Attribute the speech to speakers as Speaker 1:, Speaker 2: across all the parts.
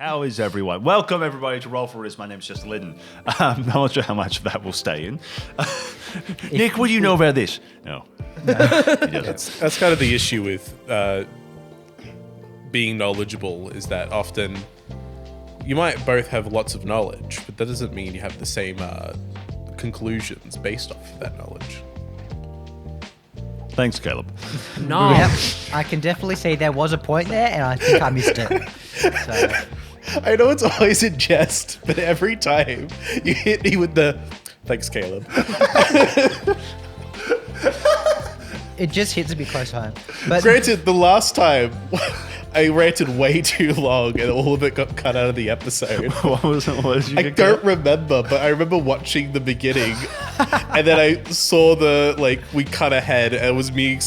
Speaker 1: How is everyone? Welcome everybody to Roll For Rizz. My name is Chester Lidden. I'm not sure how much of that will stay in. Nick, what do you know about this? No.
Speaker 2: That's kind of the issue with being knowledgeable, is that often you might both have lots of knowledge, but that doesn't mean you have the same conclusions based off of that knowledge.
Speaker 1: Thanks, Caleb.
Speaker 3: No.
Speaker 4: Yep, I can definitely see there was a point there, and I think I missed it. So,
Speaker 2: I know it's always in jest, but every time you hit me with the thanks, Caleb.
Speaker 4: it just hits a bit close home. But
Speaker 2: Granted, the last time I ranted way too long and all of it got cut out of the episode.
Speaker 1: What did you
Speaker 2: I
Speaker 1: get,
Speaker 2: don't remember, but I remember watching the beginning and then I saw we cut ahead and it was me.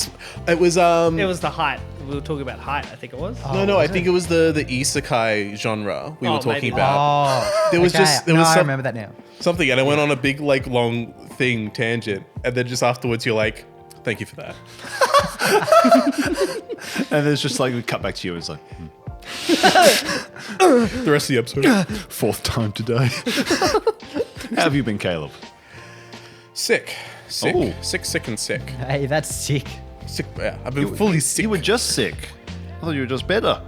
Speaker 2: It was
Speaker 3: the height. We were talking about height, I think it was.
Speaker 2: No, I think it was the isekai genre we were talking
Speaker 3: maybe.
Speaker 2: about.
Speaker 4: Oh,
Speaker 2: There was
Speaker 4: okay.
Speaker 2: just- there
Speaker 4: no,
Speaker 2: was
Speaker 4: I
Speaker 2: some-
Speaker 4: remember that now.
Speaker 2: Something, and I went on a big, long thing tangent, and then just afterwards you're like, thank you for that.
Speaker 1: And it's just like we cut back to you and it's like,
Speaker 2: The rest of the episode.
Speaker 1: fourth time today. How have you been, Caleb?
Speaker 2: Sick.
Speaker 1: Oh.
Speaker 2: Sick and sick.
Speaker 4: Hey, that's sick.
Speaker 2: Sick, yeah. I've been fully sick.
Speaker 1: You were just sick. I thought you were just better.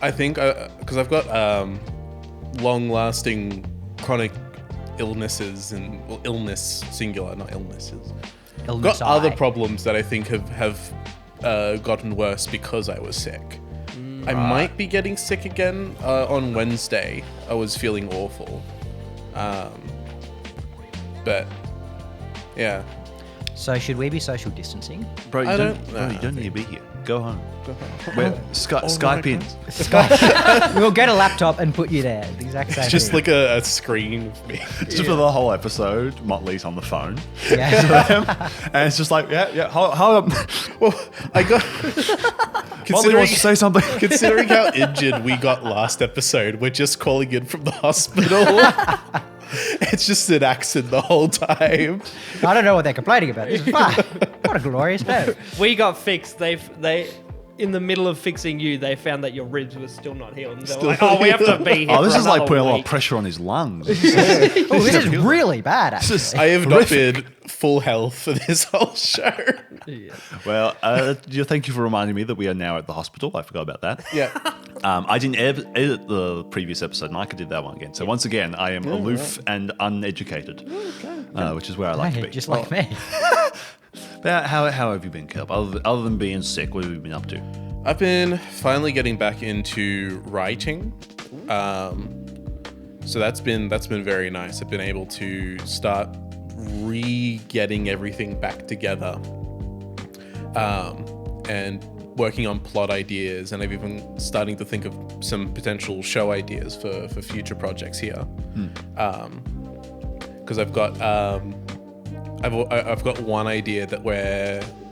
Speaker 2: I think, because I've got long-lasting chronic illnesses and illness, singular, not illnesses.
Speaker 4: Illness
Speaker 2: Got other
Speaker 4: eye.
Speaker 2: problems that I think have gotten worse because I was sick. I might be getting sick again on Wednesday. I was feeling awful. But, yeah.
Speaker 4: So should we be social distancing?
Speaker 1: Bro, you
Speaker 2: I
Speaker 1: don't,
Speaker 2: don't-
Speaker 1: you don't need to be here. Go home.
Speaker 2: Where?
Speaker 1: Skype in.
Speaker 4: We'll get a laptop and put you there. The exact same
Speaker 2: It's just
Speaker 4: thing.
Speaker 2: like a screen of me.
Speaker 1: Just for the whole episode, Motley's on the phone.
Speaker 4: Yeah.
Speaker 1: And it's just like, hold up.
Speaker 2: Well, I got...
Speaker 1: Motley wants to say something.
Speaker 2: Considering how injured we got last episode, we're just calling in from the hospital. It's just Zadaxin the whole time.
Speaker 4: I don't know what they're complaining about. This is fine. What a glorious day.
Speaker 3: We got fixed. They in the middle of fixing you, they found that your ribs were still not healed. And they were like,
Speaker 2: Still
Speaker 3: we have to
Speaker 2: healed.
Speaker 3: be here.
Speaker 1: Oh, this
Speaker 3: for
Speaker 1: is like
Speaker 3: another
Speaker 1: putting a lot of
Speaker 3: week."
Speaker 1: pressure on his lungs.
Speaker 4: Oh, this is really bad, actually.
Speaker 2: I have not been full health for this whole show.
Speaker 3: Yeah.
Speaker 1: Well, thank you for reminding me that we are now at the hospital. I forgot about that.
Speaker 2: Yeah.
Speaker 1: I didn't edit the previous episode. Micah did that one again. So once again, I am aloof and uneducated, which is where I like to
Speaker 4: Hey,
Speaker 1: be.
Speaker 4: just like me.
Speaker 1: But how have you been, Caleb? Other than being sick, what have you been up to?
Speaker 2: I've been finally getting back into writing. So that's been very nice. I've been able to start re-getting everything back together. And working on plot ideas, and I've even starting to think of some potential show ideas for future projects here. Because I've got I've got one idea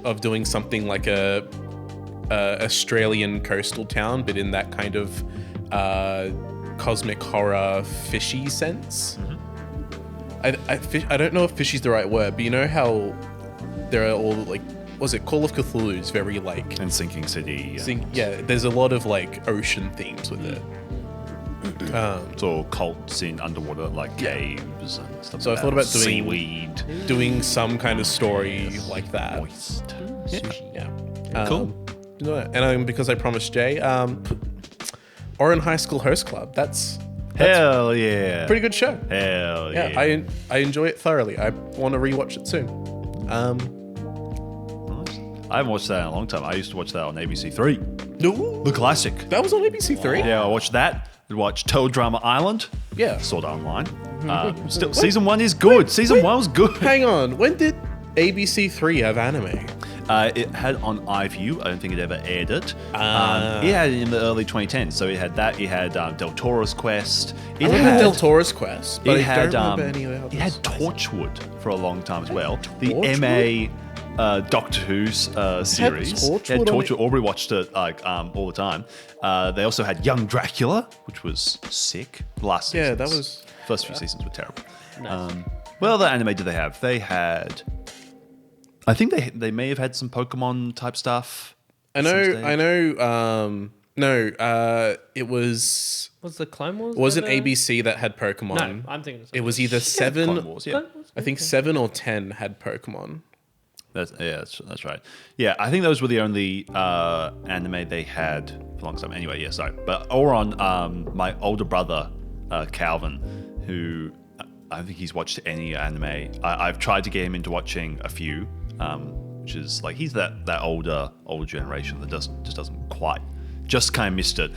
Speaker 2: of doing something like a Australian coastal town, but in that kind of cosmic horror fishy sense. I don't know if fishy's the right word, but you know how there are all was it Call of Cthulhu's very like
Speaker 1: And Sinking City.
Speaker 2: there's a lot of like ocean themes with it.
Speaker 1: It's all cults in underwater, like caves and stuff.
Speaker 2: So
Speaker 1: like
Speaker 2: I thought
Speaker 1: that.
Speaker 2: about doing-
Speaker 1: seaweed.
Speaker 2: Doing some kind of story like that.
Speaker 1: Moist.
Speaker 4: Sushi.
Speaker 2: Yeah.
Speaker 1: Cool.
Speaker 2: And because I promised Jay, Oran High School Host Club. That's
Speaker 1: Hell yeah.
Speaker 2: a pretty good show.
Speaker 1: Hell
Speaker 2: Yeah,
Speaker 1: yeah.
Speaker 2: I enjoy it thoroughly. I want to rewatch it soon.
Speaker 1: Nice. I haven't watched that in a long time. I used to watch that on ABC3.
Speaker 2: No,
Speaker 1: The classic.
Speaker 2: that was on ABC3.
Speaker 1: Yeah, I watched that. I watched Toad Drama Island.
Speaker 2: Yeah.
Speaker 1: Saw that online. Still, season 1 is good. Season 1 was good.
Speaker 2: Hang on, when did ABC3 have anime?
Speaker 1: It had on iView. I don't think it ever aired it. It had it in the early 2010s. So it had that. It had Del Toro's Quest.
Speaker 2: I remember Del Toro's Quest, but
Speaker 1: It
Speaker 2: I
Speaker 1: had
Speaker 2: don't remember any of the others.
Speaker 1: it had Torchwood for a long time as well. The
Speaker 2: Torchwood?
Speaker 1: MA Doctor Who's series.
Speaker 2: Torchwood
Speaker 1: It had
Speaker 2: on
Speaker 1: Torchwood. Aubrey watched it all the time. They also had Young Dracula, which was sick. Last season.
Speaker 2: Yeah, that was-
Speaker 1: first few seasons were terrible. Well, the anime did they have? They had. I think they may have had some Pokemon type stuff.
Speaker 2: I
Speaker 1: at some
Speaker 2: know.
Speaker 1: stage.
Speaker 2: I know. No, it was.
Speaker 3: Was the Clone Wars?
Speaker 2: Wasn't
Speaker 3: ever-
Speaker 2: ABC that had Pokemon?
Speaker 3: No, I'm thinking. Of
Speaker 2: It was either 7.
Speaker 1: Clone Wars, yeah.
Speaker 2: I think 7 or 10 had Pokemon.
Speaker 1: That's right. Yeah, I think those were the only anime they had for a long time. Anyway, yeah, sorry. But Oron, my older brother, Calvin, who I think he's watched any anime. I've tried to get him into watching a few, which is like he's that older generation that just doesn't quite, just kind of missed it.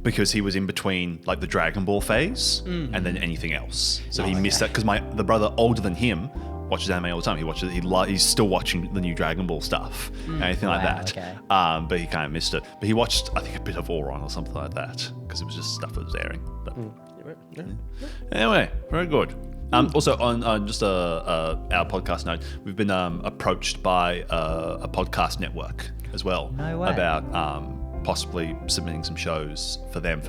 Speaker 1: Because he was in between like the Dragon Ball phase and then anything else, so he missed that. Because the brother older than him watches anime all the time. He's still watching the new Dragon Ball stuff and anything like that.
Speaker 4: Okay.
Speaker 1: But he kind of missed it. But he watched I think a bit of Oron or something like that because it was just stuff that was airing. But anyway, very good. Also, on just our podcast note, we've been approached by a podcast network as well
Speaker 4: No way.
Speaker 1: about possibly submitting some shows for them.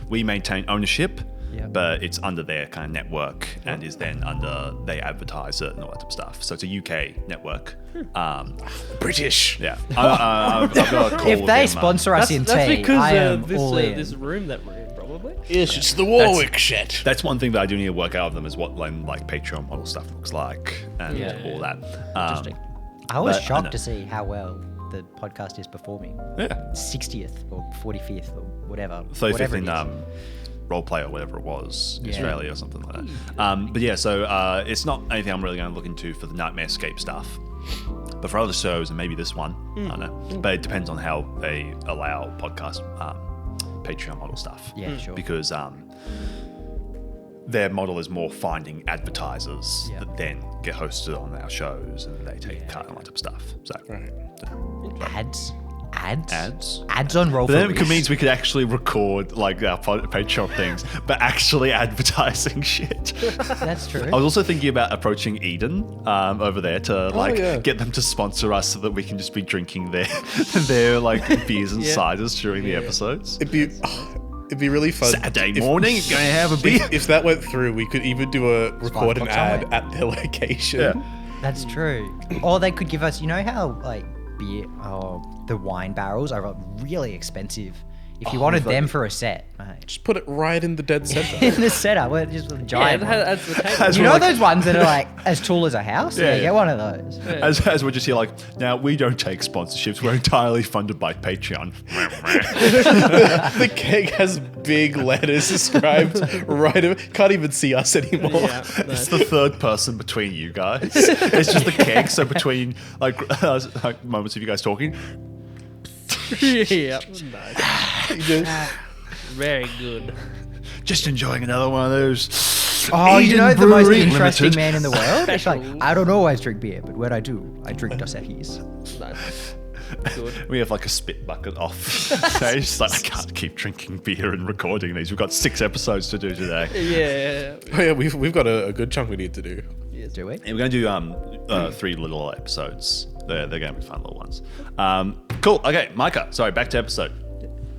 Speaker 1: We maintain ownership,
Speaker 4: Yep.
Speaker 1: but it's under their kind of network and is then under, they advertise it and all that type of stuff. So it's a UK network.
Speaker 2: British.
Speaker 1: Yeah. I've got a call
Speaker 4: If
Speaker 1: with
Speaker 4: they
Speaker 1: them,
Speaker 4: sponsor us in
Speaker 3: That's
Speaker 4: tea,
Speaker 3: because
Speaker 4: I am
Speaker 3: this
Speaker 4: all in.
Speaker 3: this room that we're in, probably.
Speaker 2: Yes, it's the Warwick shit.
Speaker 1: That's one thing that I do need to work out of them is what like Patreon model stuff looks like and all that.
Speaker 3: Interesting.
Speaker 4: I was
Speaker 1: But I know.
Speaker 4: shocked to see how well the podcast is performing.
Speaker 1: Yeah.
Speaker 4: 60th or 45th or whatever.
Speaker 1: 35th
Speaker 4: whatever
Speaker 1: in
Speaker 4: it is.
Speaker 1: roleplay or whatever it was,
Speaker 4: Yeah.
Speaker 1: Australia or something like that. But yeah, so it's not anything I'm really going to look into for the Nightmare Escape stuff. But for other shows, and maybe this one, I don't know. But it depends on how they allow podcast Patreon model stuff.
Speaker 4: Yeah, sure.
Speaker 1: Because their model is more finding advertisers
Speaker 4: Yeah.
Speaker 1: that then get hosted on our shows and they take a cut and all that type of stuff. So,
Speaker 4: Ads?
Speaker 1: ads.
Speaker 4: On Roll
Speaker 1: But
Speaker 4: For
Speaker 1: then it
Speaker 4: Rizz.
Speaker 1: means we could actually record like our Patreon things, but actually advertising shit.
Speaker 4: That's true.
Speaker 1: I was also thinking about approaching Eden over there to get them to sponsor us so that we can just be drinking their like beers and ciders during the episodes.
Speaker 2: It'd be really fun.
Speaker 1: Saturday morning, you're going to have a beer.
Speaker 2: If that went through, we could even do record an
Speaker 4: 5 o'clock
Speaker 2: ad
Speaker 4: somewhere.
Speaker 2: at their location.
Speaker 1: Yeah.
Speaker 4: That's true. Or they could give us, you know how like beer or the wine barrels are really expensive. If you wanted them for a set, mate.
Speaker 2: Just put it right in the dead center.
Speaker 4: In the setup, we're just a
Speaker 3: Yeah,
Speaker 4: giant
Speaker 3: it
Speaker 4: one.
Speaker 3: has the table.
Speaker 1: As
Speaker 4: You
Speaker 1: we're
Speaker 4: know
Speaker 1: like-
Speaker 4: those ones that are like as tall as a house?
Speaker 1: Yeah,
Speaker 4: Yeah,
Speaker 1: yeah.
Speaker 4: get one of those.
Speaker 1: As we're just here like, now we don't take sponsorships. We're entirely funded by Patreon.
Speaker 2: The keg has big letters inscribed right over. Can't even see us anymore.
Speaker 3: Yeah,
Speaker 1: It's
Speaker 3: no.
Speaker 1: the third person between you guys. It's just the keg. So between like moments of you guys talking,
Speaker 3: Yeah, nice. Very good.
Speaker 1: just enjoying another one of those.
Speaker 4: Oh, you
Speaker 1: Eden
Speaker 4: know the most
Speaker 1: Brewery
Speaker 4: interesting
Speaker 1: Limited.
Speaker 4: man in the world? It's like, I don't always drink beer, but when I do, I drink Dos Equis.
Speaker 3: Nice. Good.
Speaker 1: We have like a spit bucket off. So it's just like, I can't keep drinking beer and recording these. We've got 6 episodes to do today.
Speaker 3: Yeah.
Speaker 2: Oh, yeah, we've got a good chunk we need to do.
Speaker 4: Do we?
Speaker 1: And we're going to do 3 little episodes. They're going to be fun little ones. Cool. Okay, Micah. Sorry, back to episode.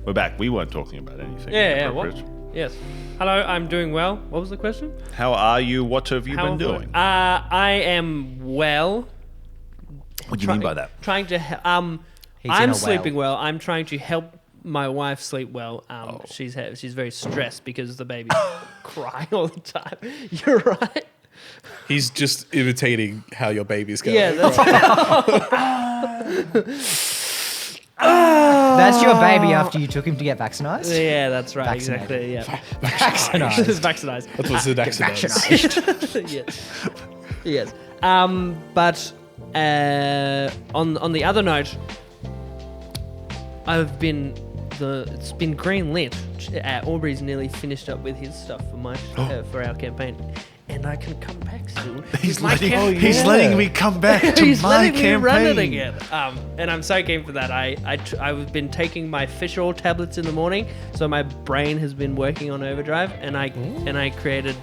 Speaker 1: We're back. We weren't talking about anything.
Speaker 3: Yeah, what?
Speaker 1: inappropriate.
Speaker 3: Yes. Hello, I'm doing well. What was the question?
Speaker 1: How are you? What have you been
Speaker 3: have I-
Speaker 1: doing?
Speaker 3: I am well.
Speaker 1: What do you mean by that?
Speaker 3: Trying to
Speaker 4: He's in
Speaker 3: I'm
Speaker 4: a well.
Speaker 3: sleeping well. I'm trying to help my wife sleep well. She's very stressed because the baby's crying all the time. You're right.
Speaker 2: He's just imitating how your baby's going.
Speaker 3: Yeah, that's
Speaker 4: That's your baby after you took him to get vaccinated?
Speaker 3: yeah, that's right.
Speaker 4: Vaccinated.
Speaker 3: Exactly. Yeah.
Speaker 4: Vaccinated.
Speaker 3: Vaccinized.
Speaker 2: That's what Zadaxin does.
Speaker 3: Yes. Yes. But on the other note, it's been green lit. Aubrey's nearly finished up with his stuff for our campaign, and I can come back soon.
Speaker 1: He's
Speaker 3: My
Speaker 1: letting,
Speaker 3: cam-
Speaker 1: letting me come back to
Speaker 3: He's
Speaker 1: my
Speaker 3: letting me
Speaker 1: campaign.
Speaker 3: run it again. And I'm so keen for that. I've been taking my fish oil tablets in the morning, so my brain has been working on overdrive, and I created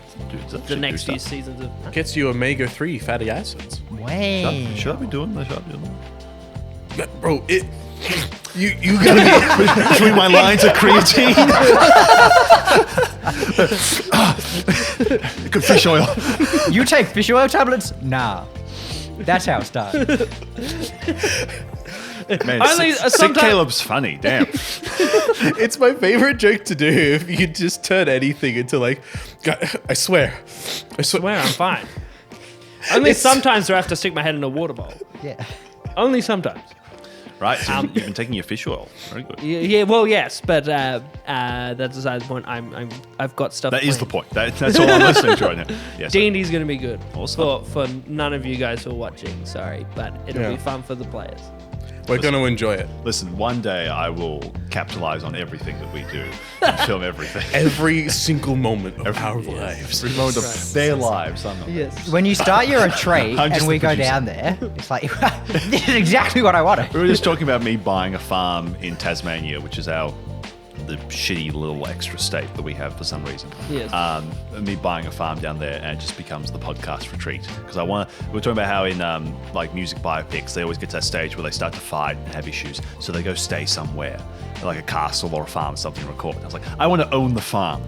Speaker 3: the next few seasons of.
Speaker 2: Gets you omega-3 fatty acids.
Speaker 4: Wait.
Speaker 1: Should I be doing that? Should I be doing that?
Speaker 2: Bro, you gotta
Speaker 1: Between my lines of creatine. Good fish oil.
Speaker 4: You take fish oil tablets? Nah. That's how it started.
Speaker 1: Man,
Speaker 3: Only
Speaker 1: sick
Speaker 3: sometimes-
Speaker 1: Caleb's funny. Damn.
Speaker 2: It's my favorite joke to do. If you could just turn anything into like, I swear.
Speaker 3: Swear I'm fine. Only sometimes do I have to stick my head in a water bowl.
Speaker 4: Yeah.
Speaker 3: Only sometimes.
Speaker 1: Right. So you've been taking your fish oil. Very good.
Speaker 3: Yeah, well, yes, but that's beside the point. I've got stuff.
Speaker 1: That is the
Speaker 3: planned.
Speaker 1: point. That's all I'm listening to right now. Yes.
Speaker 3: D&D's going to be good.
Speaker 1: Awesome.
Speaker 3: For none of you guys who are watching, sorry, but it'll be fun for the players.
Speaker 2: We're going to enjoy it.
Speaker 1: Listen, one day I will capitalize on everything that we do and film everything.
Speaker 2: Every single moment of our lives.
Speaker 1: Every moment of their lives. I'm not.
Speaker 3: Yes.
Speaker 4: When you start your retreat
Speaker 1: I'm just
Speaker 4: and we
Speaker 1: the
Speaker 4: go
Speaker 1: producer.
Speaker 4: down there, it's like, this is exactly what I wanted.
Speaker 1: We were just talking about me buying a farm in Tasmania, which is the shitty little extra state that we have for some reason.
Speaker 3: Yes.
Speaker 1: Me buying a farm down there and it just becomes the podcast retreat because we were talking about how in like music biopics they always get to that stage where they start to fight and have issues, so they go stay somewhere like a castle or a farm or something to record. I was like, I want to own the farm.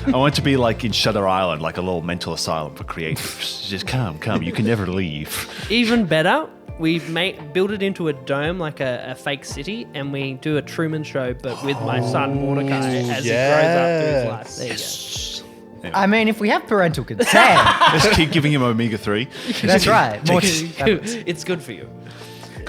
Speaker 1: I want it to be like in Shutter Island, like a little mental asylum for creatives. Just come, you can never leave.
Speaker 3: Even better, we've built it into a dome, like a fake city, and we do a Truman Show, but with my son Mordecai as he grows up through his life. There you go.
Speaker 4: I mean, if we have parental consent,
Speaker 1: Just keep giving him omega-3.
Speaker 4: that's right. More-
Speaker 3: It's good for you.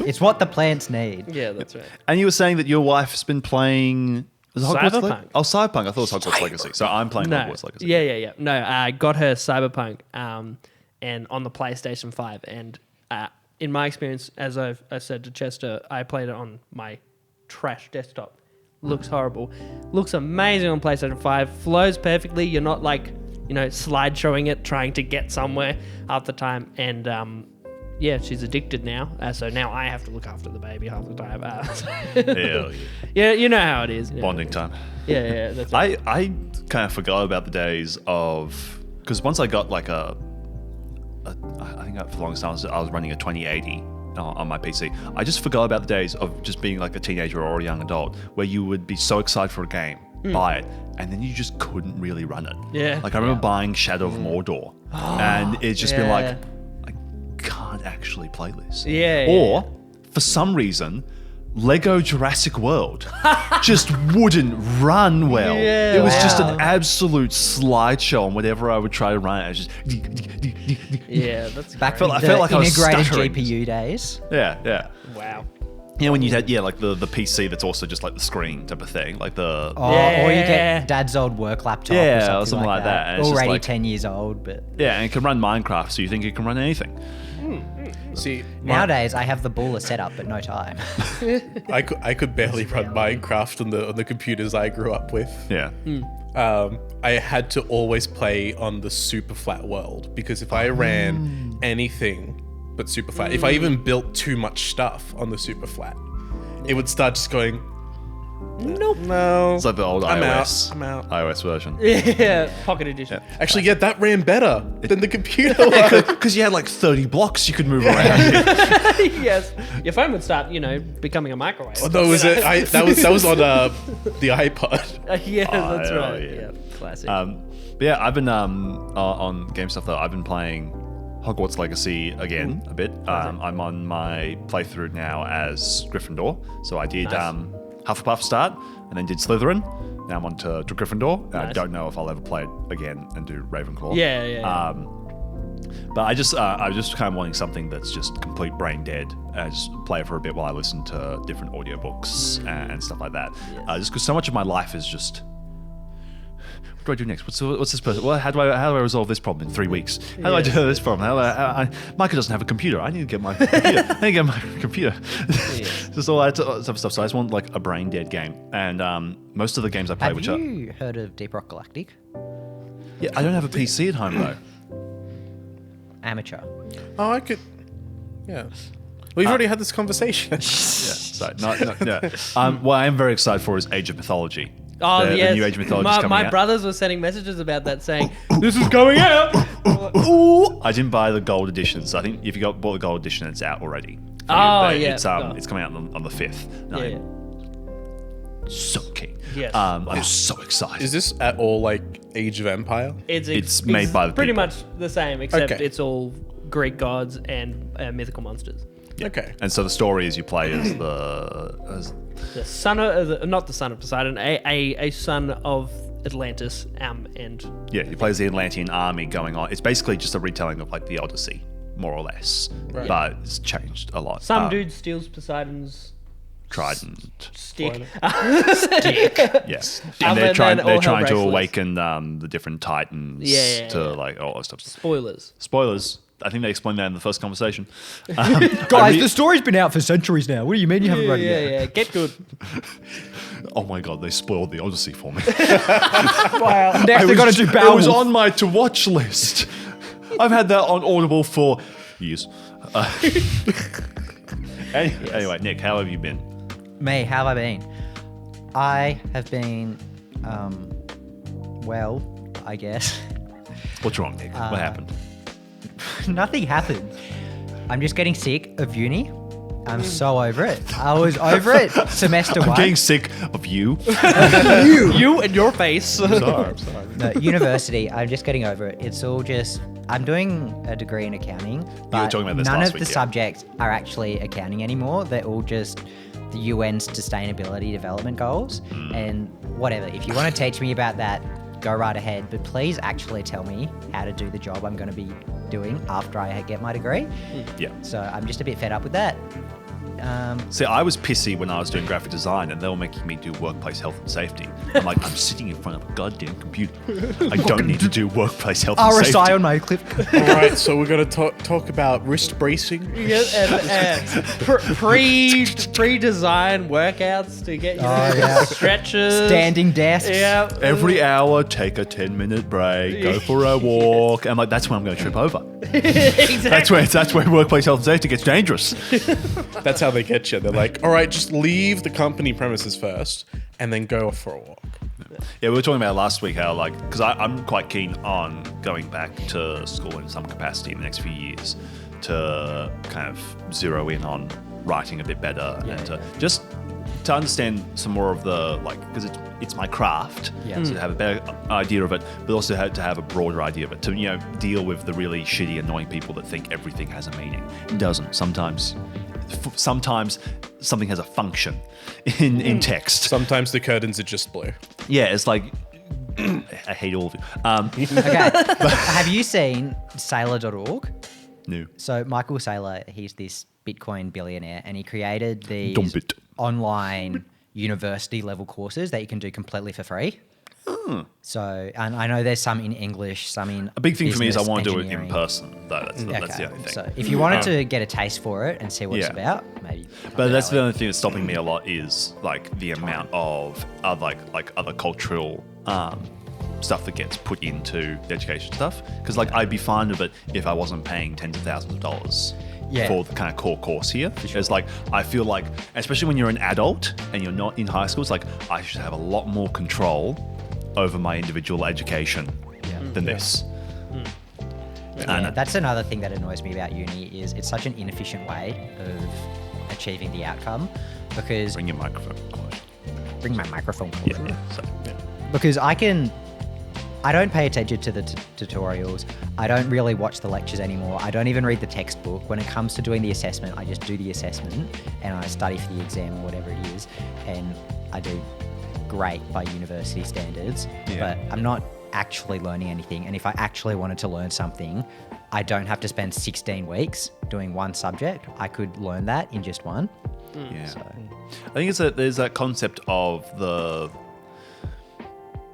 Speaker 4: it's what the plants need.
Speaker 3: Yeah, that's right.
Speaker 1: And you were saying that your wife has been playing
Speaker 3: Cyberpunk.
Speaker 1: Cyberpunk. I thought it was Hogwarts Legacy. So I'm playing
Speaker 3: No.
Speaker 1: Hogwarts Legacy.
Speaker 3: Yeah. No, I got her Cyberpunk and on the PlayStation 5. And in my experience, as I said to Chester, I played it on my trash desktop. Looks horrible. Looks amazing on PlayStation 5. Flows perfectly. You're not like, slide showing it, trying to get somewhere half the time. And yeah, she's addicted now. So now I have to look after the baby half the time.
Speaker 1: Hell yeah.
Speaker 3: Yeah, you know how it is.
Speaker 1: Bonding time.
Speaker 3: Yeah, that's right.
Speaker 1: I kind of forgot about the days of, because once I got like I think for the longest time I was running a 2080 on my PC. I just forgot about the days of just being like a teenager or a young adult where you would be so excited for a game, buy it, and then you just couldn't really run it.
Speaker 3: Yeah.
Speaker 1: Like I remember buying Shadow of Mordor, and it's just been like, I can't actually play this. Or for some reason, Lego Jurassic World just wouldn't run well.
Speaker 3: Yeah.
Speaker 1: It was just an absolute slideshow on whatever I would try to run it. I was just
Speaker 3: Yeah, that's
Speaker 4: Back
Speaker 3: great.
Speaker 1: I
Speaker 4: from
Speaker 1: felt
Speaker 4: the
Speaker 1: like I was
Speaker 4: integrated
Speaker 1: stuttering.
Speaker 4: GPU days.
Speaker 1: yeah.
Speaker 3: Wow.
Speaker 1: Yeah, when you had like the PC that's also just like the screen type of thing, like the
Speaker 4: Or you get dad's old work laptop
Speaker 1: Yeah,
Speaker 4: or something like that.
Speaker 1: And it's just
Speaker 4: Already
Speaker 1: like-
Speaker 4: 10 years old, but
Speaker 1: yeah, and it can run Minecraft, so you think it can run anything.
Speaker 2: See,
Speaker 4: nowadays I have the baller set up, but no time.
Speaker 2: I could barely run Minecraft on the computers I grew up with.
Speaker 1: Yeah,
Speaker 2: I had to always play on the super flat world because if I ran anything but super flat, if I even built too much stuff on the super flat, it would start just going,
Speaker 3: Nope.
Speaker 2: no.
Speaker 1: it's like the old
Speaker 2: I'm
Speaker 1: iOS,
Speaker 2: out. I'm out.
Speaker 1: iOS version.
Speaker 3: Yeah, Pocket Edition.
Speaker 2: Actually, yeah, that ran better than the computer one.
Speaker 1: Because you had like 30 blocks you could move around.
Speaker 3: Yes. Your phone would start, becoming a microwave.
Speaker 2: That was on the iPod.
Speaker 3: Yeah, that's
Speaker 1: yeah,
Speaker 3: right.
Speaker 1: yeah.
Speaker 3: Yeah, classic.
Speaker 1: But yeah, I've been on game stuff though. I've been playing Hogwarts Legacy again a bit. I'm on my playthrough now as Gryffindor. So I did Hufflepuff start and then did Slytherin. Now I'm on to Gryffindor. I
Speaker 3: Nice.
Speaker 1: don't know if I'll ever play it again and do Ravenclaw.
Speaker 3: Yeah.
Speaker 1: But I just kind of wanting something that's just complete brain dead. Just play it for a bit while I listen to different audiobooks and stuff like that. Just because so much of my life is just, what do I do next? What's this person? Well, how do I resolve this problem in 3 weeks? How do I do this problem? Micah doesn't have a computer. I need to get my computer. I need to get my computer. Just all that type of stuff. So I just want like a brain dead game. And most of the games I play,
Speaker 4: Have
Speaker 1: which
Speaker 4: you heard of Deep Rock Galactic?
Speaker 1: yeah, I don't have a PC at home though.
Speaker 4: Amateur.
Speaker 2: Oh, I could. Yeah. We've already had this conversation.
Speaker 1: So what I am very excited for is Age of Mythology.
Speaker 3: Oh,
Speaker 1: the
Speaker 3: yes.
Speaker 1: new Age of Mythology is coming
Speaker 3: My
Speaker 1: out.
Speaker 3: brothers were sending messages about that saying, this is going out.
Speaker 1: Ooh, I didn't buy the gold edition, so I think if you bought the gold edition, it's out already. for you.
Speaker 3: Oh,
Speaker 1: But
Speaker 3: yeah.
Speaker 1: it's coming out on the 5th. No,
Speaker 3: Yeah.
Speaker 1: so keen.
Speaker 3: Yes.
Speaker 1: I'm so excited.
Speaker 2: Is this at all like Age of Empire?
Speaker 1: It's made by the
Speaker 3: pretty
Speaker 1: people.
Speaker 3: much the same, except
Speaker 2: Okay.
Speaker 3: it's all Greek gods and mythical monsters.
Speaker 2: Okay.
Speaker 1: And so the story is you play as
Speaker 3: The son of not the son of Poseidon, a son of Atlantis, and
Speaker 1: you play as the Atlantean army going on. It's basically just a retelling of like the Odyssey, more or less, but it's changed a lot.
Speaker 3: some dude steals Poseidon's
Speaker 1: Trident.
Speaker 3: stick.
Speaker 1: Yes, and
Speaker 3: And
Speaker 1: they're
Speaker 3: then
Speaker 1: trying
Speaker 3: all hell
Speaker 1: to
Speaker 3: breaks loose.
Speaker 1: awaken the different titans to like all that stuff.
Speaker 3: Spoilers.
Speaker 1: Spoilers. I think they explained that in the first conversation.
Speaker 4: Guys, the story's been out for centuries now. What do you mean you haven't read it yet?
Speaker 3: Yeah. Get good.
Speaker 1: Oh my god, they spoiled the Odyssey for me.
Speaker 4: Wow. Next they're going to do
Speaker 1: It was
Speaker 4: Beowulf.
Speaker 1: on my to watch list. I've had that on Audible for years. Anyway, Nick, how have you been?
Speaker 4: Me, how have I been? I have been, well, I guess.
Speaker 1: What's wrong, Nick? What happened?
Speaker 4: Nothing happened. I'm just getting sick of uni. I'm so over it. I was over it semester
Speaker 1: I'm
Speaker 4: one.
Speaker 1: getting sick of you.
Speaker 3: You and your face.
Speaker 2: Sorry, I'm sorry.
Speaker 4: No, university, I'm just getting over it. It's all just, I'm doing a degree in accounting, but
Speaker 1: talking about this
Speaker 4: none
Speaker 1: last
Speaker 4: of
Speaker 1: week,
Speaker 4: the
Speaker 1: yeah.
Speaker 4: subjects are actually accounting anymore. They're all just the UN's sustainability development goals and whatever. If you want to teach me about that, go right ahead. But please actually tell me how to do the job I'm going to be doing after I get my degree.
Speaker 1: Yeah.
Speaker 4: So I'm just a bit fed up with that.
Speaker 1: See, I was pissy when I was doing graphic design and they were making me do workplace health and safety. I'm like, I'm sitting in front of a goddamn computer. I don't need to do workplace health and safety.
Speaker 4: RSI on my clip.
Speaker 2: All right, so we're going to talk about wrist bracing.
Speaker 3: Pre-design workouts to get stretches,
Speaker 4: Standing desks.
Speaker 3: Yeah.
Speaker 1: Every hour, take a 10-minute break, go for a walk. And I'm like, that's when I'm going to trip over.
Speaker 3: Exactly.
Speaker 1: That's where workplace health and safety gets dangerous.
Speaker 2: That's how they get you. They're like, all right, just leave the company premises first and then go off for a walk.
Speaker 1: Yeah, we were talking about last week how, like, because I'm quite keen on going back to school in some capacity in the next few years to kind of zero in on writing a bit better and to understand some more of the, like, because it's my craft, so to have a better idea of it, but also to have a broader idea of it, to, you know, deal with the really shitty, annoying people that think everything has a meaning. It doesn't. Sometimes something has a function in text.
Speaker 2: Sometimes the curtains are just blue.
Speaker 1: Yeah, it's like, I hate all of you.
Speaker 4: Okay. Have you seen Sailor.org?
Speaker 1: No.
Speaker 4: So Michael Saylor, he's this Bitcoin billionaire, and he created these
Speaker 1: Dump it.
Speaker 4: online university level courses that you can do completely for free. So, and I know there's some in English, some in
Speaker 1: A big thing for me is I
Speaker 4: business,
Speaker 1: want to do it in
Speaker 4: engineering.
Speaker 1: person, though. That's the only thing.
Speaker 4: So if you wanted to get a taste for it and see what it's
Speaker 1: Yeah.
Speaker 4: about, maybe.
Speaker 1: But that's the only thing that's stopping me a lot is like the amount of other cultural stuff that gets put into the education stuff. Because like I'd be fine with it if I wasn't paying tens of thousands of dollars for the kind of core course here. It's like I feel like, especially when you're an adult and you're not in high school, it's like I should have a lot more control over my individual education than this.
Speaker 4: Yeah, that's another thing that annoys me about uni is it's such an inefficient way of achieving the outcome because
Speaker 1: Bring your microphone close.
Speaker 4: bring my microphone closer.
Speaker 1: Yeah.
Speaker 4: Because I don't pay attention to the tutorials. I don't really watch the lectures anymore. I don't even read the textbook. When it comes to doing the assessment, I just do the assessment and I study for the exam or whatever it is. And I do great by university standards, but I'm not actually learning anything. And if I actually wanted to learn something, I don't have to spend 16 weeks doing one subject. I could learn that in just one.
Speaker 1: Yeah.
Speaker 4: So,
Speaker 1: I think there's that concept of the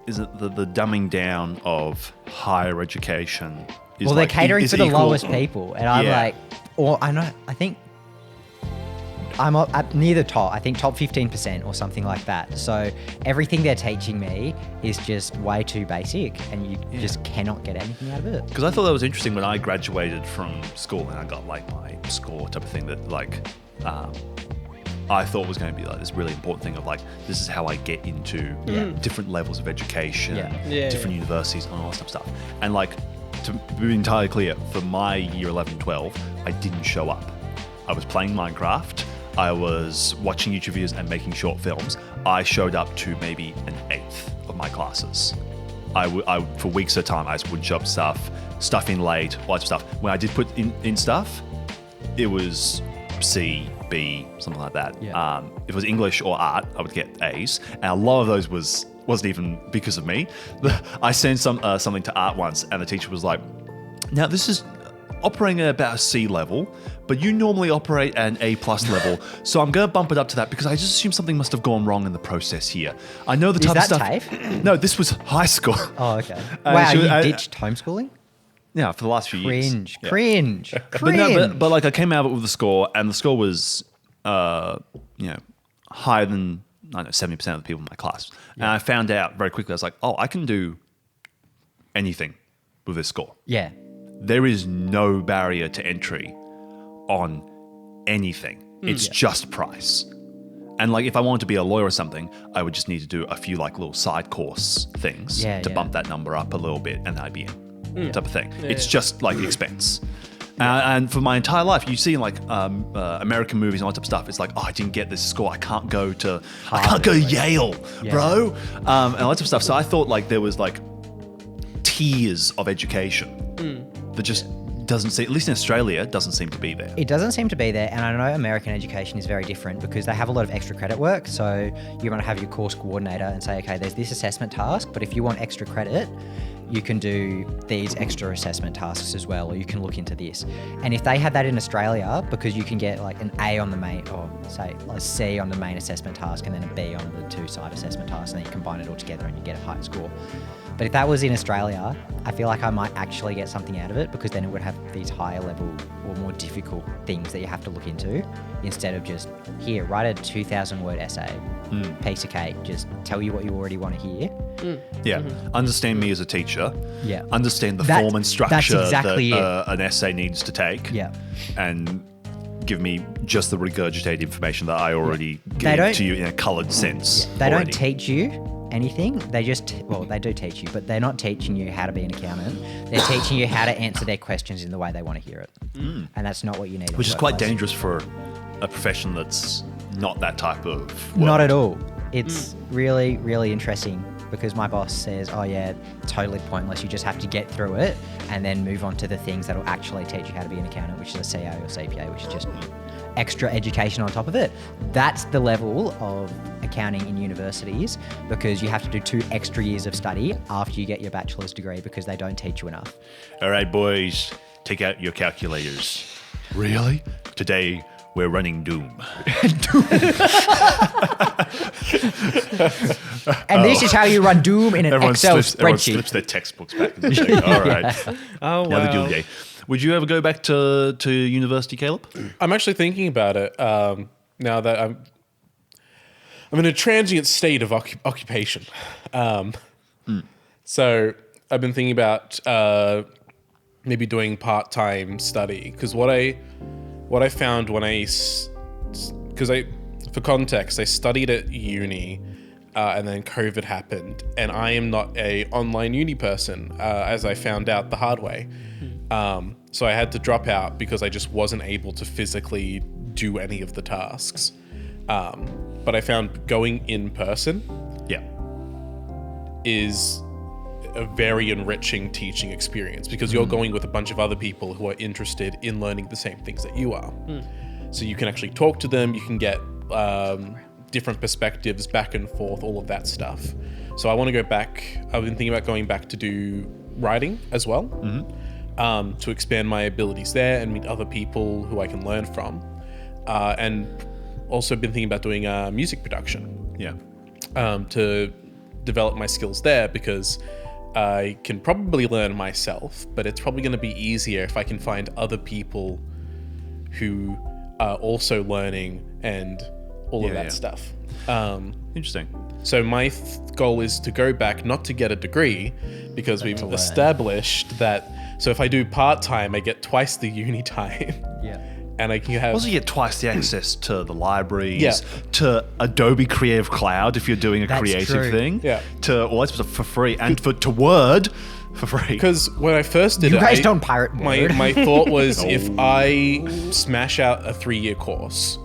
Speaker 1: dumbing down of higher education. Is
Speaker 4: well,
Speaker 1: like,
Speaker 4: they're catering
Speaker 1: is
Speaker 4: for the
Speaker 1: equal-
Speaker 4: lowest people, and I'm like, or I think I'm up near the top. I think top 15% or something like that. So everything they're teaching me is just way too basic, and you just cannot get anything out of it.
Speaker 1: Because I thought that was interesting when I graduated from school and I got like my score type of thing that like I thought was going to be like this really important thing of like, this is how I get into different levels of education, different universities and all that stuff. And like, to be entirely clear, for my year 11, 12, I didn't show up. I was playing Minecraft. I was watching YouTube videos and making short films. I showed up to maybe an eighth of my classes. I for weeks at a time, I just wouldn't show up stuff in late, all that stuff. When I did put in stuff, it was C, B, something like that.
Speaker 4: Yeah.
Speaker 1: If it was English or art, I would get A's, and a lot of those wasn't even because of me. I sent something to art once, and the teacher was like, "Now this is operating at about a C level, but you normally operate at an A+ level, so I'm going to bump it up to that because I just assume something must have gone wrong in the process here. I know the type of
Speaker 4: that
Speaker 1: stuff."
Speaker 4: TAFE?
Speaker 1: No, this was high school.
Speaker 4: Oh, okay. Wow,
Speaker 1: she was-
Speaker 4: you ditched homeschooling?
Speaker 1: Yeah, for the last few years.
Speaker 4: Cringe,
Speaker 1: Yeah.
Speaker 4: cringe,
Speaker 1: But
Speaker 4: cringe.
Speaker 1: no, but like I came out of it with a score, and the score was, higher than 70% of the people in my class. And I found out very quickly. I was like, oh, I can do anything with this score.
Speaker 4: Yeah.
Speaker 1: There is no barrier to entry on anything. It's just price. And like if I wanted to be a lawyer or something, I would just need to do a few like little side course things to bump that number up a little bit, and I'd be in. Type of thing. It's just like expense. And for my entire life, you see in like American movies and all that type of stuff, it's like, oh, I didn't get this score. I can't go to Yale, bro. And all that type of stuff. So I thought like there was like tiers of education that just doesn't seem, at least in Australia, doesn't seem to be there.
Speaker 4: It doesn't seem to be there, and I know American education is very different because they have a lot of extra credit work. So you want to have your course coordinator and say, okay, there's this assessment task, but if you want extra credit, you can do these extra assessment tasks as well, or you can look into this. And if they had that in Australia, because you can get like an A on the main, or say a C on the main assessment task, and then a B on the two-side assessment task, and then you combine it all together and you get a higher score. But if that was in Australia, I feel like I might actually get something out of it, because then it would have these higher level or more difficult things that you have to look into, instead of just, here, write a 2,000 word essay, piece of cake, just tell you what you already want to hear.
Speaker 1: Yeah. Understand me as a teacher.
Speaker 4: Yeah.
Speaker 1: Understand the
Speaker 4: That-
Speaker 1: form and
Speaker 4: that's
Speaker 1: structure
Speaker 4: exactly
Speaker 1: that an essay needs to take.
Speaker 4: Yeah.
Speaker 1: And give me just the regurgitated information that I already
Speaker 4: They
Speaker 1: gave
Speaker 4: don't-
Speaker 1: to you in a coloured sense.
Speaker 4: They
Speaker 1: already.
Speaker 4: don't teach you anything. They just, well, they do teach you, but they're not teaching you how to be an accountant. They're teaching you how to answer their questions in the way they want to hear it. And that's not what you need. in
Speaker 1: Which
Speaker 4: the
Speaker 1: is quite
Speaker 4: workplace.
Speaker 1: dangerous for a profession that's not that type of work.
Speaker 4: Not at all. It's really, really interesting, because my boss says, oh yeah, totally pointless. You just have to get through it and then move on to the things that will actually teach you how to be an accountant, which is a CA or CPA, which is just extra education on top of it. That's the level of accounting in universities, because you have to do 2 extra years of study after you get your bachelor's degree, because they don't teach you enough.
Speaker 1: All right, boys, take out your calculators. Really? Today, we're running Doom.
Speaker 4: And this is how you run Doom in an Excel
Speaker 1: everyone
Speaker 4: spreadsheet.
Speaker 1: slips their textbooks back. And say, all right.
Speaker 3: Oh,
Speaker 1: Another Doom
Speaker 3: wow.
Speaker 1: day. Would you ever go back to university, Caleb?
Speaker 2: I'm actually thinking about it now that I'm in a transient state of occupation. So I've been thinking about maybe doing part-time study, because what I found when for context, I studied at uni and then COVID happened, and I am not a online uni person, as I found out the hard way. So I had to drop out because I just wasn't able to physically do any of the tasks. But I found going in person
Speaker 1: Yeah.
Speaker 2: is a very enriching teaching experience, because you're going with a bunch of other people who are interested in learning the same things that you are. So you can actually talk to them, you can get different perspectives back and forth, all of that stuff. So I want to go back. I've been thinking about going back to do writing as well, to expand my abilities there and meet other people who I can learn from. And also been thinking about doing music production.
Speaker 1: Yeah.
Speaker 2: To develop my skills there, because I can probably learn myself, but it's probably going to be easier if I can find other people who are also learning and all of that stuff.
Speaker 1: Interesting.
Speaker 2: So my goal is to go back, not to get a degree, because we've established that. So if I do part-time, I get twice the uni time.
Speaker 4: Yeah.
Speaker 2: And I can have...
Speaker 1: Also, you get twice the access to the libraries,
Speaker 2: Yeah.
Speaker 1: to Adobe Creative Cloud if you're doing a
Speaker 4: That's
Speaker 1: creative
Speaker 4: true.
Speaker 1: thing,
Speaker 2: Yeah.
Speaker 1: to all that stuff for free, and to Word for free.
Speaker 2: Because when I first did
Speaker 4: You
Speaker 2: it,
Speaker 4: guys don't pirate Word.
Speaker 2: my thought was if I smash out a 3-year course,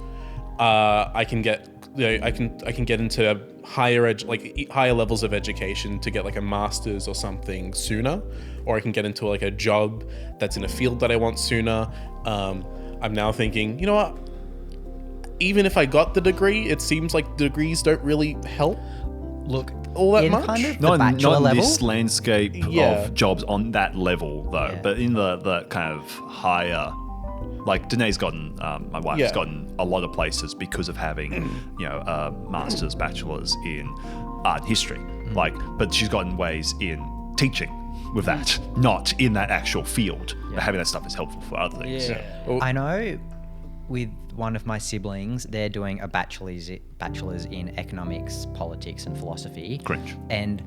Speaker 2: I can get I can get into higher levels of education to get like a master's or something sooner, or I can get into like a job that's in a field that I want sooner. I'm now thinking, you know what? even if I got the degree, it seems like degrees don't really help
Speaker 4: Look,
Speaker 2: all that
Speaker 4: in
Speaker 2: much.
Speaker 4: kind of the
Speaker 1: Not
Speaker 4: bachelor
Speaker 1: in
Speaker 4: level.
Speaker 1: this landscape
Speaker 2: Yeah.
Speaker 1: of jobs on that level, though.
Speaker 4: Yeah.
Speaker 1: But in the kind of higher, like Danae's gotten, my wife has
Speaker 2: Yeah.
Speaker 1: gotten a lot of places because of having, masters, bachelors in art history. Like, but she's gotten ways in teaching with that, not in that actual field. But having that stuff is helpful for other things.
Speaker 2: Well,
Speaker 4: I know with one of my siblings, they're doing a bachelor's in economics, politics, and philosophy.
Speaker 1: Cringe.
Speaker 4: And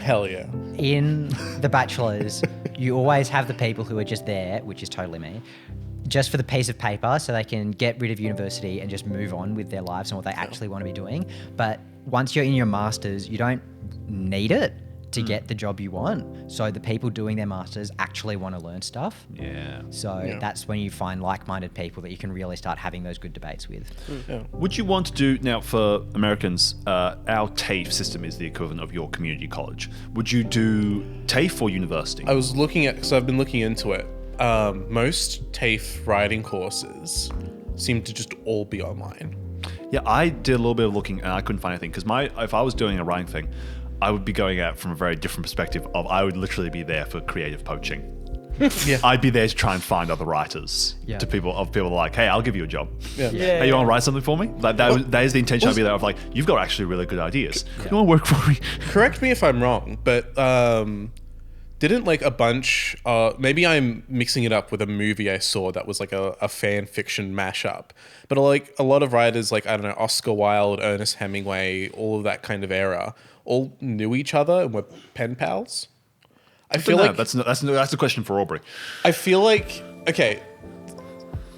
Speaker 2: hell yeah.
Speaker 4: in the bachelor's, you always have the people who are just there, which is totally me, just for the piece of paper so they can get rid of university and just move on with their lives and what they actually want to be doing. But once you're in your master's, you don't need it to get the job you want. So the people doing their masters actually want to learn stuff.
Speaker 1: Yeah.
Speaker 4: So that's when you find like-minded people that you can really start having those good debates with.
Speaker 1: Would you want to do, now for Americans, our TAFE system is the equivalent of your community college. Would you do TAFE or university?
Speaker 2: I was looking at, so I've been looking into it. Most TAFE writing courses seem to just all be online.
Speaker 1: Yeah, I did a little bit of looking and I couldn't find anything because if I was doing a writing thing, I would be going out from a very different perspective of I would literally be there for creative poaching.
Speaker 2: Yeah.
Speaker 1: I'd be there to try and find other writers to people like, hey, I'll give you a job.
Speaker 2: Yeah.
Speaker 1: Hey, you want to write something for me? Like that is the intention. I'd be there of like, you've got actually really good ideas. You want to work for me?
Speaker 2: Correct me if I'm wrong, but didn't like a bunch, maybe I'm mixing it up with a movie I saw that was like a fan fiction mashup, but like a lot of writers like, I don't know, Oscar Wilde, Ernest Hemingway, all of that kind of era, all knew each other and were pen pals. I feel like
Speaker 1: that's a question for Aubrey.
Speaker 2: I feel like, okay,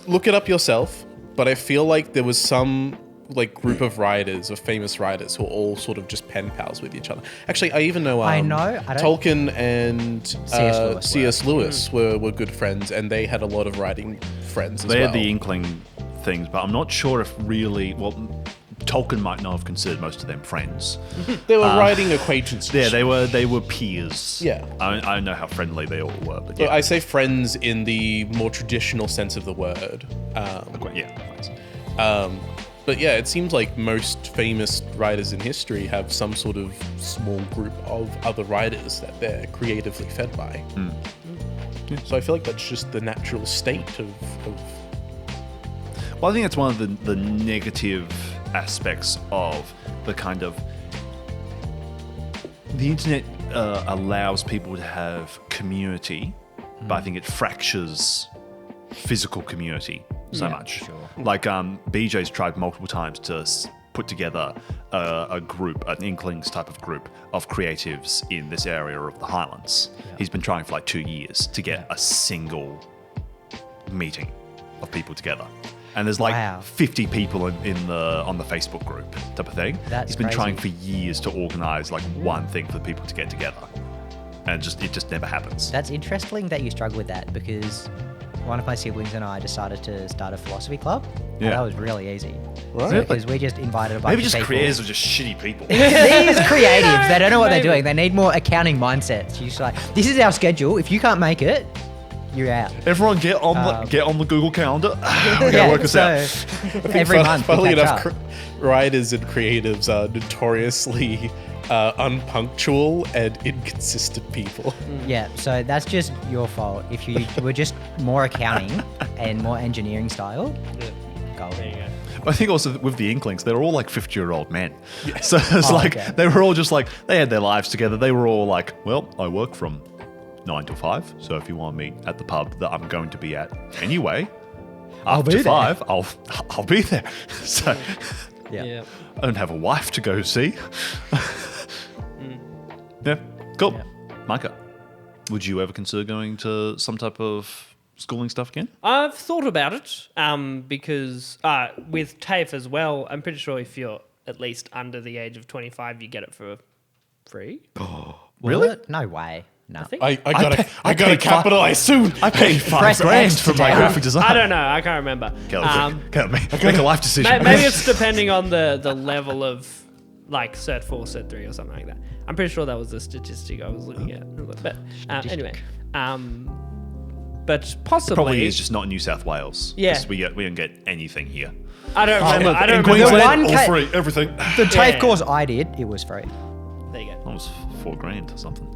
Speaker 2: look it up yourself, but I feel like there was some like group of writers, of famous writers, who are all sort of just pen pals with each other. Actually, I even know,
Speaker 4: I don't-
Speaker 2: Tolkien and
Speaker 4: C.S. Lewis
Speaker 2: were good friends, and they had a lot of writing friends as
Speaker 1: They
Speaker 2: well.
Speaker 1: had the inkling things, but I'm not sure if really, Tolkien might not have considered most of them friends.
Speaker 2: They were writing acquaintances.
Speaker 1: Yeah, they were peers.
Speaker 2: Yeah.
Speaker 1: I don't know how friendly they all were, but
Speaker 2: So
Speaker 1: yeah.
Speaker 2: I say friends in the more traditional sense of the word. But yeah, it seems like most famous writers in history have some sort of small group of other writers that they're creatively fed by. So I feel like that's just the natural state of
Speaker 1: Well, I think that's one of the negative aspects of the kind of the internet allows people to have community, but I think it fractures physical community so much.
Speaker 4: Sure.
Speaker 1: Like BJ's tried multiple times to put together a group, an Inklings type of group of creatives in this area of the Highlands. He's been trying for like 2 years to get a single meeting of people together. And there's like 50 people on the Facebook group type of thing.
Speaker 4: That's
Speaker 1: He's been trying
Speaker 4: crazy.
Speaker 1: for years to organize like one thing for people to get together. And it just never happens.
Speaker 4: That's interesting that you struggle with that, because one of my siblings and I decided to start a philosophy club. And
Speaker 1: Yeah.
Speaker 4: that was really easy.
Speaker 2: Right.
Speaker 4: Because we just invited a bunch
Speaker 1: Maybe
Speaker 4: of
Speaker 1: just
Speaker 4: people.
Speaker 1: creators are just shitty people.
Speaker 4: These creatives, they don't know what
Speaker 3: Maybe.
Speaker 4: they're doing. They need more accounting mindsets. You're just like, this is our schedule. If you can't make it, you're out.
Speaker 1: Everyone get on the Google Calendar. We gotta work this out.
Speaker 4: Every month we
Speaker 2: Funnily
Speaker 4: catch
Speaker 2: enough,
Speaker 4: up.
Speaker 2: writers and creatives are notoriously unpunctual and inconsistent people.
Speaker 4: Yeah, so that's just your fault. If you were just more accounting and more engineering style, go.
Speaker 3: There you go.
Speaker 1: I think also with the Inklings, they're all like 50-year-old men. So it's
Speaker 4: okay.
Speaker 1: they were all just like, they had their lives together. They were all like, well, I work from 9 to 5. So if you want me at the pub that I'm going to be at anyway, after
Speaker 4: be there.
Speaker 1: 5, I'll be there. So
Speaker 4: Yeah.
Speaker 1: I don't have a wife to go see. Yeah, cool.
Speaker 3: Yeah.
Speaker 1: Micah, would you ever consider going to some type of schooling stuff again?
Speaker 3: I've thought about it because with TAFE as well, I'm pretty sure if you're at least under the age of 25, you get it for free.
Speaker 1: Really?
Speaker 4: What? No way. No.
Speaker 3: I think.
Speaker 2: I gotta
Speaker 1: paid
Speaker 2: capitalize soon.
Speaker 1: I paid
Speaker 4: Press
Speaker 1: $5,000
Speaker 4: X
Speaker 1: for my
Speaker 4: today.
Speaker 1: graphic design.
Speaker 3: I don't know. I can't remember.
Speaker 1: Make a life decision.
Speaker 3: Maybe it's depending on the level of like Cert 4, Cert 3 or something like that. I'm pretty sure that was the statistic I was looking at. But anyway, but possibly.
Speaker 1: Probably is just not in New South Wales.
Speaker 3: Yeah.
Speaker 1: 'Cause we don't get anything here.
Speaker 3: I don't remember. I don't
Speaker 1: in
Speaker 3: remember.
Speaker 1: Queensland,
Speaker 4: one
Speaker 1: all
Speaker 4: ca-
Speaker 1: free, everything.
Speaker 4: The TAFE
Speaker 3: Yeah.
Speaker 4: course I did, it was free.
Speaker 3: There you go.
Speaker 1: Almost $4,000 or something.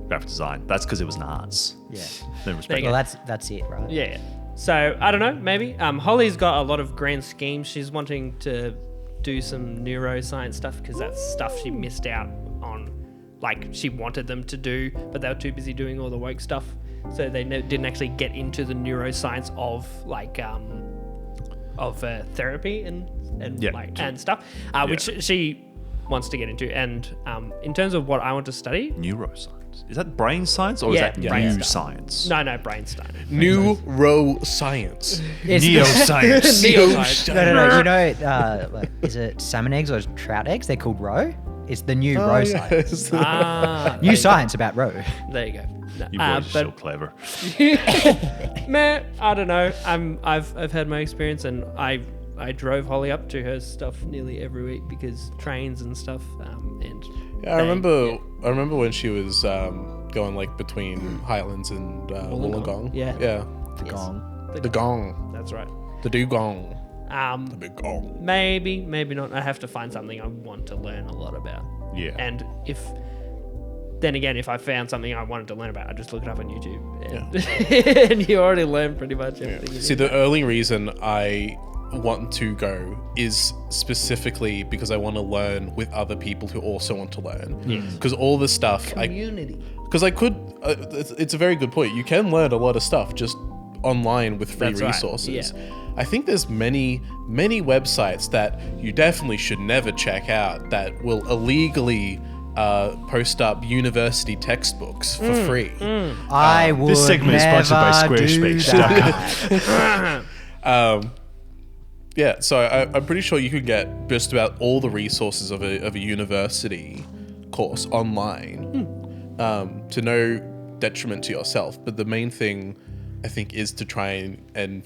Speaker 1: Graphic design. That's because it was an arts.
Speaker 4: Yeah.
Speaker 1: No respect.
Speaker 3: There you
Speaker 4: Well,
Speaker 3: go.
Speaker 4: that's it, right?
Speaker 3: Yeah. So I don't know. Maybe Holly's got a lot of grand schemes. She's wanting to do some neuroscience stuff because that's stuff she missed out on. Like she wanted them to do, but they were too busy doing all the woke stuff, so they didn't actually get into the neuroscience of like therapy and
Speaker 1: Yeah.
Speaker 3: like and stuff, which she wants to get into. And in terms of what I want to study,
Speaker 1: Neuroscience. Is that brain science or
Speaker 3: Yeah,
Speaker 1: is that
Speaker 3: brain
Speaker 1: new
Speaker 3: stuff.
Speaker 1: science?
Speaker 3: no, brain stuff.
Speaker 2: Neuroscience.
Speaker 1: Neoscience.
Speaker 3: Neoscience.
Speaker 4: No. You know, like, is it salmon eggs or trout eggs? They're called roe. It's the new roe science. New science about roe.
Speaker 3: There you go. No,
Speaker 1: You boys are so
Speaker 3: but
Speaker 1: clever.
Speaker 3: man, I don't know. I've had my experience, and I drove Holly up to her stuff nearly every week because trains and stuff. And
Speaker 2: Yeah, I remember when she was going like between Highlands and Wollongong.
Speaker 3: Yeah.
Speaker 2: Yeah.
Speaker 4: The gong.
Speaker 2: The gong.
Speaker 3: That's right.
Speaker 2: The dugong.
Speaker 3: The
Speaker 2: big gong.
Speaker 3: Maybe not. I have to find something I want to learn a lot about.
Speaker 1: Yeah.
Speaker 3: And if I found something I wanted to learn about, I just look it up on YouTube, and, and you already learned pretty much everything. you
Speaker 2: See,
Speaker 3: need.
Speaker 2: the only reason I want to go is specifically because I want to learn with other people who also want to learn. Because all the stuff
Speaker 3: Community.
Speaker 2: because I could, it's a very good point. You can learn a lot of stuff just online with free
Speaker 3: That's right,
Speaker 2: resources.
Speaker 3: yeah.
Speaker 2: I think there's many websites that you definitely should never check out that will illegally post up university textbooks for free.
Speaker 4: I would
Speaker 1: This segment is sponsored by
Speaker 4: never do
Speaker 1: Squarespace.
Speaker 4: that.
Speaker 2: Yeah, so I'm pretty sure you can get just about all the resources of a university course online to no detriment to yourself. But the main thing, I think, is to try and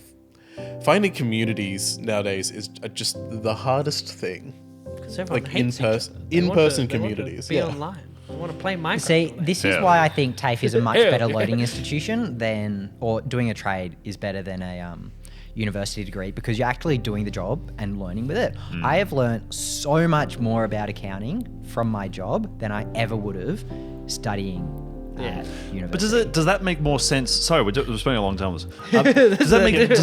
Speaker 2: finding communities nowadays is just the hardest thing.
Speaker 3: Because everyone
Speaker 2: like
Speaker 3: hates each
Speaker 2: in-person-
Speaker 3: other. They want
Speaker 2: in-person
Speaker 3: to- they want to
Speaker 2: communities,
Speaker 3: Be
Speaker 2: yeah.
Speaker 3: online. I want to play Minecraft.
Speaker 4: See, this is
Speaker 1: Yeah.
Speaker 4: why I think TAFE is a much better learning institution than, or doing a trade is better than a university degree, because you're actually doing the job and learning with it. I have learned so much more about accounting from my job than I ever would have studying at university.
Speaker 1: But does that make more sense? Sorry, we're spending a long time on this. Does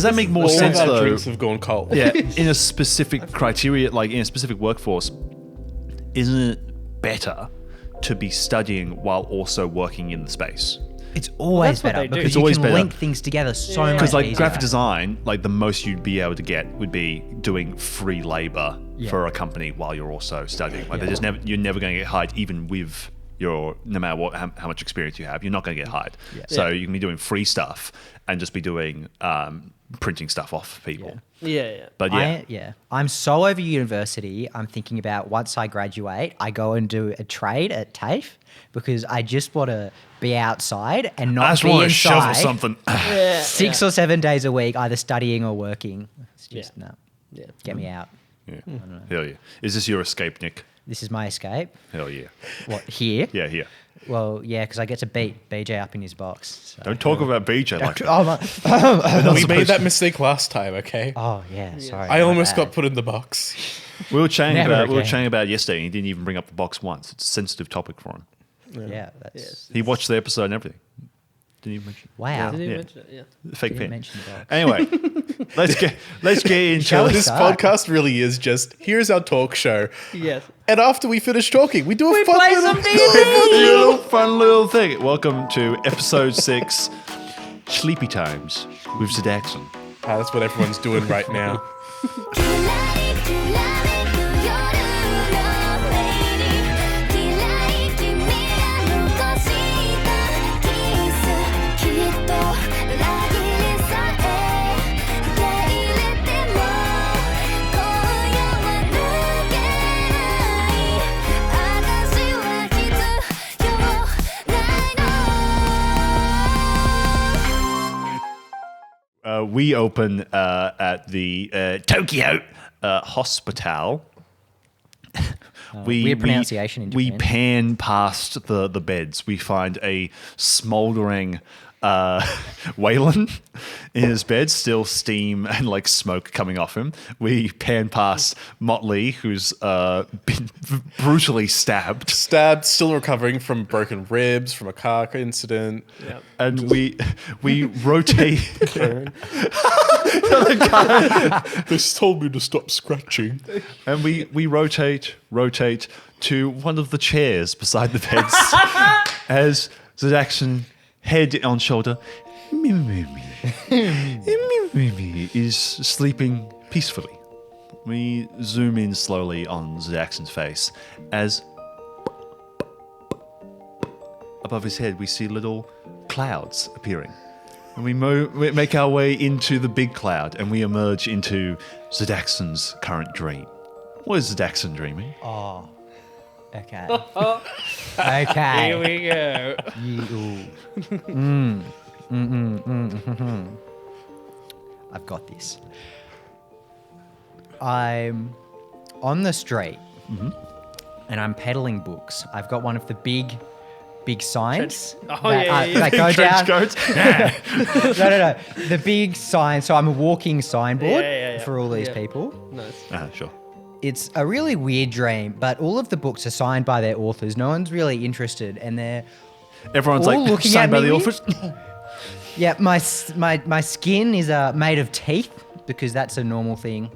Speaker 1: that make more
Speaker 2: All
Speaker 1: sense
Speaker 2: of our
Speaker 1: though?
Speaker 2: drinks have gone cold.
Speaker 1: Yeah, in a specific criteria, like in a specific workforce, isn't it better to be studying while also working in the space?
Speaker 4: It's always
Speaker 3: that's what
Speaker 4: better
Speaker 3: they do.
Speaker 4: because
Speaker 3: It's
Speaker 4: you
Speaker 1: always
Speaker 4: can
Speaker 1: better.
Speaker 4: link things together so much
Speaker 1: Because like
Speaker 4: easier.
Speaker 1: graphic design, like the most you'd be able to get would be doing free labor
Speaker 4: Yeah.
Speaker 1: for a company while you're also studying. Like you're never going to get hired, even with no matter how much experience you have, you're not going to get hired.
Speaker 4: Yeah.
Speaker 1: So you can be doing free stuff and just be doing printing stuff off people.
Speaker 3: Yeah.
Speaker 1: But yeah,
Speaker 4: I'm so over university. I'm thinking about once I graduate, I go and do a trade at TAFE because I just want to be outside and
Speaker 1: I
Speaker 4: not
Speaker 1: just
Speaker 4: be
Speaker 1: want to shovel
Speaker 4: inside
Speaker 1: something.
Speaker 3: Yeah.
Speaker 4: 6 or 7 days a week, either studying or working. It's just
Speaker 3: Yeah.
Speaker 4: no.
Speaker 3: Yeah.
Speaker 4: Get me out.
Speaker 1: Yeah. Hell yeah. Is this your escape, Nick?
Speaker 4: This is my escape.
Speaker 1: Hell yeah.
Speaker 4: What, here?
Speaker 1: Yeah, here.
Speaker 4: Well, yeah, because I get to beat BJ up in his box. So.
Speaker 1: Don't talk about BJ like that.
Speaker 4: Oh, my.
Speaker 2: We made that mistake last time, okay?
Speaker 4: Oh, yeah, sorry.
Speaker 2: I
Speaker 4: my
Speaker 2: almost
Speaker 4: bad.
Speaker 2: got put in the box.
Speaker 1: We were chatting
Speaker 4: Never
Speaker 1: about
Speaker 4: again.
Speaker 1: it yesterday, and he didn't even bring up the box once. It's a sensitive topic for him.
Speaker 4: Yeah, that's...
Speaker 1: He watched the episode and everything. Didn't even mention
Speaker 4: Wow.
Speaker 3: Didn't even
Speaker 1: Yeah.
Speaker 3: mention it, yeah.
Speaker 1: fake
Speaker 4: Didn't
Speaker 1: pen.
Speaker 4: mention the box.
Speaker 1: Anyway, let's get into
Speaker 4: Shall we
Speaker 2: This
Speaker 4: start?
Speaker 2: podcast really is just, here's our talk show.
Speaker 3: Yes.
Speaker 2: And after we finish talking, we do a fun
Speaker 3: play
Speaker 2: little
Speaker 3: some D&D.
Speaker 1: fun little thing. Welcome to episode 6, Sleepy Times with Zadaxin.
Speaker 2: That's what everyone's doing right now.
Speaker 1: We open at the Tokyo Hospital.
Speaker 4: Weird pronunciation in
Speaker 1: We
Speaker 4: Japan.
Speaker 1: pan past the beds. We find a smouldering Waylon in his bed, still steam and like smoke coming off him. We pan past Motley, who's been brutally stabbed.
Speaker 2: Still recovering from broken ribs from a car incident.
Speaker 3: Yep.
Speaker 1: And we rotate.
Speaker 2: They told me to stop scratching.
Speaker 1: And we rotate to one of the chairs beside the beds as Zadaxin, head on shoulder, is sleeping peacefully. We zoom in slowly on Zadaxin's face as above his head we see little clouds appearing. And we make our way into the big cloud and we emerge into Zadaxin's current dream. What is Zadaxin dreaming?
Speaker 4: Oh. Okay. Okay.
Speaker 3: Here we go.
Speaker 4: I've got this. I'm on the street and I'm peddling books. I've got one of the big signs that go down. No. The big sign. So I'm a walking signboard for all these people.
Speaker 3: Nice.
Speaker 1: Sure.
Speaker 4: It's a really weird dream, but all of the books are signed by their authors. No one's really interested, and they're
Speaker 1: Everyone's
Speaker 4: all
Speaker 1: like
Speaker 4: looking
Speaker 1: signed
Speaker 4: at
Speaker 1: by
Speaker 4: me
Speaker 1: the
Speaker 4: weird.
Speaker 1: authors.
Speaker 4: Yeah, my skin is made of teeth because that's a normal thing.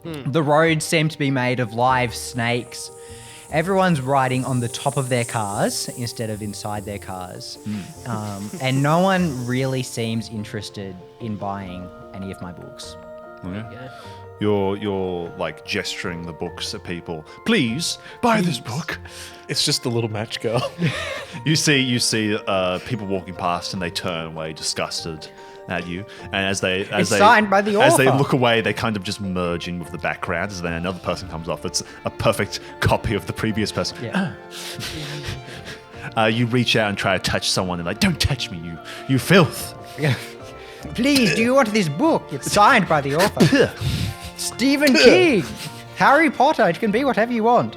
Speaker 4: The roads seem to be made of live snakes. Everyone's riding on the top of their cars instead of inside their cars. And no one really seems interested in buying any of my books.
Speaker 1: Okay.
Speaker 3: Yeah.
Speaker 1: You're like gesturing the books at people. Please buy this book.
Speaker 2: It's just the little match girl.
Speaker 1: You see people walking past and they turn away disgusted at you. And as they
Speaker 4: signed by the
Speaker 1: as they
Speaker 4: author.
Speaker 1: look away, they kind of just merge in with the background. As then another person comes off. It's a perfect copy of the previous person.
Speaker 4: Yeah.
Speaker 1: You reach out and try to touch someone and like, don't touch me, you filth.
Speaker 4: Please, do you want this book? It's signed by the author. Stephen King. Harry Potter. It can be whatever you want.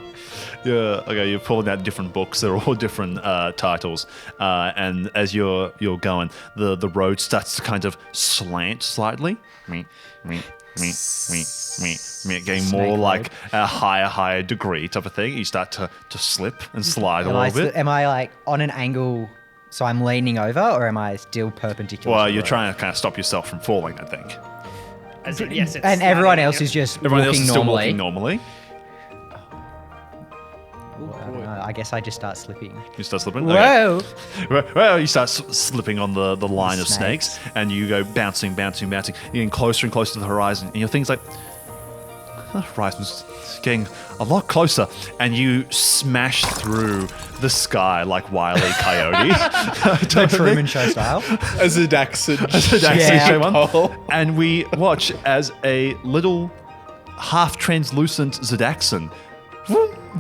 Speaker 1: Yeah, okay, you're pulling out different books. They're all different titles. And as you're going, the road starts to kind of slant slightly. Getting
Speaker 4: Snake
Speaker 1: more
Speaker 4: road.
Speaker 1: like a higher degree type of thing. You start to slip and slide a little bit.
Speaker 4: Am I like on an angle so I'm leaning over, or am I still perpendicular?
Speaker 1: Well,
Speaker 4: to the
Speaker 1: you're
Speaker 4: road?
Speaker 1: trying to kind of stop yourself from falling, I think.
Speaker 3: Yes, it's
Speaker 4: And everyone
Speaker 3: sliding,
Speaker 4: else
Speaker 3: yeah.
Speaker 4: is just
Speaker 1: Everyone else
Speaker 4: walking
Speaker 1: is still
Speaker 4: normally.
Speaker 1: walking normally.
Speaker 4: I don't know. I guess I just start slipping.
Speaker 1: You start slipping? Okay.
Speaker 4: Whoa!
Speaker 1: Well, you start slipping on the line of
Speaker 4: Snakes.
Speaker 1: snakes, and you go bouncing. You're getting closer and closer to the horizon, and your thing's like, the horizon's getting a lot closer, and you smash through the sky like Wile E. Coyote.
Speaker 4: The Truman Show style.
Speaker 2: As a Daxon.
Speaker 4: Yeah.
Speaker 1: And we watch as a little half-translucent Zadaxin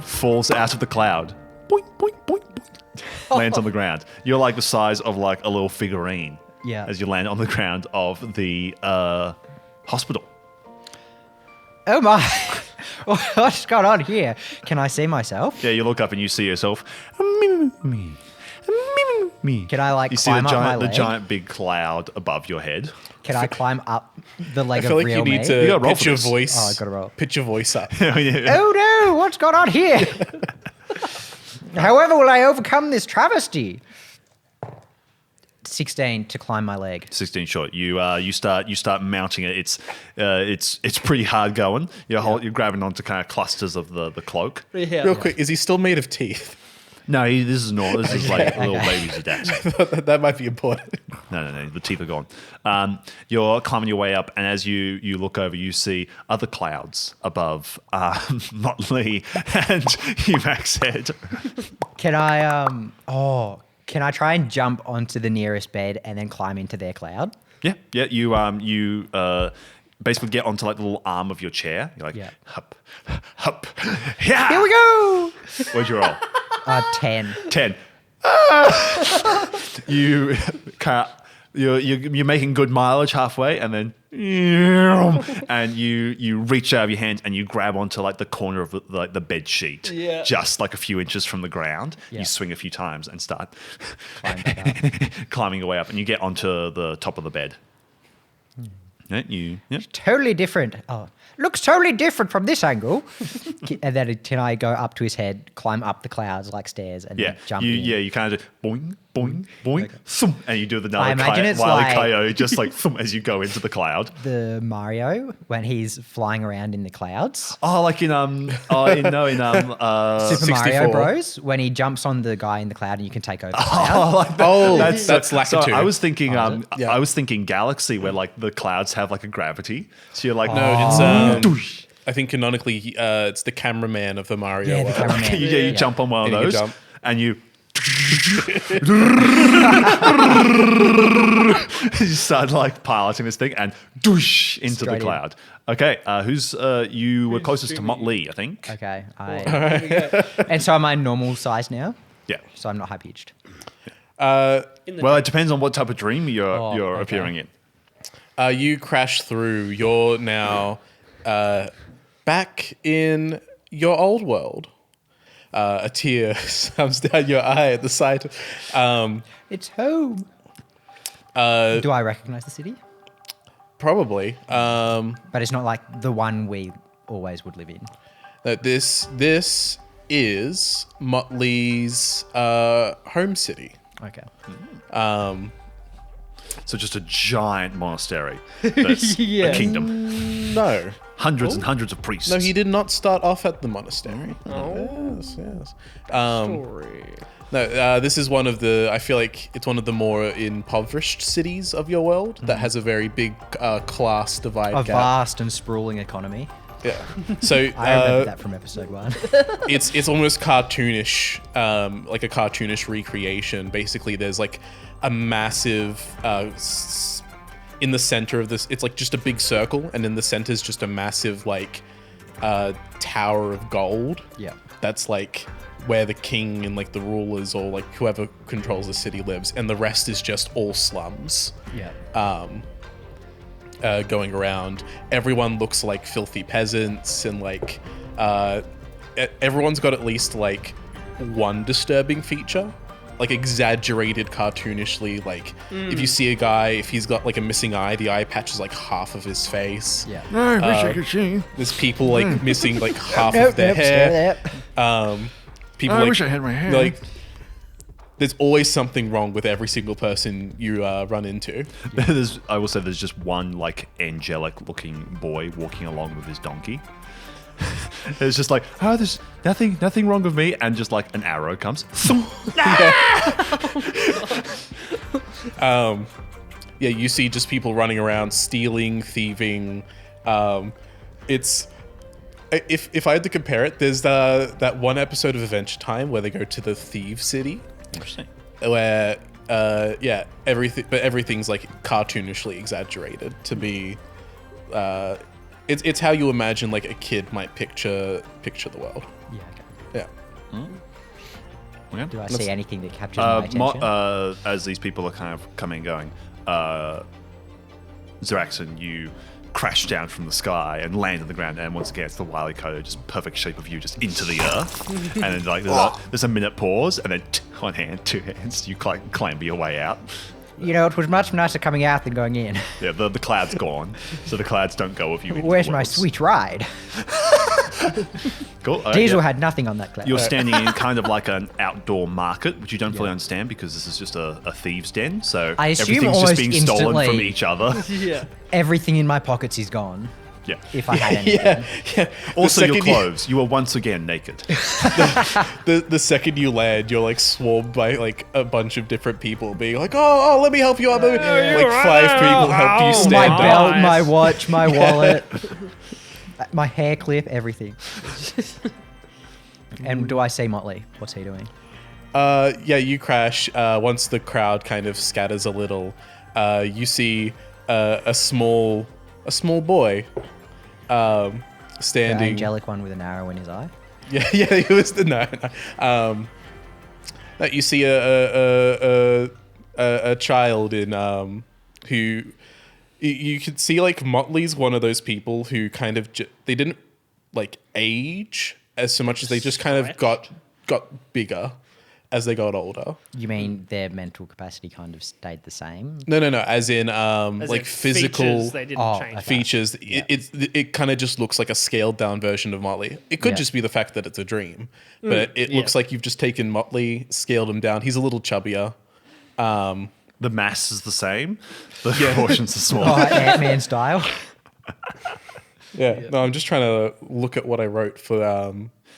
Speaker 1: falls out of the cloud. Boink, boink, boink, boink. Lands on the ground. You're like the size of like a little figurine.
Speaker 4: Yeah.
Speaker 1: As you land on the ground of the hospital.
Speaker 4: Oh my! What's going on here? Can I see myself?
Speaker 1: Yeah, you look up and you see yourself.
Speaker 4: Can I like
Speaker 1: You see
Speaker 4: climb
Speaker 1: the
Speaker 4: up my
Speaker 1: giant, the
Speaker 4: leg?
Speaker 1: giant big cloud above your head.
Speaker 4: Can I climb up the
Speaker 2: I
Speaker 4: leg
Speaker 2: feel
Speaker 4: of
Speaker 2: like
Speaker 4: real
Speaker 2: you need
Speaker 4: me?
Speaker 1: You
Speaker 2: to
Speaker 1: gotta roll
Speaker 2: pitch
Speaker 1: for
Speaker 2: your
Speaker 1: this.
Speaker 2: voice.
Speaker 4: Oh, I gotta roll.
Speaker 2: Pitch your voice up.
Speaker 4: Oh no! What's going on here? However, will I overcome this travesty? 16 to climb my leg.
Speaker 1: 16 short. You start mounting it. It's pretty hard going. You're grabbing onto kind of clusters of the cloak.
Speaker 3: Yeah.
Speaker 2: Real quick, is he still made of teeth?
Speaker 1: No, this is normal. This is like little babies adapt.
Speaker 2: That might be important.
Speaker 1: No. The teeth are gone. You're climbing your way up, and as you look over, you see other clouds above Motley and Humac's head.
Speaker 4: Can I can I try and jump onto the nearest bed and then climb into their cloud?
Speaker 1: Yeah. You basically get onto like the little arm of your chair. You're like,
Speaker 4: Yeah.
Speaker 1: hup, yeah.
Speaker 4: Here we go.
Speaker 1: What'd you roll?
Speaker 4: 10.
Speaker 1: 10. You kind of you're making good mileage halfway, and then and you reach out of your hand and you grab onto like the corner of the bed sheet, just like a few inches from the ground.
Speaker 4: Yeah.
Speaker 1: You swing a few times and start
Speaker 4: Climb back up.
Speaker 1: climbing your way up, and you get onto the top of the bed.
Speaker 4: Totally different. Oh, looks totally different from this angle. And then can I go up to his head, climb up the clouds like stairs, and then jump in?
Speaker 1: You kind of just boing, boing, boing, thump, and you do the
Speaker 4: I imagine it's
Speaker 1: Wile E.
Speaker 4: like-
Speaker 1: Coyote just like thump as you go into the cloud.
Speaker 4: The Mario when he's flying around in the clouds.
Speaker 1: Oh, like in
Speaker 4: Super
Speaker 2: 64.
Speaker 4: Mario Bros. When he jumps on the guy in the cloud and you can take over the cloud.
Speaker 1: Oh, like that.
Speaker 2: Oh,
Speaker 1: that's
Speaker 2: Lakitu.
Speaker 1: So I was thinking,
Speaker 2: Yeah.
Speaker 1: I was thinking Galaxy, where like the clouds have like a gravity. So you're like,
Speaker 2: No, it's I think canonically it's the cameraman of the Mario
Speaker 4: Yeah, the
Speaker 2: world.
Speaker 4: cameraman.
Speaker 1: you jump on one of
Speaker 2: And you
Speaker 1: those,
Speaker 2: can jump.
Speaker 1: and you. You start like piloting this thing and doosh into
Speaker 4: Straight
Speaker 1: the
Speaker 4: in.
Speaker 1: cloud. Okay, who's you were closest to Motley, I think.
Speaker 4: Okay. And so am I normal size now?
Speaker 1: Yeah.
Speaker 4: So I'm not high pitched.
Speaker 1: Well, it depends on what type of dream you're
Speaker 4: okay.
Speaker 1: appearing in.
Speaker 2: You crash through. You're now back in your old world. A tear comes down your eye at the sight.
Speaker 4: It's home. Do I recognize the city?
Speaker 2: Probably.
Speaker 4: But it's not like the one we always would live in.
Speaker 2: This is Motley's home city.
Speaker 4: Okay.
Speaker 1: So just a giant monastery. That's
Speaker 3: Yeah.
Speaker 1: a kingdom.
Speaker 2: No.
Speaker 1: Hundreds and hundreds of priests.
Speaker 2: No, he did not start off at the monastery. Yes.
Speaker 3: Story.
Speaker 2: No, this is one of the. I feel like it's one of the more impoverished cities of your world that has a very big class divide
Speaker 4: A
Speaker 2: gap.
Speaker 4: vast and sprawling economy.
Speaker 2: Yeah. So
Speaker 4: I remember that from episode 1.
Speaker 2: it's almost cartoonish, like a cartoonish recreation. Basically, there's like a massive. In the center of this, it's like just a big circle, and in the center is just a massive like tower of gold.
Speaker 4: Yeah.
Speaker 2: That's like where the king and like the rulers or like whoever controls the city lives, and the rest is just all slums.
Speaker 4: Yeah.
Speaker 2: Going around. Everyone looks like filthy peasants, and like everyone's got at least like one disturbing feature. Like exaggerated cartoonishly, like if you see a guy, if he's got like a missing eye, the eye patch is like half of his face.
Speaker 4: Yeah.
Speaker 1: I wish I could see.
Speaker 2: There's people like missing like half of their hair. People
Speaker 1: I
Speaker 2: like,
Speaker 1: wish I had my hair.
Speaker 2: Like there's always something wrong with every single person you run into.
Speaker 1: I will say there's just one like angelic looking boy walking along with his donkey. It's just like, oh, there's nothing wrong with me, and just like an arrow comes.
Speaker 2: Yeah, you see just people running around, stealing, thieving. It's if I had to compare it, there's that one episode of Adventure Time where they go to the Thief City.
Speaker 1: Interesting.
Speaker 2: Where everything's like cartoonishly exaggerated to be. It's how you imagine like a kid might picture the world.
Speaker 4: Yeah. Okay.
Speaker 2: Yeah.
Speaker 1: Okay.
Speaker 4: Do I see anything that captures my attention?
Speaker 1: As these people are kind of coming and going, Zadaxin, you crash down from the sky and land on the ground, and once again it's the Wile E. Coyote, just perfect shape of you, just into the earth. And then like there's a minute pause, and then one hand, two hands, you clamber your way out.
Speaker 4: You know, it was much nicer coming out than going in.
Speaker 1: Yeah, the cloud's gone, so the clouds don't go with you. into
Speaker 4: Where's
Speaker 1: the
Speaker 4: my
Speaker 1: worlds.
Speaker 4: sweet ride?
Speaker 1: Cool.
Speaker 4: Diesel
Speaker 1: Yeah.
Speaker 4: had nothing on that cloud.
Speaker 1: You're standing in kind of like an outdoor market, which you don't fully understand because this is just a thieves' den. So
Speaker 4: I assume
Speaker 1: everything's
Speaker 4: almost
Speaker 1: just being stolen from
Speaker 4: instantly-
Speaker 1: each other.
Speaker 3: Yeah.
Speaker 4: Everything in my pockets is gone.
Speaker 1: Yeah.
Speaker 4: If I had anything.
Speaker 2: Yeah.
Speaker 1: Also, your clothes. You are once again naked.
Speaker 2: The second you land, you're like swarmed by like a bunch of different people being like, oh, let me help you out. Like 5 people help you stand
Speaker 4: My
Speaker 2: up.
Speaker 4: belt, my watch, my wallet, my hair clip, everything. And do I see Motley? What's he doing?
Speaker 2: Yeah, you crash. Once the crowd kind of scatters a little, you see a small boy
Speaker 4: The
Speaker 2: standing.
Speaker 4: angelic one with an arrow in his eye?
Speaker 2: Yeah, it was the no. You see a a child in who you could see like Motley's one of those people who kind of they didn't like age as so much as they just kind of got bigger as they got older.
Speaker 4: You mean their mental capacity kind of stayed the same?
Speaker 2: No. As in
Speaker 3: As
Speaker 2: like
Speaker 3: in
Speaker 2: physical
Speaker 3: features, they didn't change.
Speaker 4: okay.
Speaker 2: features.
Speaker 4: Yeah.
Speaker 2: It kind of just looks like a scaled down version of Motley. It could
Speaker 4: Yeah.
Speaker 2: just be the fact that it's a dream, but it looks like you've just taken Motley, scaled him down. He's a little chubbier.
Speaker 1: The mass is the same. The portions are
Speaker 4: Oh,
Speaker 1: smaller.
Speaker 4: Ant-Man style.
Speaker 2: Yeah. No, I'm just trying to look at what I wrote for.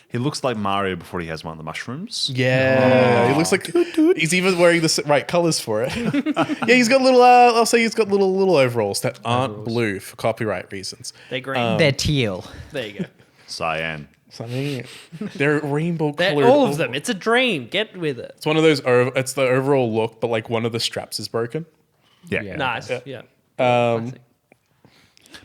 Speaker 1: He looks like Mario before he has one of the mushrooms.
Speaker 2: Yeah, he looks like he's even wearing the right colors for it. Yeah, he's got little. I'll say he's got little overalls that aren't blue for copyright reasons.
Speaker 3: They're green.
Speaker 4: They're teal.
Speaker 3: There you go.
Speaker 1: Cyan.
Speaker 2: Something. They're rainbow
Speaker 3: They're
Speaker 2: colored.
Speaker 3: all of them. It's a dream. Get with it.
Speaker 2: It's one of those. It's the overall look, but like one of the straps is broken.
Speaker 1: Yeah.
Speaker 4: Yeah.
Speaker 3: Nice. Yeah. Classic.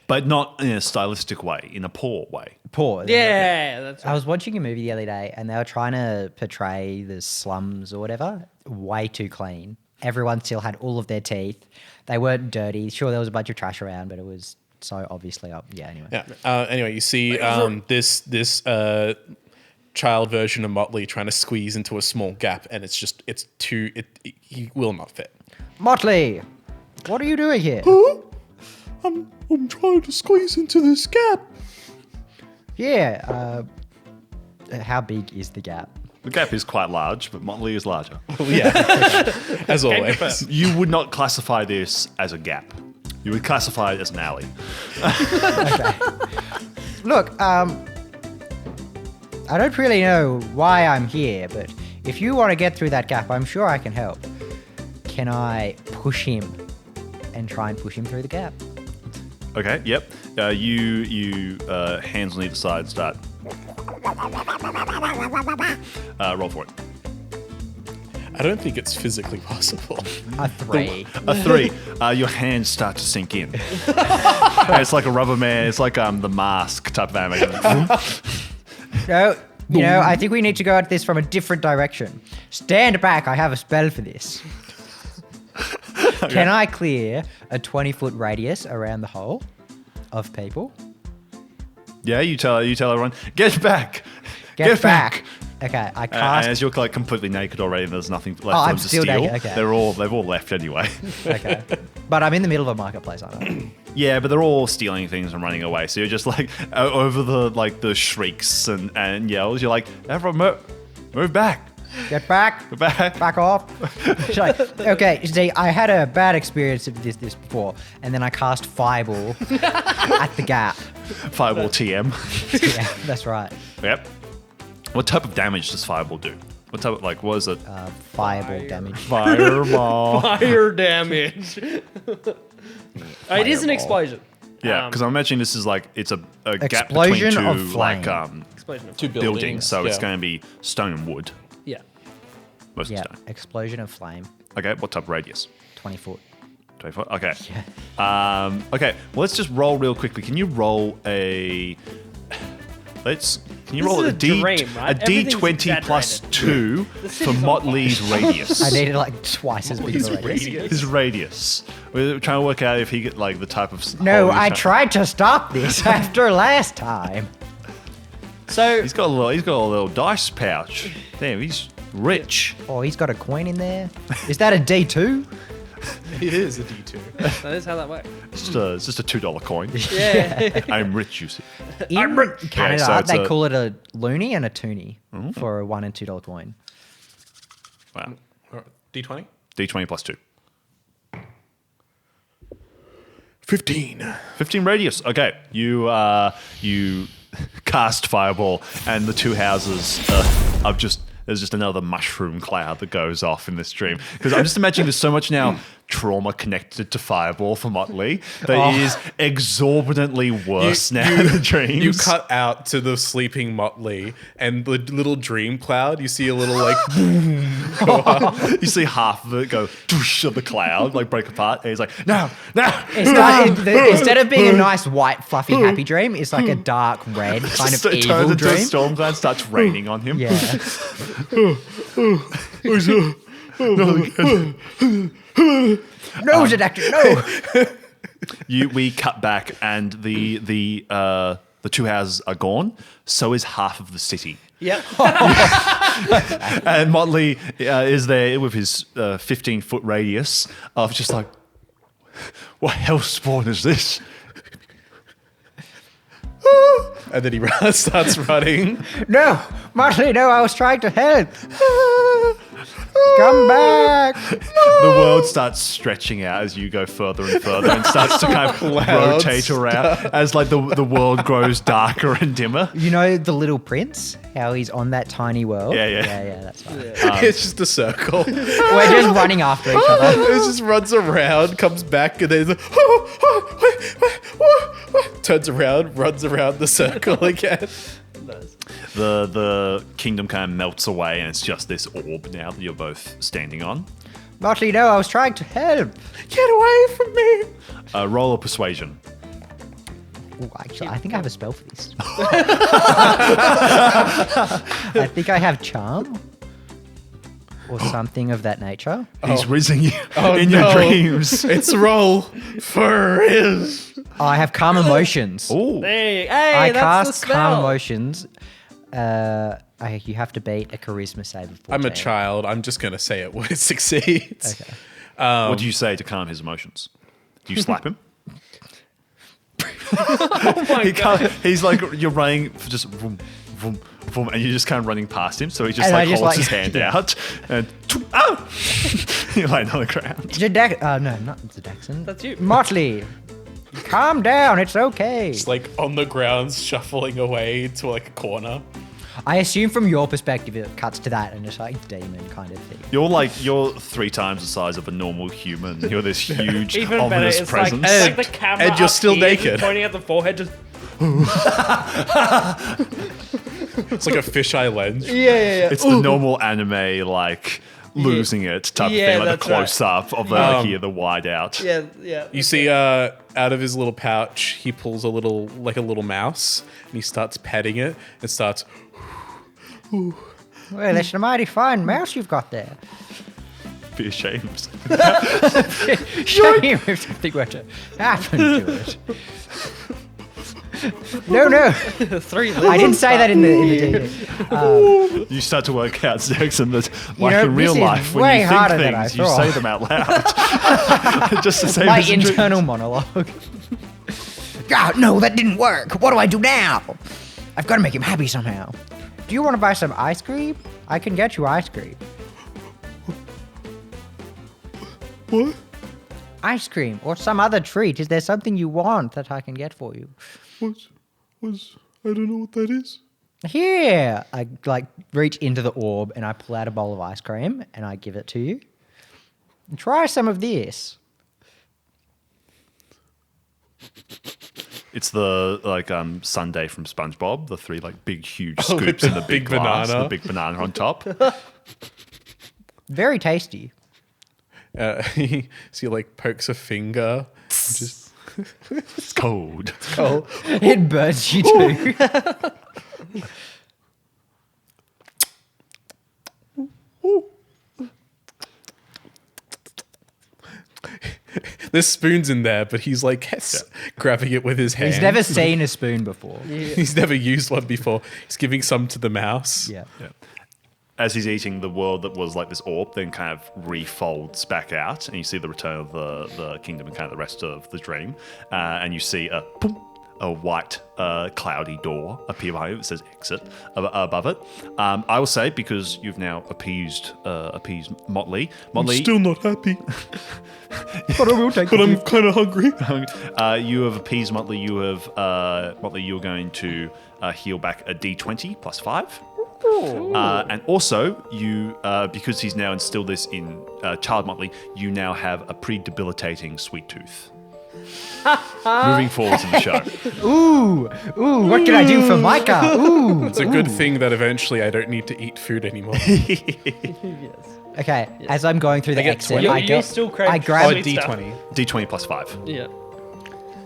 Speaker 1: But not in a stylistic way, in a poor way.
Speaker 4: Poor.
Speaker 3: Yeah, that's
Speaker 4: I
Speaker 3: right.
Speaker 4: was watching a movie the other day and they were trying to portray the slums or whatever way too clean. Everyone still had all of their teeth. They weren't dirty. Sure, there was a bunch of trash around, but it was so obviously up. Yeah, anyway.
Speaker 2: Yeah. Anyway, you see this child version of Motley trying to squeeze into a small gap, and it's too. He will not fit.
Speaker 4: Motley, what are you doing here?
Speaker 2: I'm trying to squeeze into this gap.
Speaker 4: Yeah. How big is the gap?
Speaker 1: The gap is quite large, but Motley is larger.
Speaker 2: Yeah, as always.
Speaker 1: You would not classify this as a gap. You would classify it as an alley.
Speaker 4: Look, I don't really know why I'm here, but if you want to get through that gap, I'm sure I can help. Can I push him and try and push him through the gap?
Speaker 1: Okay, yep. You hands on either side start. Roll for it.
Speaker 2: I don't think it's physically possible.
Speaker 4: A 3.
Speaker 1: A 3. Your hands start to sink in. It's like a rubber man. It's like the mask type of animation.
Speaker 4: No, I think we need to go at this from a different direction. Stand back, I have a spell for this. Can I clear a 20-foot radius around the hole of people?
Speaker 1: Yeah, you tell everyone, get back.
Speaker 4: Get back. Okay, I
Speaker 1: And
Speaker 4: cast.
Speaker 1: as you're like completely naked already, and there's nothing left for
Speaker 4: I'm
Speaker 1: them to
Speaker 4: still
Speaker 1: steal.
Speaker 4: naked, okay.
Speaker 1: They've all left anyway.
Speaker 4: Okay, but I'm in the middle of a marketplace, aren't I?
Speaker 1: Yeah, but they're all stealing things and running away. So you're just like over the shrieks and yells. You're like, everyone move back.
Speaker 4: Get back. Back off. She's like, okay, see, I had a bad experience of this before, and then I cast Fireball at the gap.
Speaker 1: Fireball TM.
Speaker 4: Yeah, that's right.
Speaker 1: Yep. What type of damage does Fireball do? What type of, what is it?
Speaker 4: Fireball damage.
Speaker 1: Fireball.
Speaker 3: Fire damage. It is an explosion.
Speaker 1: Yeah, because I'm imagining this is like, it's a gap
Speaker 4: Explosion
Speaker 1: between
Speaker 4: of
Speaker 1: two
Speaker 4: flame.
Speaker 3: Explosion of
Speaker 2: Two
Speaker 1: buildings. So it's
Speaker 2: yeah.
Speaker 1: going to be stone and wood.
Speaker 3: Yeah.
Speaker 1: Most
Speaker 4: Yeah,
Speaker 1: of the time.
Speaker 4: explosion of flame.
Speaker 1: Okay, what type of radius?
Speaker 4: 20 foot.
Speaker 1: 24? Okay. Okay, well, let's just roll real quickly. Can you roll a... Can you
Speaker 3: This
Speaker 1: roll
Speaker 3: is
Speaker 1: a
Speaker 3: a
Speaker 1: D,
Speaker 3: dream, right?
Speaker 1: a
Speaker 3: Everything's
Speaker 1: D20 plus
Speaker 3: exaggerated.
Speaker 1: 2 for Motley's radius?
Speaker 4: I needed like twice as big of a radius.
Speaker 1: His radius. We're trying to work out if he get like the type of...
Speaker 4: No,
Speaker 1: hole
Speaker 4: I
Speaker 1: he's
Speaker 4: tried to stop this after last time.
Speaker 3: So
Speaker 1: He's got a little dice pouch. Damn, he's rich.
Speaker 4: Oh, he's got a coin in there. Is that a D2?
Speaker 2: It is a D2.
Speaker 3: that is how that works.
Speaker 1: It's just a $2 coin.
Speaker 3: Yeah.
Speaker 1: I'm rich, you see.
Speaker 4: In Canada,
Speaker 1: Yeah, so it's
Speaker 4: they
Speaker 1: a-
Speaker 4: call it a loonie and a toonie for a $1 and $2 coin.
Speaker 1: Wow.
Speaker 2: D20?
Speaker 1: D20 plus 2.
Speaker 2: 15.
Speaker 1: 15 radius. Okay, you cast Fireball, and the two houses are just... There's just another mushroom cloud that goes off in this dream. Because I'm just imagining there's so much now trauma connected to Fireball for Motley that it is exorbitantly worse now in the dreams.
Speaker 2: You cut out to the sleeping Motley and the little dream cloud. You see a little like
Speaker 1: You see half of it go doosh of the cloud, like break apart. And he's like, no.
Speaker 4: Instead of being a nice white fluffy happy dream, it's like a dark red kind of
Speaker 1: It
Speaker 4: evil
Speaker 1: turns into a
Speaker 4: dream.
Speaker 1: storm cloud, starts raining on him.
Speaker 4: Yeah. No, Zadaxin, no.
Speaker 1: We cut back, and the two houses are gone. So is half of the city.
Speaker 3: Yep.
Speaker 1: And Motley is there with his 15-foot radius of just like, what hellspawn is this?
Speaker 2: And then he starts running.
Speaker 4: No, Motley, no, I was trying to help. Come back.
Speaker 1: The world starts stretching out as you go further and further, and starts to kind of rotate around as like the world grows darker and dimmer.
Speaker 4: You know the Little Prince? How he's on that tiny world?
Speaker 1: Yeah.
Speaker 4: That's right.
Speaker 2: It's just a circle.
Speaker 4: We're just running after each other.
Speaker 2: It just runs around, comes back, and then like, turns around, runs around the circle again.
Speaker 1: The kingdom kind of melts away, and it's just this orb now that you're both standing on.
Speaker 4: Motley, no, I was trying to help.
Speaker 2: Get away from me!
Speaker 1: Roll a persuasion.
Speaker 4: Ooh, actually, I think I have a spell for this. I think I have charm or something of that nature.
Speaker 1: He's rizzing you in
Speaker 2: no.
Speaker 1: your dreams.
Speaker 2: It's Roll For Rizz.
Speaker 4: I have calm emotions.
Speaker 1: Ooh.
Speaker 3: Hey,
Speaker 4: I
Speaker 3: that's the
Speaker 4: cast
Speaker 3: spell.
Speaker 4: calm emotions. You have to beat a charisma save of 14.
Speaker 2: I'm a child. I'm just going to say it when it succeeds.
Speaker 4: Okay.
Speaker 1: What do you say to calm his emotions? Do you slap him?
Speaker 3: Oh my god.
Speaker 1: He's like, you're running, just vroom, vroom, vroom, and you're just kind of running past him. So he just
Speaker 4: And I
Speaker 1: like
Speaker 4: just,
Speaker 1: holds
Speaker 4: like-
Speaker 1: his hand out, and you're laying on the ground.
Speaker 4: No, not Zadaxin.
Speaker 3: That's you.
Speaker 4: Motley, calm down. It's okay.
Speaker 2: It's like on the ground, shuffling away to like a corner.
Speaker 4: I assume from your perspective it cuts to that and it's like demon kind of thing.
Speaker 1: You're 3 times the size of a normal human. You're this huge,
Speaker 3: Even better,
Speaker 1: ominous
Speaker 3: it's
Speaker 1: presence.
Speaker 3: like the camera
Speaker 2: and you're
Speaker 3: up
Speaker 2: still
Speaker 3: here,
Speaker 2: naked.
Speaker 3: just pointing at the forehead, just
Speaker 2: It's like a fisheye lens.
Speaker 3: yeah.
Speaker 1: It's the normal anime, like, losing it type
Speaker 3: Yeah,
Speaker 1: of thing, like the
Speaker 3: that's right.
Speaker 1: close-up of the the wide out.
Speaker 3: Yeah.
Speaker 2: You see, out of his little pouch, he pulls a little mouse, and he starts petting it, and starts.
Speaker 4: Well, that's a mighty fine mouse you've got there.
Speaker 1: Be ashamed.
Speaker 4: Shame if something were to happen to it. No.
Speaker 3: 3
Speaker 4: I didn't say that in the D&D.
Speaker 1: You start to work out, Zadaxin, that like
Speaker 4: know,
Speaker 1: in real
Speaker 4: this is
Speaker 1: life, when
Speaker 4: way
Speaker 1: you think
Speaker 4: harder than I
Speaker 1: things, you
Speaker 4: thought.
Speaker 1: say them out loud. Just to save
Speaker 4: My
Speaker 1: us in dreams.
Speaker 4: internal monologue. God, no, that didn't work. What do I do now? I've got to make him happy somehow. Do you want to buy some ice cream? I can get you ice cream.
Speaker 2: What?
Speaker 4: Ice cream or some other treat. Is there something you want that I can get for you?
Speaker 2: I don't know what that is.
Speaker 4: Here. I like reach into the orb and I pull out a bowl of ice cream and I give it to you. Try some of this.
Speaker 1: It's the sundae from SpongeBob, the 3 like big huge scoops in the big glass,
Speaker 2: banana.
Speaker 1: the big banana on top.
Speaker 4: Very tasty.
Speaker 2: So he like pokes a finger. Just
Speaker 1: It's cold.
Speaker 4: It burns you too.
Speaker 2: there's spoons in there, but he's like grabbing it with his hand.
Speaker 4: He's never seen a spoon before.
Speaker 2: He's never used one before. He's giving some to the mouse.
Speaker 4: Yeah.
Speaker 1: Yeah. As he's eating, the world that was like this orb then kind of refolds back out, and you see the return of the kingdom and kind of the rest of the dream. And you see a white, cloudy door appear behind you that says exit above it. I will say, because you've now appeased Motley.
Speaker 2: I'm still not happy,
Speaker 4: But I will take
Speaker 2: but I'm kind of hungry.
Speaker 1: You have appeased Motley. You have Motley. You're going to heal back a D20 plus 5. And also, you because he's now instilled this in Child Motley, you now have a pre-debilitating sweet tooth. Moving forwards in the show.
Speaker 4: Ooh, what can I do for Micah? Ooh.
Speaker 2: It's a good thing that eventually I don't need to eat food anymore.
Speaker 4: Okay, as I'm going through the
Speaker 2: get
Speaker 4: exit,
Speaker 2: 20.
Speaker 3: You still crave
Speaker 4: I grab
Speaker 3: sweet stuff.
Speaker 2: D20.
Speaker 1: D20 plus 5.
Speaker 3: Yeah.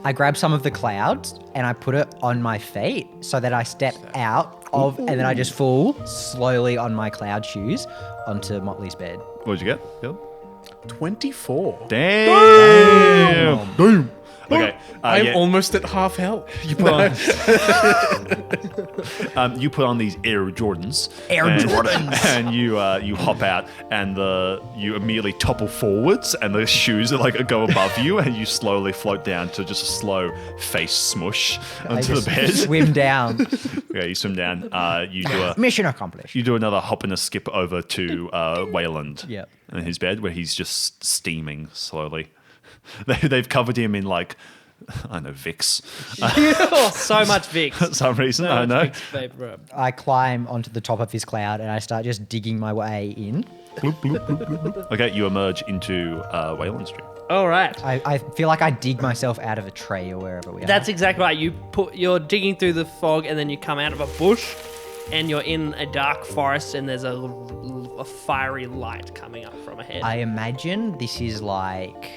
Speaker 4: I grab some of the clouds and I put it on my feet so that I step out and then I just fall slowly on my cloud shoes onto Motley's bed.
Speaker 1: What did you get? Caleb?
Speaker 2: 24.
Speaker 1: Damn. Okay.
Speaker 2: I'm almost at half health.
Speaker 1: You put on, you put on these Air Jordans. And you hop out, and you immediately topple forwards, and the shoes are go above you, and you slowly float down to just a slow face smush onto the bed.
Speaker 4: Swim down.
Speaker 1: Yeah, you swim down. You do a
Speaker 4: Mission accomplished.
Speaker 1: You do another hop and a skip over to Wayland.
Speaker 4: Yep.
Speaker 1: In his bed, where he's just steaming slowly. They've covered him in I don't know, Vicks.
Speaker 3: So much Vicks.
Speaker 1: For some reason,
Speaker 3: So
Speaker 1: I
Speaker 3: much
Speaker 1: know.
Speaker 3: Vicks vapor rub.
Speaker 4: I climb onto the top of his cloud and I start just digging my way in.
Speaker 1: Bloop, bloop, bloop, bloop, bloop. Okay, you emerge into Wayland Street.
Speaker 3: All right.
Speaker 4: I feel like I dig myself out of a tree or wherever we are.
Speaker 3: That's exactly right. You're digging through the fog, and then you come out of a bush, and you're in a dark forest, and there's a fiery light coming up from ahead.
Speaker 4: I imagine this is like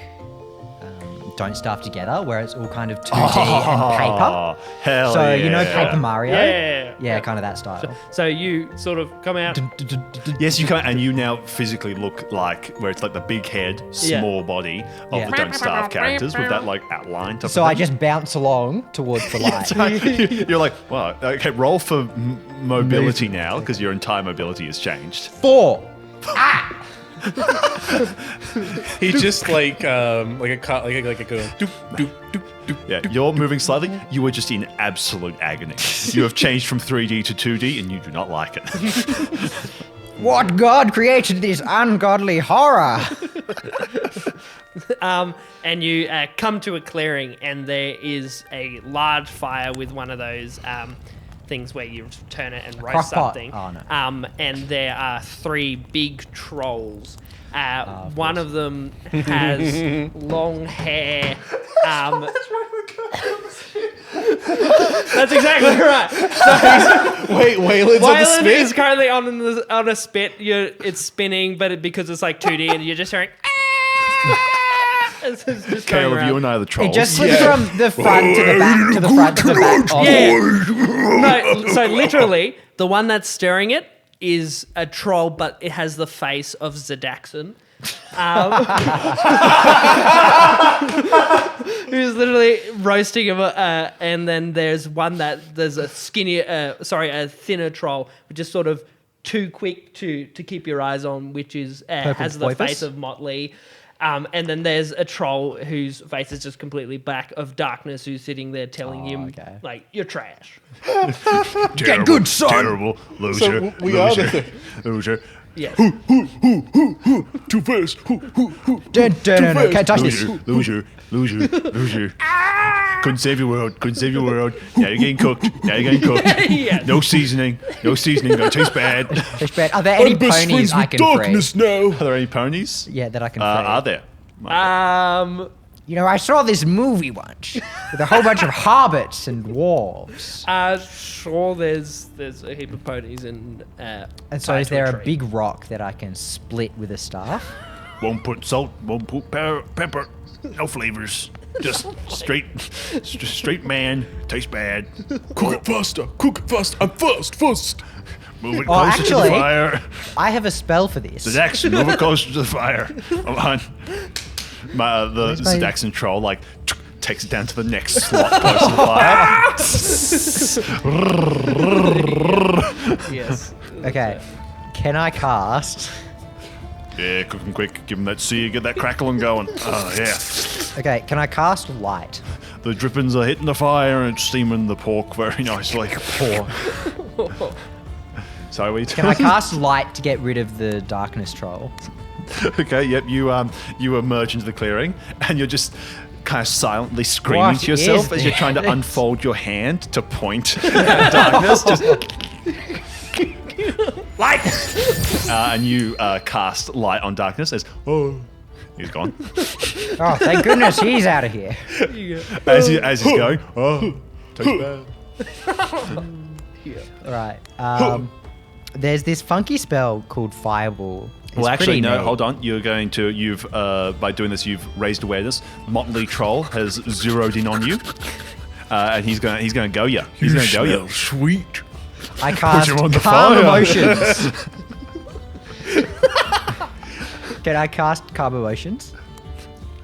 Speaker 4: Don't Starve Together, where it's all kind of 2D and paper.
Speaker 1: Hell
Speaker 4: So,
Speaker 1: yeah.
Speaker 4: you know Paper Mario?
Speaker 3: Yeah.
Speaker 4: Yeah, kind of that style.
Speaker 3: So you sort of come out.
Speaker 1: Yes, you can, and you now physically look where it's the big head, small body of
Speaker 4: Yeah.
Speaker 1: the Don't Starve characters with that outline.
Speaker 4: So I just bounce along towards the light.
Speaker 1: You're wow. Okay, roll for mobility now, because your entire mobility has changed.
Speaker 4: 4.
Speaker 2: He just like a cut, like a go. Doop, doop, doop, doop,
Speaker 1: Yeah,
Speaker 2: doop,
Speaker 1: you're moving slightly. You are just in absolute agony. You have changed from 3D to 2D, and you do not like it.
Speaker 4: What god created this ungodly horror?
Speaker 3: And you come to a clearing, and there is a large fire with one of those things where you turn it and roast
Speaker 4: Crockpot.
Speaker 3: something.
Speaker 4: Oh, no.
Speaker 3: And there are 3 big trolls. One of them has long hair. That's exactly right.
Speaker 2: Wait, Wayland's on the
Speaker 3: Wayland
Speaker 2: spit?
Speaker 3: is currently on a spit. It's spinning, but because it's 2D, and you're just hearing. It's just going
Speaker 1: Caleb,
Speaker 3: around.
Speaker 1: you and I are the trolls.
Speaker 4: It just slips from the front to the back to the front to the back. Of
Speaker 3: No, so literally, the one that's stirring it is a troll, but it has the face of Zadaxin. Who's literally roasting him, and then there's a thinner troll, which is sort of too quick to keep your eyes on, which is has the
Speaker 4: Poipus?
Speaker 3: face of Motley. And then there's a troll whose face is just completely black, of darkness, who's sitting there telling him,
Speaker 4: okay.
Speaker 3: you're trash.
Speaker 1: Get
Speaker 4: good, son.
Speaker 1: Terrible. Loser.
Speaker 2: So we are the
Speaker 1: loser.
Speaker 2: thing.
Speaker 1: Loser.
Speaker 3: Yes.
Speaker 2: Too fast.
Speaker 4: No, can't touch this.
Speaker 1: Loser. Couldn't save your world. Now you're getting cooked.
Speaker 3: Yes.
Speaker 1: No seasoning. Gonna taste bad.
Speaker 4: Fish bed. Are there any ponies I can free?
Speaker 2: now.
Speaker 1: Are there any ponies?
Speaker 4: Yeah, that I can free.
Speaker 1: Are there?
Speaker 4: You know, I saw this movie once with a whole bunch of hobbits and dwarves.
Speaker 3: Sure, there's a heap of ponies and
Speaker 4: So is there a big rock that I can split with a staff?
Speaker 1: Won't put salt. Won't put pepper. No flavors. Just straight man. Tastes bad.
Speaker 2: Cook it faster. I'm first.
Speaker 1: Move it closer to the
Speaker 4: actually-
Speaker 1: fire.
Speaker 4: I have a spell for this.
Speaker 1: Zadaxin, move it closer to the fire. Come on. The Zadaxin troll takes it down to the next slot close to the fire.
Speaker 3: Yes.
Speaker 4: Okay. Can I cast?
Speaker 1: Yeah, cook them quick. Give them that sear. Get that crackling going. Oh, yeah.
Speaker 4: Okay, can I cast light?
Speaker 1: The drippings are hitting the fire and steaming the pork very nicely. Sorry, what are you
Speaker 4: Can I cast light to get rid of the darkness troll?
Speaker 1: Okay, yep. You emerge into the clearing, and you're just kind of silently screaming
Speaker 4: What
Speaker 1: to yourself
Speaker 4: is
Speaker 1: as you're trying to
Speaker 4: this?
Speaker 1: unfold your hand to point at darkness. Just light, and you cast light on darkness. As he's gone.
Speaker 4: Oh, thank goodness he's out of here.
Speaker 1: As he's going. Tastes bad.
Speaker 4: All right. There's this funky spell called Fireball. It's
Speaker 1: Well, actually,
Speaker 4: pretty
Speaker 1: no.
Speaker 4: neat.
Speaker 1: Hold on. You've by doing this, you've raised awareness. Motley Troll has zeroed in on you, and he's going to go you. He's going to go you.
Speaker 2: Sweet.
Speaker 4: I cast
Speaker 1: him on the
Speaker 4: calm
Speaker 1: fire.
Speaker 4: emotions. Can I cast calm emotions?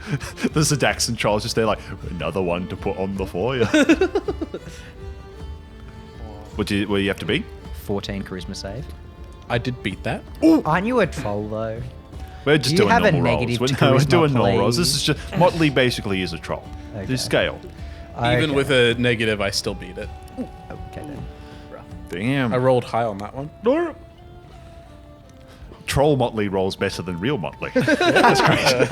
Speaker 1: The Zadaxin trolls just there like, another one to put on the fire. What do you have to be?
Speaker 4: 14 charisma save.
Speaker 2: I did beat that.
Speaker 4: Aren't you a troll though?
Speaker 1: We're just
Speaker 4: You
Speaker 1: doing
Speaker 4: have a
Speaker 1: normal rolls.
Speaker 4: negative
Speaker 1: We're
Speaker 4: charisma,
Speaker 1: doing normal rolls.
Speaker 4: please.
Speaker 1: This is just Motley basically is a troll.
Speaker 4: Okay.
Speaker 1: The scale.
Speaker 2: Even
Speaker 4: Okay.
Speaker 2: with a negative, I still beat it.
Speaker 4: Okay then.
Speaker 1: Damn.
Speaker 2: I rolled high on that one.
Speaker 1: Troll Motley rolls better than real Motley. That's great.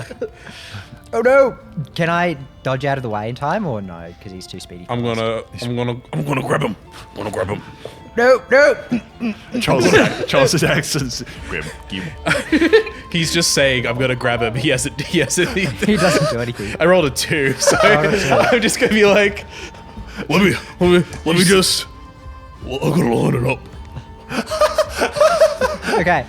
Speaker 4: Oh no! Can I dodge out of the way in time or no? Because he's too speedy.
Speaker 2: I'm gonna grab him. I'm gonna grab him.
Speaker 4: No, no!
Speaker 1: Charles Zadaxin's grim.
Speaker 2: He's just saying I'm gonna grab him. He hasn't.
Speaker 4: He doesn't do anything.
Speaker 2: I rolled a 2, so
Speaker 4: rolled a 2.
Speaker 2: I'm just gonna be like, let me just. Well, I'm gonna line it up.
Speaker 4: Okay.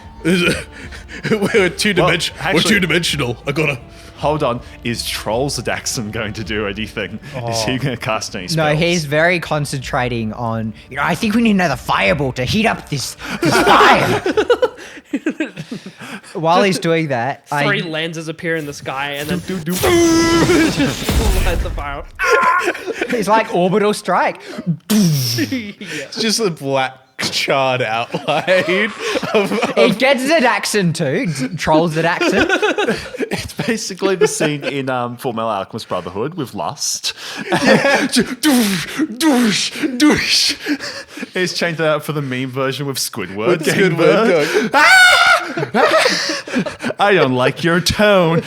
Speaker 2: We're two-dimensional.
Speaker 1: actually-
Speaker 2: We're two-dimensional. I gotta.
Speaker 1: Hold on. Is Troll Zadaxin going to do anything? Is he going to cast any spells?
Speaker 4: No, he's very concentrating on, I think we need another fireball to heat up this fire. While he's doing that,
Speaker 3: 3 lenses appear in the sky and then light the fire.
Speaker 4: it's like orbital strike.
Speaker 2: It's just a black charred outline of
Speaker 4: It gets Zadaxin too. Troll Zadaxin.
Speaker 1: It's basically the scene in Full Metal Alchemist Brotherhood with Lust. It's changed that out for the meme version with Squidward.
Speaker 2: with
Speaker 1: getting
Speaker 2: Squidward
Speaker 1: burned.
Speaker 2: going.
Speaker 1: I don't like your tone.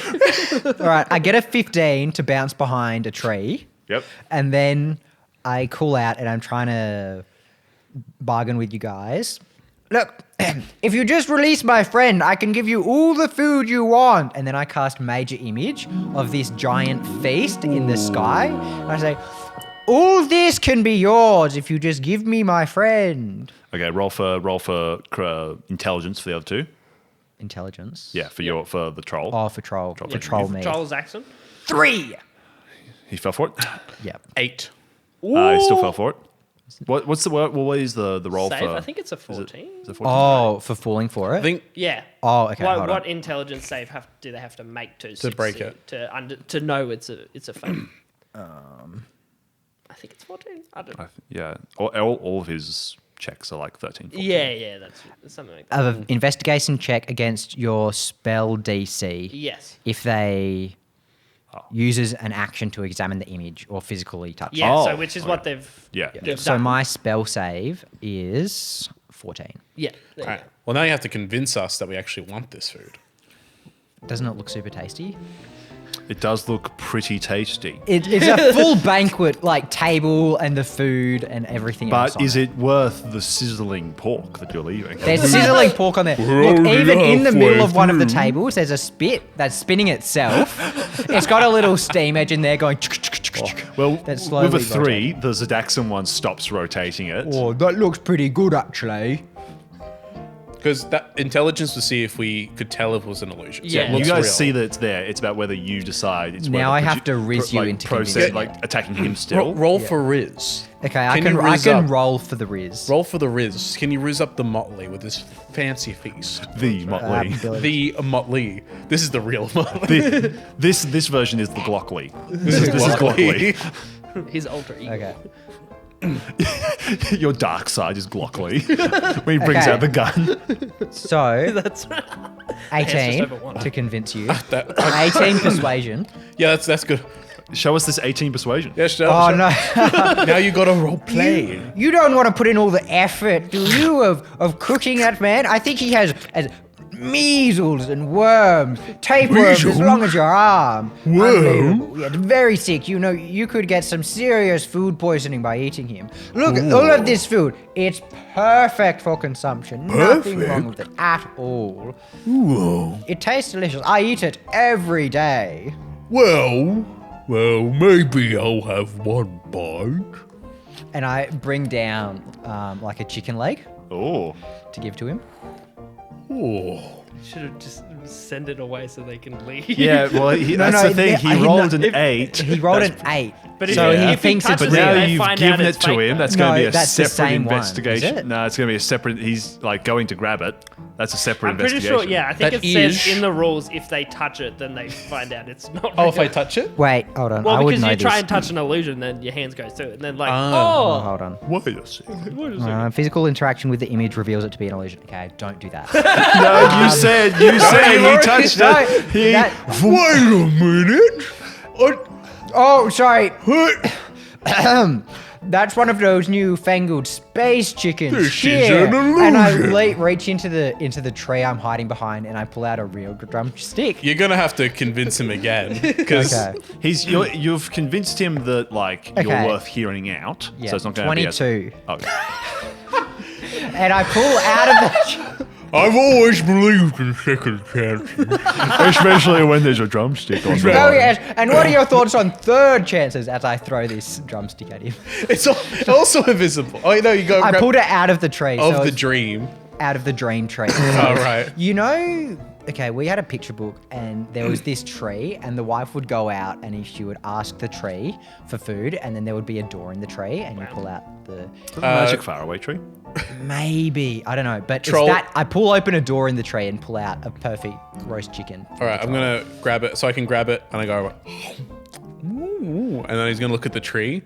Speaker 4: All right, I get a 15 to bounce behind a tree.
Speaker 1: Yep.
Speaker 4: And then I call out and I'm trying to bargain with you guys. Look, if you just release my friend, I can give you all the food you want. And then I cast major image of this giant feast in the sky. And I say, all this can be yours if you just give me my friend.
Speaker 1: Okay, roll for intelligence for the other two.
Speaker 4: Intelligence.
Speaker 1: Yeah, for the troll.
Speaker 4: Oh, for troll. For troll me.
Speaker 3: Charles Jackson.
Speaker 4: 3.
Speaker 1: He fell for it.
Speaker 4: Yep.
Speaker 2: 8.
Speaker 1: He still fell for it. What's the word? What is the roll
Speaker 3: Save,
Speaker 1: for?
Speaker 3: I think it's a 14.
Speaker 1: Is it 14?
Speaker 4: Oh, for falling for it?
Speaker 2: I think
Speaker 3: Yeah.
Speaker 4: Oh, okay, hold on.
Speaker 3: What intelligence save do they have to make to
Speaker 2: break
Speaker 3: succeed,
Speaker 2: it?
Speaker 3: to know it's a fake? I think it's 14. I don't know.
Speaker 1: Yeah. All of his checks are like 13. 14.
Speaker 3: Yeah, that's something like that.
Speaker 4: An investigation check against your spell DC.
Speaker 3: Yes.
Speaker 4: If they uses an action to examine the image or physically touch it.
Speaker 3: Yeah.
Speaker 1: Oh,
Speaker 3: So which is what they've.
Speaker 1: Yeah.
Speaker 3: They've
Speaker 4: So
Speaker 3: done.
Speaker 4: my spell save is 14.
Speaker 3: Yeah. There you
Speaker 2: Alright. Well, now you have to convince us that we actually want this food.
Speaker 4: Doesn't it look super tasty?
Speaker 1: It does look pretty tasty.
Speaker 4: It's a full banquet, like table and the food and everything else.
Speaker 1: But is it worth the sizzling pork that you're leaving?
Speaker 4: There's sizzling pork on there. Look, even in the middle of one of the tables, there's a spit that's spinning itself. It's got a little steam edge in there going.
Speaker 1: Well,
Speaker 4: That's slowly
Speaker 1: with a 3,
Speaker 4: rotating.
Speaker 1: the Zadaxin one stops rotating it.
Speaker 4: Oh, that looks pretty good, actually.
Speaker 2: Because that intelligence to see if we could tell if it was an illusion. So
Speaker 3: Yeah.
Speaker 2: it
Speaker 1: You
Speaker 2: looks
Speaker 1: guys
Speaker 2: real.
Speaker 1: see that it's there. It's about whether you decide. It's
Speaker 4: Now
Speaker 1: whether
Speaker 4: I have to Rizz you into
Speaker 1: process,
Speaker 4: convincing
Speaker 1: like attacking him still.
Speaker 2: Roll for Rizz.
Speaker 4: Okay, I
Speaker 2: Can you
Speaker 4: can
Speaker 2: Rizz up?
Speaker 4: roll for the Rizz.
Speaker 2: Roll for the Rizz. Can you Rizz up the Motley with this fancy feast?
Speaker 1: The Motley.
Speaker 2: The Motley. This is the real Motley.
Speaker 1: This version is the Glockley.
Speaker 2: This is
Speaker 1: Glockley.
Speaker 3: go. His alter ego.
Speaker 4: Okay.
Speaker 1: Your dark side is Glockley. When he brings
Speaker 4: Okay.
Speaker 1: out the gun.
Speaker 4: So,
Speaker 3: That's
Speaker 4: 18
Speaker 3: over one.
Speaker 4: to convince you.
Speaker 2: That-
Speaker 4: 18 persuasion.
Speaker 2: yeah, that's good.
Speaker 1: Show us this 18 persuasion.
Speaker 2: Yeah, sure.
Speaker 4: Oh,
Speaker 2: sure.
Speaker 4: no.
Speaker 2: Now you got to role play.
Speaker 4: You don't want to put in all the effort, do you, of cooking that man? I think he has measles and worms, tapeworms as long as your arm. Unbelievable. Yeah, very sick. You know, you could get some serious food poisoning by eating him. Look, all of this food, it's perfect for consumption. Nothing wrong with it at all. It tastes delicious. I eat it every day.
Speaker 2: Well, maybe I'll have one bite.
Speaker 4: And I bring down like a chicken leg
Speaker 1: Oh.
Speaker 4: to give to him.
Speaker 2: Oh,
Speaker 3: Should have just send it away so they can leave.
Speaker 1: Yeah, well, that's the thing. He rolled an 8.
Speaker 4: He rolled an 8.
Speaker 3: But
Speaker 4: so
Speaker 3: if
Speaker 4: he
Speaker 3: he
Speaker 4: thinks it's
Speaker 3: touches
Speaker 1: But now
Speaker 3: they
Speaker 1: you've
Speaker 3: find
Speaker 1: given
Speaker 3: out
Speaker 1: it
Speaker 3: it's
Speaker 1: to
Speaker 3: fake,
Speaker 1: him.
Speaker 3: though.
Speaker 1: That's going to be a
Speaker 4: that's the
Speaker 1: separate
Speaker 4: same one, is
Speaker 1: investigation.
Speaker 4: it?
Speaker 1: No, it's going to be a separate. He's like going to grab it. That's a separate
Speaker 3: I'm pretty
Speaker 1: investigation.
Speaker 3: sure, yeah, I think
Speaker 2: That
Speaker 3: it says
Speaker 2: is-
Speaker 3: in the rules if they touch it, then they find out it's not
Speaker 2: Oh, if
Speaker 3: real.
Speaker 2: I touch it?
Speaker 4: Wait, hold on.
Speaker 3: Well,
Speaker 4: I would
Speaker 3: because
Speaker 4: know
Speaker 3: you try
Speaker 4: this.
Speaker 3: and touch an illusion, then your hands go through it, and then like,
Speaker 4: Oh,
Speaker 3: oh,
Speaker 4: hold on.
Speaker 1: Wait a second.
Speaker 3: what is it?
Speaker 4: Physical interaction with the image reveals it to be an illusion. Okay, don't do that.
Speaker 1: No, you said he touched
Speaker 4: No,
Speaker 1: it. He,
Speaker 4: that-
Speaker 1: wait a minute.
Speaker 4: Oh, sorry. That's one of those newfangled space chickens.
Speaker 1: This is
Speaker 4: Here.
Speaker 1: an
Speaker 4: And I
Speaker 1: illusion.
Speaker 4: reach into the tree I'm hiding behind, and I pull out a real drumstick.
Speaker 2: You're going to have to convince him again. Because
Speaker 4: Okay.
Speaker 1: You've convinced him that like
Speaker 4: Okay.
Speaker 1: you're worth hearing out.
Speaker 4: Yeah,
Speaker 1: So it's not going to be
Speaker 4: 22.
Speaker 1: Okay.
Speaker 4: And I pull out of the.
Speaker 1: I've always believed in second chances, especially when there's a drumstick on the
Speaker 4: Oh yes. And what are your thoughts on third chances? As I throw this drumstick at him,
Speaker 2: it's also invisible. Oh, no, you go
Speaker 4: I
Speaker 2: grab
Speaker 4: pulled it out of the tree.
Speaker 2: of
Speaker 4: so
Speaker 2: the
Speaker 4: it's
Speaker 2: dream.
Speaker 4: out of the dream tree.
Speaker 2: Oh, right.
Speaker 4: You know, okay, we had a picture book and there was this tree, and the wife would go out and she would ask the tree for food, and then there would be a door in the tree, and you pull out the.
Speaker 1: magic faraway tree.
Speaker 4: Maybe, I don't know, but
Speaker 2: Troll-
Speaker 4: it's that I pull open a door in the tree and pull out a perfect roast chicken.
Speaker 2: All right, I'm going to grab it. So I can grab it, and I go, ooh, and then he's going to look at the tree,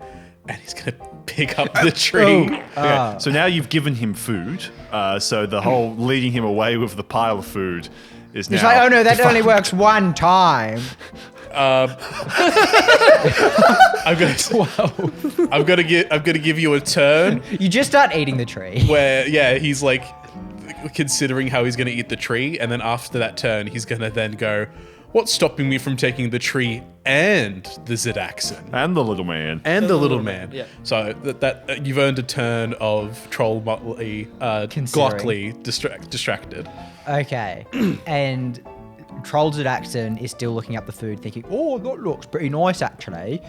Speaker 2: and he's going to pick up the tree.
Speaker 1: Okay, so now you've given him food. So the whole leading him away with the pile of food is now.
Speaker 4: It's like, oh no, that
Speaker 1: defunct.
Speaker 4: only works one time.
Speaker 2: I'm gonna give you a turn
Speaker 4: You just start eating the tree.
Speaker 2: where he's like considering how he's gonna eat the tree, and then after that turn he's gonna then go, what's stopping me from taking the tree and the Zadaxin
Speaker 1: And the little man.
Speaker 2: and the little man?
Speaker 3: yeah.
Speaker 2: So that you've earned a turn of troll motley Glockly distracted.
Speaker 4: Okay. And Troll Zadaxin is still looking up the food, thinking, oh, that looks pretty nice actually.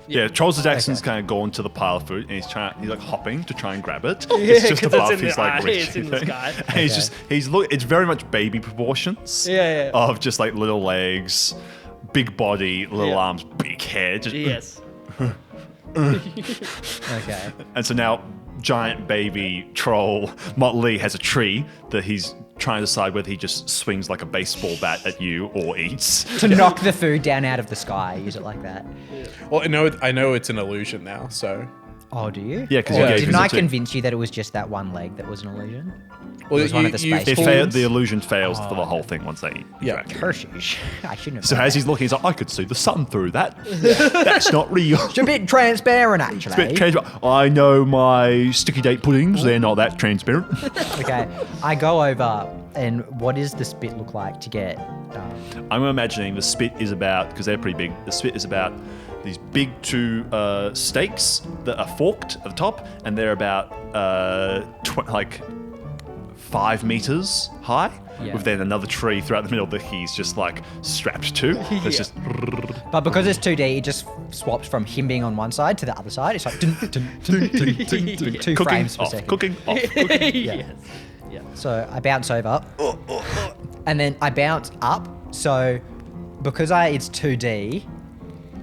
Speaker 1: Yeah, Charles Jackson's
Speaker 4: Okay.
Speaker 1: kind of gone to the pile of food and he's like hopping to try and grab it.
Speaker 3: Yeah,
Speaker 1: It's just
Speaker 3: 'cause
Speaker 1: above
Speaker 3: it's in
Speaker 1: his
Speaker 3: the
Speaker 1: like
Speaker 3: eye,
Speaker 1: wrist.
Speaker 3: it's in the sky.
Speaker 1: And it's very much baby proportions.
Speaker 3: Yeah.
Speaker 1: Of just like little legs, big body, little
Speaker 3: Yeah.
Speaker 1: arms, big head. Just,
Speaker 3: Yes.
Speaker 4: Okay.
Speaker 1: And so now giant baby troll Motley has a tree that he's trying to decide whether he just swings like a baseball bat at you or eats.
Speaker 4: To knock the food down out of the sky, use it like that.
Speaker 2: Well, I know it's an illusion now, so.
Speaker 4: Oh, do you?
Speaker 1: Yeah, 'cause
Speaker 4: Or
Speaker 1: you gave
Speaker 4: didn't
Speaker 1: us
Speaker 4: I
Speaker 1: a two.
Speaker 4: convince you that it was just that one leg that was an illusion?
Speaker 2: Well,
Speaker 4: It was one of the space
Speaker 1: It
Speaker 4: chickens.
Speaker 1: the illusion fails for the whole thing once they
Speaker 2: Yeah.
Speaker 1: interact.
Speaker 4: Curses. I shouldn't have.
Speaker 1: So
Speaker 4: done
Speaker 1: as
Speaker 4: that.
Speaker 1: he's looking, he's like, I could see the sun through that. That's not real.
Speaker 4: It's a bit transparent, actually.
Speaker 1: Bit transparent. I know my sticky date puddings, they're not that transparent.
Speaker 4: Okay, I go over, and what does the spit look like to get?
Speaker 1: I'm imagining the spit is about, because they're pretty big, the spit is about these big two stakes that are forked at the top, and they're about like 5 meters high,
Speaker 4: Yeah.
Speaker 1: with then another tree throughout the middle that he's just like strapped to. It's just
Speaker 4: But because it's 2D, it just swaps from him being on one side to the other side. It's like dun, dun, dun, dun, dun, dun, dun, 2
Speaker 1: cooking
Speaker 4: frames per
Speaker 1: off,
Speaker 4: second.
Speaker 1: cooking off.
Speaker 3: Yes. Yeah.
Speaker 4: So I bounce over, and then I bounce up. So because it's 2D,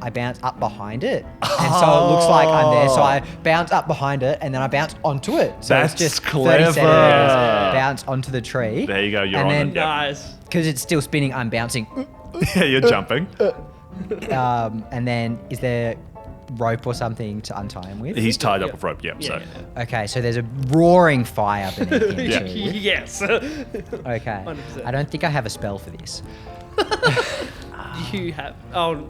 Speaker 4: I bounce up behind it, and so it looks like I'm there. So I bounce up behind it, and then I bounce onto it. So
Speaker 1: That's
Speaker 4: it's just 30
Speaker 1: clever.
Speaker 4: centimeters bounce onto the tree.
Speaker 1: There you go, you're
Speaker 4: and
Speaker 1: on
Speaker 4: then,
Speaker 1: it. Yep.
Speaker 3: Nice.
Speaker 4: Because it's still spinning, I'm bouncing.
Speaker 1: Yeah, you're jumping.
Speaker 4: And then is there rope or something to untie him with?
Speaker 1: He's tied up with rope, yep.
Speaker 3: Yeah.
Speaker 1: So
Speaker 4: Okay, so there's a roaring fire beneath him
Speaker 1: Yeah.
Speaker 4: too.
Speaker 3: Yes.
Speaker 4: Okay.
Speaker 3: 100%.
Speaker 4: I don't think I have a spell for this.
Speaker 3: You have. Oh,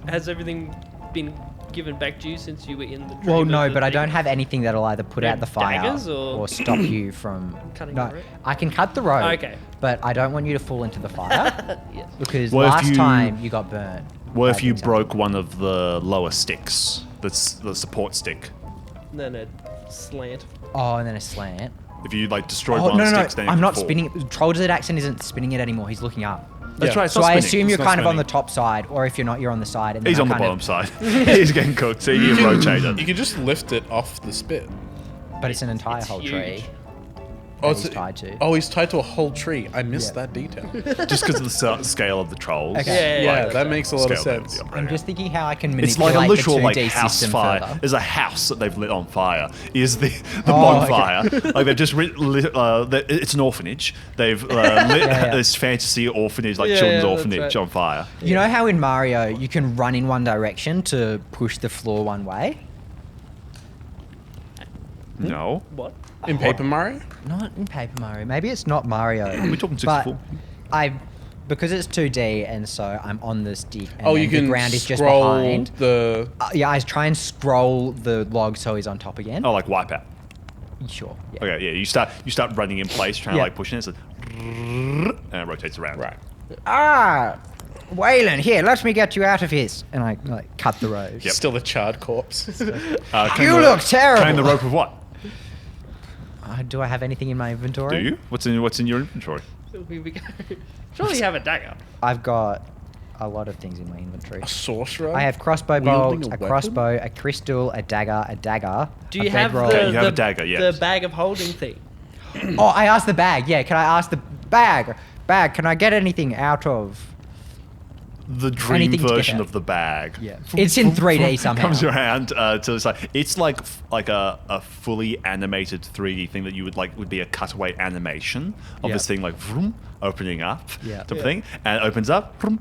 Speaker 3: has everything been given back to you since you were in the dream?
Speaker 4: Well,
Speaker 3: of
Speaker 4: no,
Speaker 3: the
Speaker 4: but I
Speaker 3: thing?
Speaker 4: don't have anything that'll either put
Speaker 3: No
Speaker 4: out the fire
Speaker 3: daggers or-
Speaker 4: stop you from
Speaker 3: Cutting
Speaker 4: No,
Speaker 3: the rope?
Speaker 4: I can cut the rope.
Speaker 3: Okay.
Speaker 4: But I don't want you to fall into the fire
Speaker 3: Yes.
Speaker 4: because
Speaker 1: What if
Speaker 4: last
Speaker 1: you-
Speaker 4: time you got burnt.
Speaker 1: what if
Speaker 4: by
Speaker 1: you
Speaker 4: doing
Speaker 1: broke one of the lower sticks? That's the support stick.
Speaker 3: Then a slant.
Speaker 4: something. Oh, and then a slant.
Speaker 1: If you like destroyed
Speaker 4: Oh,
Speaker 1: one
Speaker 4: no,
Speaker 1: of the
Speaker 4: no,
Speaker 1: sticks, then
Speaker 4: no.
Speaker 1: it
Speaker 4: I'm
Speaker 1: can
Speaker 4: not
Speaker 1: fall.
Speaker 4: spinning it. Troll Zadaxin isn't spinning it anymore. He's looking up.
Speaker 1: That's right. It's
Speaker 4: So
Speaker 1: not
Speaker 4: I
Speaker 1: spinning.
Speaker 4: assume you're
Speaker 2: It's not
Speaker 4: kind of on the
Speaker 2: spinning.
Speaker 4: top side, or if you're not, you're on the side. And then
Speaker 1: He's
Speaker 4: I
Speaker 1: on the
Speaker 4: kind
Speaker 1: bottom
Speaker 4: of-
Speaker 1: side. He's getting cooked, so you rotate
Speaker 2: You
Speaker 1: it.
Speaker 2: can just lift it off the spit.
Speaker 4: But it's an entire
Speaker 3: It's
Speaker 4: whole
Speaker 3: huge.
Speaker 4: tree. that he's tied to.
Speaker 2: Oh, he's tied to a whole tree. I missed that detail.
Speaker 1: Just because of the scale of the trolls.
Speaker 4: Okay.
Speaker 2: Yeah,
Speaker 3: that's
Speaker 2: that
Speaker 3: right.
Speaker 2: makes a lot of
Speaker 1: Scale
Speaker 2: sense.
Speaker 1: down,
Speaker 4: I'm just thinking how I can
Speaker 1: It's
Speaker 4: manipulate
Speaker 1: like a literal
Speaker 4: the 2D
Speaker 1: like house
Speaker 4: system
Speaker 1: fire.
Speaker 4: further.
Speaker 1: There's a house that they've lit on fire. Is the
Speaker 4: Oh,
Speaker 1: bonfire? Like they've just lit. It's an orphanage. They've lit this fantasy orphanage, like
Speaker 3: Yeah,
Speaker 1: children's
Speaker 3: yeah, that's
Speaker 1: orphanage,
Speaker 3: right.
Speaker 1: on fire.
Speaker 4: You know how in Mario you can run in one direction to push the floor one way?
Speaker 1: No,
Speaker 3: What?
Speaker 2: In Paper Mario?
Speaker 4: Not in Paper Mario. Maybe it's not Mario.
Speaker 1: we're talking
Speaker 4: but
Speaker 1: 64.
Speaker 4: because it's 2D and so I'm on the stick and
Speaker 2: Oh,
Speaker 4: then
Speaker 2: you can
Speaker 4: the ground is just
Speaker 2: scroll
Speaker 4: behind.
Speaker 2: the...
Speaker 4: Yeah, I try and scroll the log so he's on top again.
Speaker 1: Oh, like Wipeout.
Speaker 4: Sure. Yeah.
Speaker 1: Okay, yeah. You start running in place, trying to
Speaker 4: Yeah.
Speaker 1: like pushing it, so, and it rotates around.
Speaker 2: Right.
Speaker 4: Ah, Waylon, here, let me get you out of his. And I like cut the rope.
Speaker 1: Yep.
Speaker 2: Still a charred corpse.
Speaker 1: Claim
Speaker 4: You
Speaker 1: the-
Speaker 4: look terrible.
Speaker 1: Claim the rope of what?
Speaker 4: Do I have anything in my inventory?
Speaker 1: Do you? What's in your inventory?
Speaker 3: Here we go. Surely you have a dagger.
Speaker 4: I've got a lot of things in my inventory.
Speaker 2: A sorcerer?
Speaker 4: I have crossball bolt,
Speaker 2: Wielding a
Speaker 4: a
Speaker 2: weapon?
Speaker 4: crossbow, a crystal, a dagger.
Speaker 3: Do
Speaker 4: a
Speaker 3: you have
Speaker 4: bedroll.
Speaker 3: the,
Speaker 1: Okay, you have
Speaker 3: the,
Speaker 1: a dagger, yes.
Speaker 3: the bag of holding thing?
Speaker 4: Oh, I asked the bag. Yeah, can I ask the bag? Bag, can I get anything out of?
Speaker 1: The dream
Speaker 4: Anything to get
Speaker 1: version
Speaker 4: out.
Speaker 1: of the bag.
Speaker 4: Yeah. It's in 3D somehow.
Speaker 1: Comes around to the side. It's like a fully animated 3D thing that you would be a cutaway animation of
Speaker 4: Yeah.
Speaker 1: this thing like vroom, opening up
Speaker 4: Yeah.
Speaker 1: type of thing, and it opens up, vroom,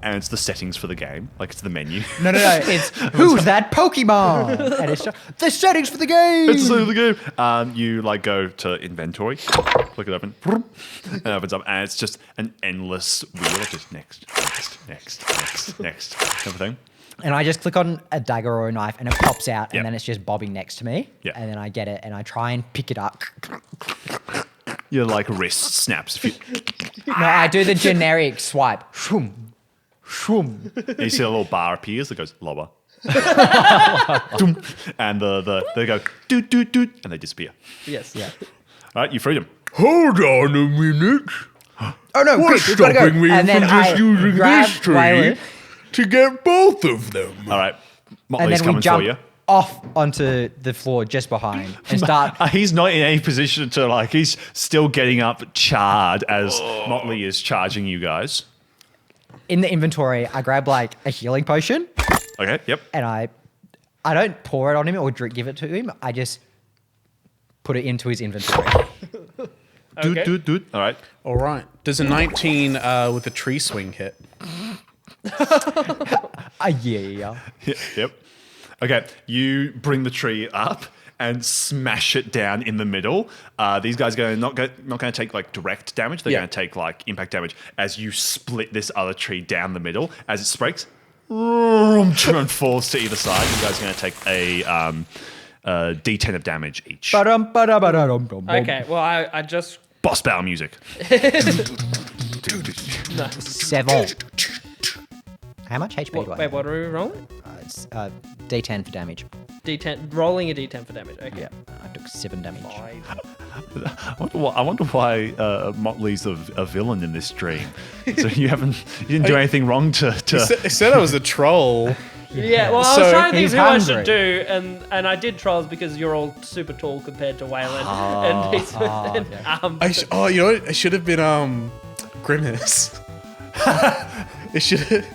Speaker 1: and it's the settings for the game, like it's the menu.
Speaker 4: No. It's who's that Pokemon? And it's the settings for the game.
Speaker 1: It's the same of the game. You like go to inventory, click it open, vroom, and it opens up, and it's just an endless wheel of just next type of thing.
Speaker 4: And I just click on a dagger or a knife, and it pops out,
Speaker 1: Yep.
Speaker 4: and then it's just bobbing next to me.
Speaker 1: Yep.
Speaker 4: And then I get it, and I try and pick it up.
Speaker 1: Your like wrist snaps if you.
Speaker 4: No, I do the generic swipe. Shoom, shoom.
Speaker 1: And you see a little bar appears that goes lower. Doom. And they go doot doot doot and they disappear.
Speaker 3: Yes.
Speaker 4: Yeah.
Speaker 1: All right, you freed him.
Speaker 2: Hold on a minute.
Speaker 4: Oh no!
Speaker 2: What's
Speaker 4: quick, we've gotta go.
Speaker 2: stopping me
Speaker 4: And then
Speaker 2: from just
Speaker 4: I
Speaker 2: using
Speaker 4: grab
Speaker 2: this tree
Speaker 4: Waylon,
Speaker 2: to get both of them?
Speaker 1: All right,
Speaker 4: and
Speaker 1: Motley's
Speaker 4: then we
Speaker 1: coming for
Speaker 4: jump
Speaker 1: you.
Speaker 4: off onto the floor just behind and start.
Speaker 1: He's not in any position to like. He's still getting up, charred as Motley is charging you guys.
Speaker 4: In the inventory, I grab like a healing potion,
Speaker 1: Okay. Yep.
Speaker 4: and I don't pour it on him or give it to him. I just put it into his inventory.
Speaker 3: Okay.
Speaker 1: Doot. All right.
Speaker 2: All right. Does a 19 with a tree swing hit?
Speaker 4: Yeah.
Speaker 1: Yep. Okay. You bring the tree up and smash it down in the middle. These guys are not going to take like direct damage. They're
Speaker 2: Yeah.
Speaker 1: going to take like impact damage as you split this other tree down the middle. As it breaks, and falls to either side. You guys are going to take a D10 of damage each.
Speaker 3: Okay. Well, I just.
Speaker 1: Boss battle music.
Speaker 4: Seven. How much HP do I
Speaker 3: Wait,
Speaker 4: have?
Speaker 3: what are we rolling?
Speaker 4: It's D10 for damage.
Speaker 3: D10. Rolling a D10 for damage. Okay.
Speaker 4: Yeah, I took 7 damage.
Speaker 1: I wonder why Motley's a villain in this dream. So you didn't do anything wrong to.
Speaker 2: It said I was a troll.
Speaker 3: Yeah, well, I
Speaker 2: So
Speaker 3: was trying to think
Speaker 4: he's
Speaker 3: of who I
Speaker 4: hungry.
Speaker 3: should do, and I did trolls because you're all super tall compared to Waylon. And he's,
Speaker 2: You know what? I should have been Grimace. It should have.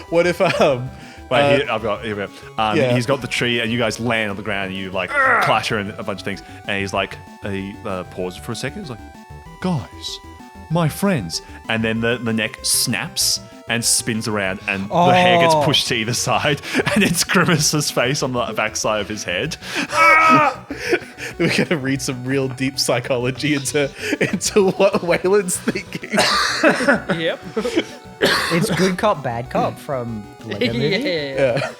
Speaker 2: What if
Speaker 1: Wait, here we go.
Speaker 2: Yeah.
Speaker 1: He's got the tree, and you guys land on the ground, and you like clatter and a bunch of things. And he's like, he pauses for a second. He's like, guys, my friends. And then the neck snaps and spins around, and the hair gets pushed to either side, and it's Grimace's face on the backside of his head.
Speaker 2: We're gonna read some real deep psychology into what Waylon's thinking.
Speaker 3: Yep.
Speaker 4: It's good cop, bad cop from the Lego movie.
Speaker 3: Yeah.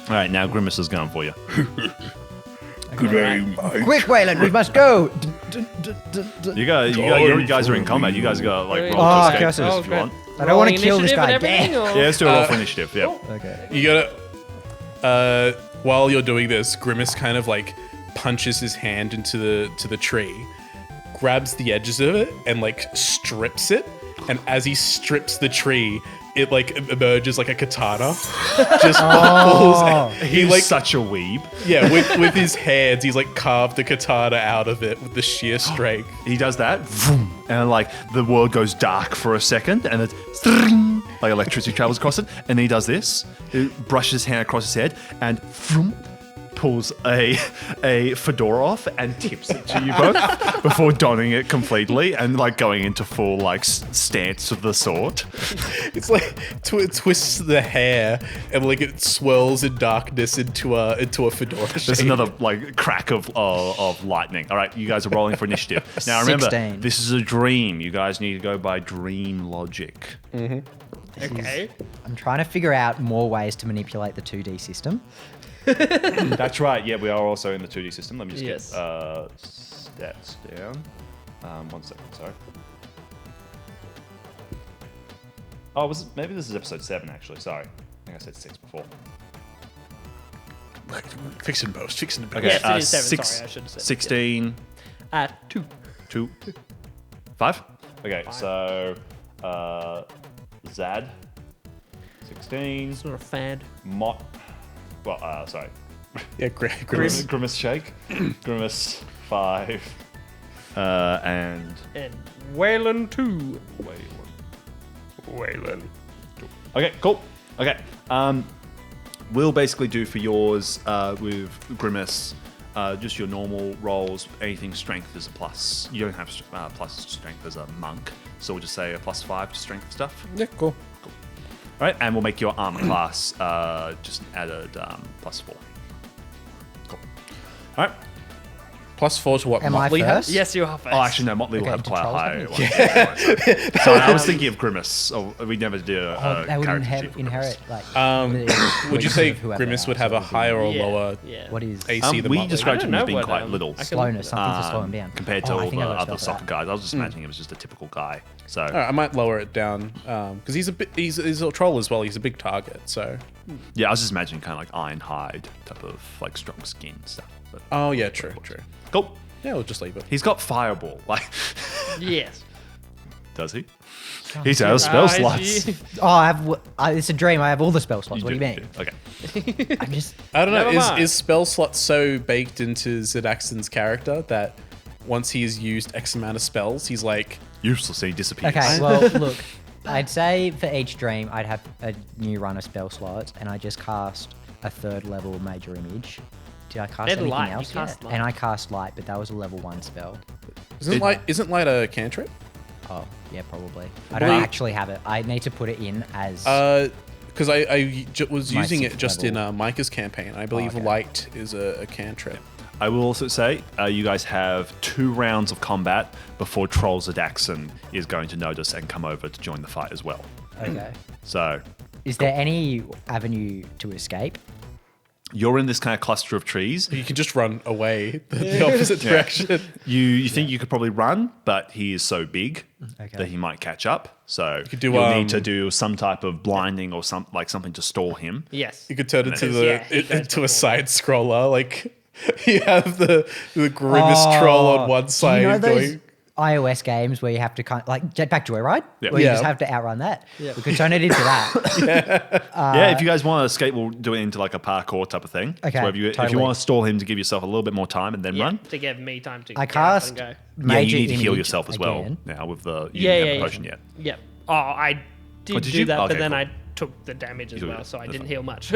Speaker 1: All right, now Grimace is going for you.
Speaker 2: Good aim, Mike.
Speaker 4: Quick, Waylon, we must go.
Speaker 1: You guys are in combat. You guys got like roll
Speaker 4: Oh,
Speaker 1: to escape
Speaker 4: curses.
Speaker 1: if you want.
Speaker 4: I don't want to
Speaker 3: Rolling
Speaker 4: kill this
Speaker 3: initiative
Speaker 4: guy.
Speaker 3: and everything,
Speaker 4: Damn.
Speaker 3: or-
Speaker 1: Yeah, let's do a roll for initiative. Yeah.
Speaker 4: Okay.
Speaker 2: You gotta. While you're doing this, Grimace kind of like punches his hand into the tree, grabs the edges of it, and like strips it. And as he strips the tree, it like emerges like a katana. Just pulls. He
Speaker 1: He's
Speaker 2: like
Speaker 1: such a weeb.
Speaker 2: yeah, with his hands, he's like carved the katana out of it with the sheer strength.
Speaker 1: He does that, vroom, and like the world goes dark for a second, and it's like electricity travels across it, and then he does this. He brushes his hand across his head, and vroom, pulls a fedora off and tips it to you both before donning it completely and like going into full like stance of the sword.
Speaker 2: It's like it twists the hair and like it swirls in darkness into a fedora.
Speaker 1: There's
Speaker 2: shape.
Speaker 1: another like crack of lightning. All right, you guys are rolling for initiative. Now remember,
Speaker 4: 16.
Speaker 1: this is a dream. You guys need to go by dream logic.
Speaker 3: Okay.
Speaker 4: I'm trying to figure out more ways to manipulate the 2D system.
Speaker 1: That's right. Yeah, we are also in the 2D system. Let me just
Speaker 3: Yes.
Speaker 1: get stats down. 1 second, sorry. Oh, maybe this is episode 7 actually. Sorry, I think I said 6 before.
Speaker 2: Fixing post.
Speaker 1: Okay,
Speaker 3: Yes, it is 7. Sorry, I should have said.
Speaker 1: 16,
Speaker 3: 2.
Speaker 1: 2, 5. Okay, so Zad, 16.
Speaker 3: It's not a fan.
Speaker 1: Mott. Well, sorry.
Speaker 2: Yeah, Grimace.
Speaker 1: Grimace shake. Grimace 5. And
Speaker 3: And Waylon 2.
Speaker 2: Waylon.
Speaker 1: okay, cool. Okay. We'll basically do for yours with Grimace just your normal rolls. Anything strength is a plus. You don't have plus strength as a monk, so we'll just say a +5 to strength stuff.
Speaker 2: Yeah, cool.
Speaker 1: All right, and we'll make your armor class just added +4. Cool. All right.
Speaker 2: +4 to what
Speaker 4: Am I
Speaker 2: Motley has?
Speaker 4: first?
Speaker 3: Yes, you are first.
Speaker 1: Oh, actually, no. Motley will
Speaker 4: Okay,
Speaker 1: have
Speaker 4: do
Speaker 1: quite a
Speaker 4: trolls
Speaker 1: high
Speaker 4: have
Speaker 1: one.
Speaker 4: any?
Speaker 1: Sorry, I was thinking of Grimace. Oh, we never did a
Speaker 4: They would
Speaker 1: character sheet for
Speaker 4: inherit,
Speaker 1: Grimace.
Speaker 4: like.
Speaker 2: Would you say
Speaker 4: of whoever
Speaker 2: Grimace
Speaker 4: they
Speaker 2: would
Speaker 4: are,
Speaker 2: have
Speaker 4: so
Speaker 2: a
Speaker 4: it would be
Speaker 2: higher or
Speaker 3: Yeah,
Speaker 2: lower
Speaker 3: yeah.
Speaker 4: What is
Speaker 2: AC than
Speaker 1: We
Speaker 2: Motley?
Speaker 1: described
Speaker 3: I
Speaker 1: him
Speaker 3: don't
Speaker 1: as
Speaker 3: know
Speaker 1: being
Speaker 3: what,
Speaker 1: quite little.
Speaker 3: I can-
Speaker 4: slowness? Something to slow him down.
Speaker 1: compared to
Speaker 4: Oh, I
Speaker 1: all
Speaker 4: think
Speaker 1: the
Speaker 4: I got a
Speaker 1: other
Speaker 4: spell for
Speaker 1: soccer
Speaker 4: that.
Speaker 1: guys. I was just imagining him as just a typical guy. So
Speaker 2: All right, I might lower it down because he's a troll as well. He's a big target, so.
Speaker 1: yeah, I was just imagining kind of like iron hide type of like strong skin stuff. But
Speaker 2: Oh yeah, true.
Speaker 1: cool.
Speaker 2: Yeah, we'll just leave it.
Speaker 1: He's got fireball. Like,
Speaker 3: Yes.
Speaker 1: does he? He's out of spell slots.
Speaker 4: Oh, it's a dream. I have all the spell slots. What do you mean?
Speaker 1: Okay.
Speaker 4: I'm just.
Speaker 2: I don't know.
Speaker 3: Never mind.
Speaker 2: Is spell slot so baked into Zadaxin's character that once he has used X amount of spells, he's like,
Speaker 1: Useless. He disappears.
Speaker 4: Okay, well, look. I'd say for each dream, I'd have a new run of spell slots, and I just cast a 3rd level major image. Did I cast
Speaker 3: Then
Speaker 4: anything
Speaker 3: light, you
Speaker 4: else?
Speaker 3: cast
Speaker 4: Yeah.
Speaker 3: light.
Speaker 4: And I cast light, but that was a level 1 spell.
Speaker 2: isn't light a cantrip?
Speaker 4: Oh, yeah, probably. I don't
Speaker 2: believe-
Speaker 4: actually have it. I need to put it in as.
Speaker 2: Because I was
Speaker 4: My
Speaker 2: using it
Speaker 4: 6th
Speaker 2: just
Speaker 4: level.
Speaker 2: in Micah's campaign. I believe
Speaker 4: okay.
Speaker 2: light is a cantrip.
Speaker 1: I will also say you guys have 2 rounds of combat before Troll Zadaxin is going to notice and come over to join the fight as well.
Speaker 4: Okay.
Speaker 1: So
Speaker 4: Is there any avenue to escape?
Speaker 1: you're in this kind of cluster of trees.
Speaker 2: You can just run away the opposite direction.
Speaker 1: You think you could probably run, but he is so big
Speaker 4: Okay.
Speaker 1: that he might catch up. So
Speaker 2: could do,
Speaker 1: you'll need to do some type of blinding or something to stall him.
Speaker 3: Yes.
Speaker 2: You could turn into
Speaker 3: Yeah, he goes
Speaker 2: into a
Speaker 3: before.
Speaker 2: side scroller. Like you have the grimmest troll on one side
Speaker 4: Do you know those
Speaker 2: going.
Speaker 4: iOS games where you have to kind of like Jetpack Joyride?
Speaker 1: Yeah.
Speaker 4: Where you
Speaker 2: Yeah.
Speaker 4: just have to outrun that?
Speaker 3: Yeah.
Speaker 4: We could turn it into that.
Speaker 1: Yeah, if you guys want to escape, we'll do it into like a parkour type of thing.
Speaker 4: Okay,
Speaker 1: So if you
Speaker 4: totally.
Speaker 1: want to stall him to give yourself a little bit more time and then
Speaker 3: Yeah,
Speaker 1: run,
Speaker 3: to give me time to
Speaker 4: I
Speaker 3: get up
Speaker 4: cast
Speaker 3: and go.
Speaker 1: yeah,
Speaker 4: major
Speaker 1: you need to heal
Speaker 4: image
Speaker 1: yourself as well
Speaker 4: again.
Speaker 1: now with the you
Speaker 3: Yeah,
Speaker 1: didn't
Speaker 3: yeah,
Speaker 1: have a
Speaker 3: yeah.
Speaker 1: potion yet.
Speaker 3: Yep. Oh, I did,
Speaker 1: did
Speaker 3: do
Speaker 1: you?
Speaker 3: that,
Speaker 1: Okay,
Speaker 3: but then
Speaker 1: cool.
Speaker 3: I took the damage as
Speaker 1: You
Speaker 3: well,
Speaker 1: did.
Speaker 3: so I
Speaker 1: That's
Speaker 3: didn't
Speaker 1: fine.
Speaker 3: heal much.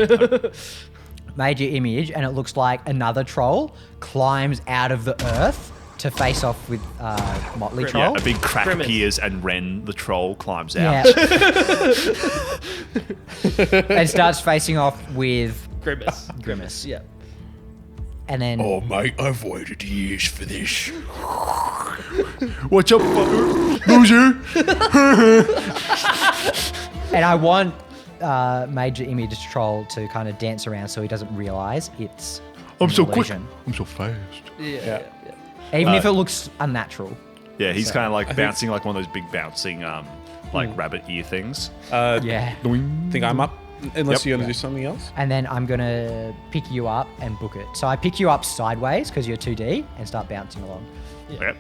Speaker 4: Major image, and it looks like another troll climbs out of the earth to face off with Motley
Speaker 3: Yeah,
Speaker 4: Troll.
Speaker 1: Yeah, a big crack
Speaker 3: Grimace.
Speaker 1: appears and Ren the troll climbs
Speaker 4: Yeah.
Speaker 1: out.
Speaker 4: And starts facing off with
Speaker 3: Grimace.
Speaker 4: Grimace.
Speaker 3: Yeah.
Speaker 4: And then
Speaker 2: Oh mate, I've waited years for this.
Speaker 1: Watch out, fucker. Loser.
Speaker 4: and I want Major Image Troll to kind of dance around so he doesn't realize it's
Speaker 1: I'm
Speaker 4: an
Speaker 1: so quick.
Speaker 4: illusion.
Speaker 1: I'm so fast.
Speaker 3: Yeah.
Speaker 4: Even if it looks unnatural.
Speaker 1: Yeah, he's
Speaker 4: So,
Speaker 1: kind of like
Speaker 2: think-
Speaker 1: bouncing like one of those big bouncing like rabbit ear things.
Speaker 4: Yeah.
Speaker 2: I think I'm up. Unless
Speaker 1: Yep.
Speaker 2: you're gonna do something else.
Speaker 4: And then I'm going to pick you up and book it. So I pick you up sideways because you're 2D and start bouncing along.
Speaker 1: Yep.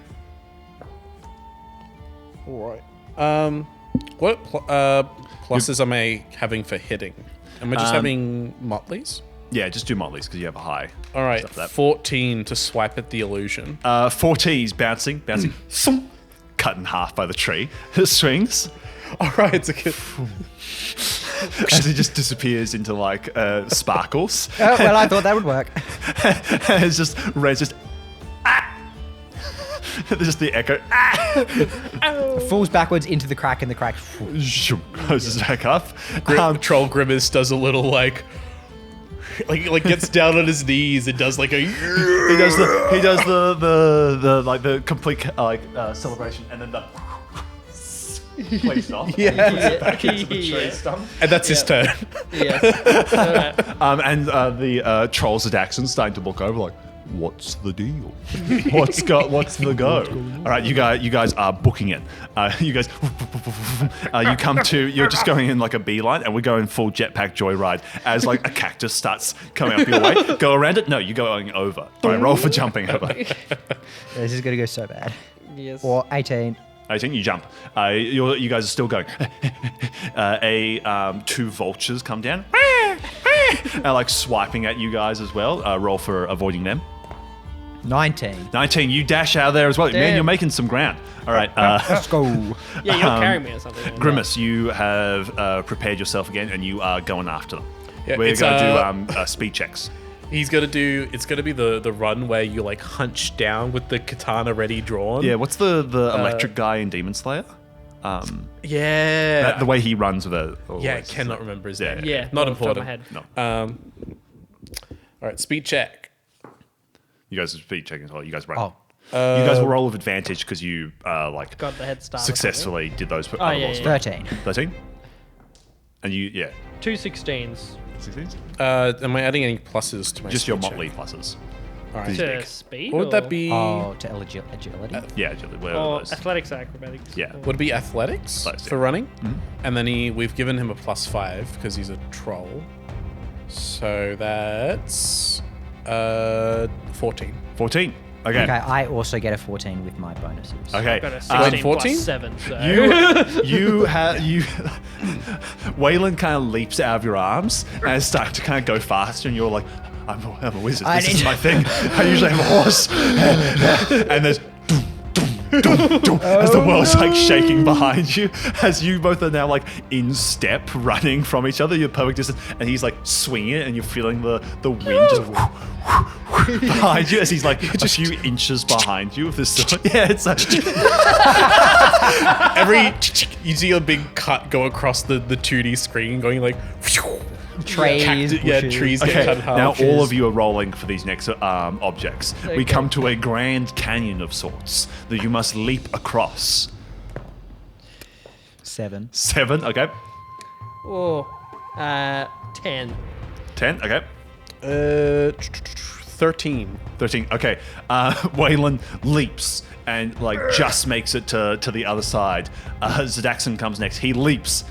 Speaker 2: All right. What pluses am I having for hitting? Am I just having motleys?
Speaker 1: Yeah, just do motleys because you have a high.
Speaker 2: All right,
Speaker 1: Stuff that.
Speaker 2: 14 to swipe at the illusion.
Speaker 1: 14 is bouncing, thump, cut in half by the tree. It swings.
Speaker 2: All right, it's a good.
Speaker 1: As it just disappears into like sparkles.
Speaker 4: Oh, well, I thought that would work.
Speaker 1: It's just Red's just there's just the echo.
Speaker 4: Falls backwards into the crack, and the crack.
Speaker 1: Closes back up.
Speaker 2: Troll Grimace does a little like gets down on his knees and does like a.
Speaker 1: He does the like the complete celebration, and then the plays off. Back into the tree stump.
Speaker 2: And that's his turn.
Speaker 3: Yes.
Speaker 1: And the troll Zadaxin starting to look over like, what's the deal? What's the go? All right, you guys are booking it. You guys, you're just going in like a beeline, and we're going full jetpack joyride as like a cactus starts coming up your way. Go around it? No, you're going over. All right, roll for jumping over.
Speaker 4: This is gonna go so bad.
Speaker 3: Yes.
Speaker 4: Or 18.
Speaker 1: 18, you jump. You guys are still going. Two vultures come down, and like swiping at you guys as well. Roll for avoiding them.
Speaker 4: 19.
Speaker 1: 19, you dash out of there as well. Man,
Speaker 3: Damn.
Speaker 1: you're making some ground. All right.
Speaker 4: Let's go.
Speaker 3: Yeah, you don't carry me or something.
Speaker 1: Grimace, you have prepared yourself again, and you are going after them.
Speaker 2: Yeah,
Speaker 1: We're
Speaker 2: it's,
Speaker 1: going to do speed checks.
Speaker 2: He's gonna do. It's gonna be the run where you like hunch down with the katana ready drawn.
Speaker 1: Yeah, what's the electric guy in Demon Slayer?
Speaker 2: Yeah.
Speaker 1: The way he runs with it.
Speaker 2: Yeah, I cannot remember his name.
Speaker 3: Yeah,
Speaker 2: not
Speaker 3: off the top of
Speaker 2: important.
Speaker 3: my head.
Speaker 1: No.
Speaker 2: All right, speed check.
Speaker 1: You guys are speed checking as well. You guys run.
Speaker 4: Oh.
Speaker 1: You guys will roll with advantage because you like
Speaker 3: Got the head start. or
Speaker 1: successfully did those other
Speaker 3: yeah,
Speaker 1: rolls.
Speaker 3: yeah.
Speaker 4: 13.
Speaker 1: 13? And you, yeah.
Speaker 3: something. 2 16s.
Speaker 1: 16?
Speaker 2: Am I adding any pluses to my
Speaker 1: Just your
Speaker 2: speed check?
Speaker 1: motley pluses.
Speaker 2: All right.
Speaker 3: To speed?
Speaker 2: What would that
Speaker 3: or-
Speaker 2: be?
Speaker 4: Oh, to agility.
Speaker 1: Yeah, whatever
Speaker 3: Or
Speaker 1: those.
Speaker 3: athletics, acrobatics.
Speaker 1: Yeah.
Speaker 3: Or-
Speaker 2: Would it be athletics
Speaker 1: Athletics,
Speaker 2: for
Speaker 1: yeah.
Speaker 2: running? And then we've given him a +5 because he's a troll. So that's 14.
Speaker 1: 14. Okay.
Speaker 4: Okay, I also get a 14 with my bonuses.
Speaker 1: Okay.
Speaker 3: Got a 16
Speaker 2: 14?
Speaker 3: plus 7. So.
Speaker 1: Waylon kind of leaps out of your arms and starts to kind of go faster, and you're like, I'm a wizard. This is my thing. I usually have a horse. And there's as the world's like shaking behind you, as you both are now like in step, running from each other. You're perfect distance, and he's like swinging it, and you're feeling the wind just behind you as he's like just a few inches behind you with this sword. Yeah, it's like
Speaker 2: You see a big cut go across the 2D screen, going like.
Speaker 4: Trees, bushes.
Speaker 2: Trees get
Speaker 1: okay.
Speaker 2: cut in half.
Speaker 1: Now all of you are rolling for these next objects. We
Speaker 3: Okay.
Speaker 1: come to a grand canyon of sorts that you must leap across.
Speaker 4: 7.
Speaker 1: 7. Okay.
Speaker 3: Oh, 10.
Speaker 1: 10. Okay.
Speaker 2: 13.
Speaker 1: 13. Okay. Waylon leaps and like just makes it to the other side. Zadaxin comes next. He leaps,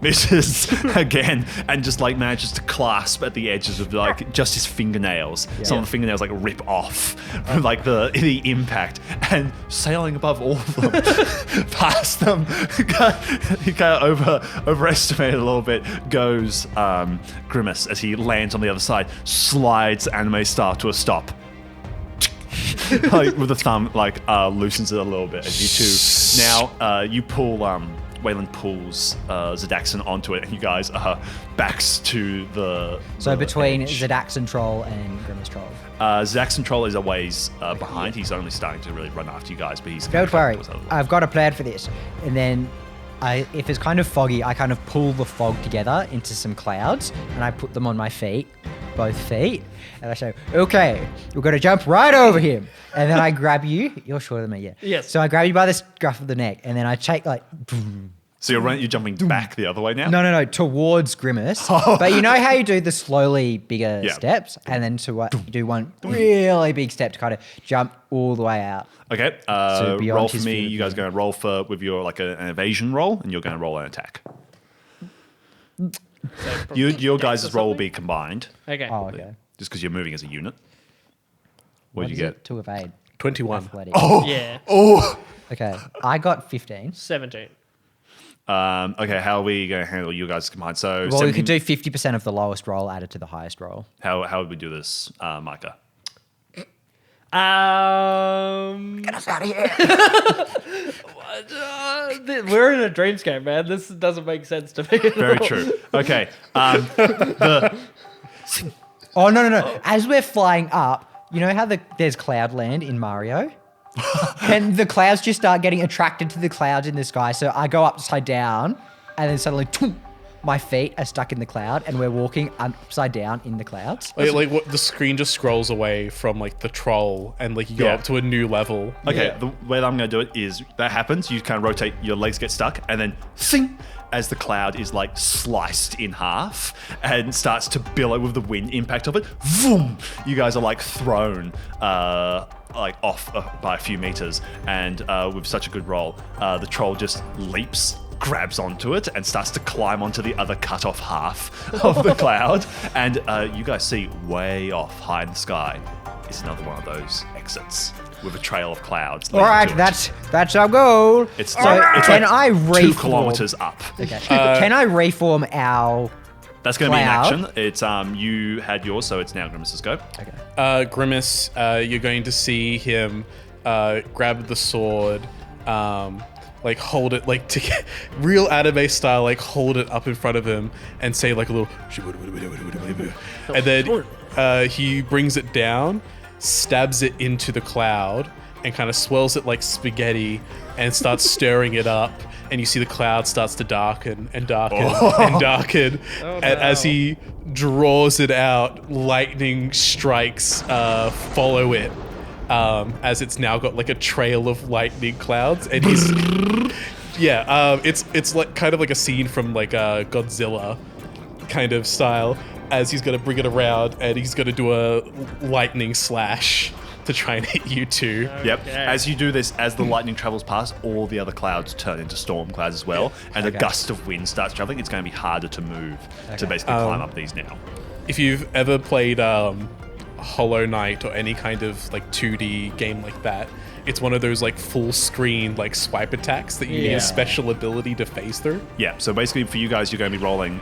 Speaker 1: misses again, and just like manages to clasp at the edges of like just his fingernails. Some of the fingernails like rip off from like the impact, and sailing above all of them, past them, he kind of overestimated a little bit. Goes Grimace as he lands on the other side, slides anime style to a stop. Like with the thumb, like loosens it a little bit as you two. Now you pull. Waylon pulls Zadaxin onto it, and you guys are backs to the.
Speaker 4: So
Speaker 1: the
Speaker 4: between
Speaker 1: edge.
Speaker 4: Zadaxin Troll and Grimace Troll.
Speaker 1: Zadaxin Troll is a ways behind. He's only starting to really run after you guys, but he's.
Speaker 4: Don't worry,
Speaker 1: towards the other way.
Speaker 4: I've got a plan for this. And then, if it's kind of foggy, I kind of pull the fog together into some clouds, and I put them on my feet, both feet, and I say, "Okay, we're gonna jump right over him." And then I grab you. You're shorter than me, yeah.
Speaker 3: Yes.
Speaker 4: So I grab you by the scruff of the neck, and then I take like.
Speaker 1: So you're jumping back the other way now.
Speaker 4: No, towards Grimace. But you know how you do the slowly bigger
Speaker 1: Yeah.
Speaker 4: steps, and then you do one really big step to kind of jump all the way out.
Speaker 1: Okay.
Speaker 4: beyond
Speaker 1: Roll for
Speaker 4: his
Speaker 1: me.
Speaker 4: field of
Speaker 1: You guys are
Speaker 4: vision.
Speaker 1: going to roll for with your like an evasion roll, and you're going to roll an attack. Your guys'
Speaker 3: or
Speaker 1: roll will
Speaker 3: something?
Speaker 1: be combined,
Speaker 3: Okay.
Speaker 4: Oh, okay.
Speaker 1: just because you're moving as a unit. What did
Speaker 4: is
Speaker 1: you
Speaker 4: it?
Speaker 1: get?
Speaker 4: To evade.
Speaker 2: 21.
Speaker 4: Athletic.
Speaker 1: Oh.
Speaker 3: Yeah.
Speaker 1: Oh.
Speaker 4: Okay, I got 15.
Speaker 3: 17.
Speaker 1: Okay, how are we going to handle you guys combined? So,
Speaker 4: Well, we could do 50% of the lowest roll added to the highest roll.
Speaker 1: How would we do this, Micah?
Speaker 3: Get
Speaker 4: us out of here.
Speaker 3: We're in a dreamscape, man. This doesn't make sense to me.
Speaker 1: Very true. Okay.
Speaker 4: Oh, no. As we're flying up, you know how there's Cloudland in Mario? And the clouds just start getting attracted to the clouds in the sky. So I go upside down, and then suddenly, my feet are stuck in the cloud, and we're walking upside down in the clouds.
Speaker 2: Like what, the screen just scrolls away from like the troll, and like you go up to a new level.
Speaker 1: Okay, the way that I'm going to do it is that happens. You kind of rotate, your legs get stuck, and then sing, as the cloud is like sliced in half and starts to billow with the wind impact of it. Vroom! You guys are like thrown like off by a few meters, and with such a good roll, the troll just leaps, grabs onto it, and starts to climb onto the other cut off half of the cloud. And you guys see way off high in the sky is another one of those exits with a trail of clouds.
Speaker 4: All right, that's our goal.
Speaker 1: It's
Speaker 4: so
Speaker 1: like,
Speaker 4: can I reform?
Speaker 1: 2 kilometers up.
Speaker 4: Okay. Can I reform our?
Speaker 1: That's going to be an
Speaker 4: cloud?
Speaker 1: action. It's you had yours, so it's now Grimace's go.
Speaker 4: Okay.
Speaker 2: Grimace, you're going to see him grab the sword, like hold it, like to get real anime style, like hold it up in front of him and say like a little, and then he brings it down, stabs it into the cloud, and kind of swirls it like spaghetti and starts stirring it up. And you see the cloud starts to darken and darken and darken.
Speaker 3: Oh,
Speaker 2: and
Speaker 3: no.
Speaker 2: as he draws it out, lightning strikes follow it. As it's now got like a trail of lightning clouds. And he's... it's like kind of like a scene from like Godzilla kind of style. As he's going to bring it around and he's going to do a lightning slash to try and hit you too.
Speaker 1: Yep. As you do this, as the lightning travels past, all the other clouds turn into storm clouds as well, and a gust of wind starts traveling. It's going to be harder to move to basically climb up these now.
Speaker 2: If you've ever played Hollow Knight or any kind of like 2D game like that, it's one of those like full screen like swipe attacks that you need a special ability to phase through.
Speaker 1: Yeah, so basically for you guys, you're going to be rolling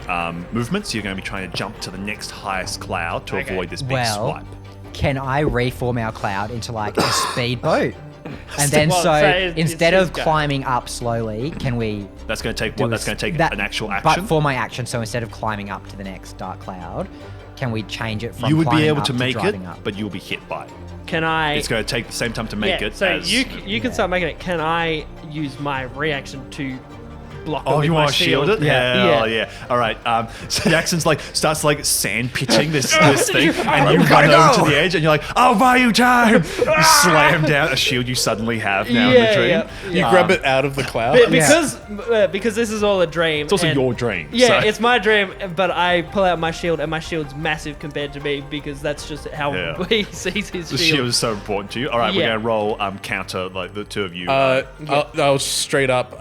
Speaker 1: movements. You're going to be trying to jump to the next highest cloud to avoid this big swipe.
Speaker 4: Can I reform our cloud into like a speedboat? And then
Speaker 3: Well,
Speaker 4: so
Speaker 3: it's
Speaker 4: instead
Speaker 3: his
Speaker 4: of
Speaker 3: guy.
Speaker 4: climbing up slowly, can we
Speaker 1: That's going to take
Speaker 4: do
Speaker 1: what? That's going to take
Speaker 4: that-
Speaker 1: an actual
Speaker 4: But
Speaker 1: action.
Speaker 4: for my action, so instead of climbing up to the next dark cloud, can we change it from
Speaker 1: You would be
Speaker 4: climbing
Speaker 1: able
Speaker 4: up
Speaker 1: to make it,
Speaker 4: driving up?
Speaker 1: but you'll be hit by it.
Speaker 3: Can I?
Speaker 1: It's going to take the same time to make it.
Speaker 3: So
Speaker 1: as
Speaker 3: you can start making it. Can I use my reaction to block it
Speaker 1: Oh,
Speaker 3: with
Speaker 1: you
Speaker 3: my
Speaker 1: want to shield it?
Speaker 3: Yeah.
Speaker 1: Hell yeah. All right. So Jackson's like starts like sand pitching this thing, and you run over to the edge, and you're like, "I'll buy you time." You slam down a shield you suddenly have now in the dream.
Speaker 2: You grab it out of the cloud.
Speaker 3: Because this is all a dream.
Speaker 1: It's also
Speaker 3: and-
Speaker 1: your dream.
Speaker 3: Yeah,
Speaker 1: so.
Speaker 3: it's my dream, but I pull out my shield, and my shield's massive compared to me because that's just how he sees his
Speaker 1: The
Speaker 3: shield.
Speaker 1: shield is so important to you. All right, we're
Speaker 3: Yeah.
Speaker 1: gonna roll counter like the two of you.
Speaker 2: I'll straight up.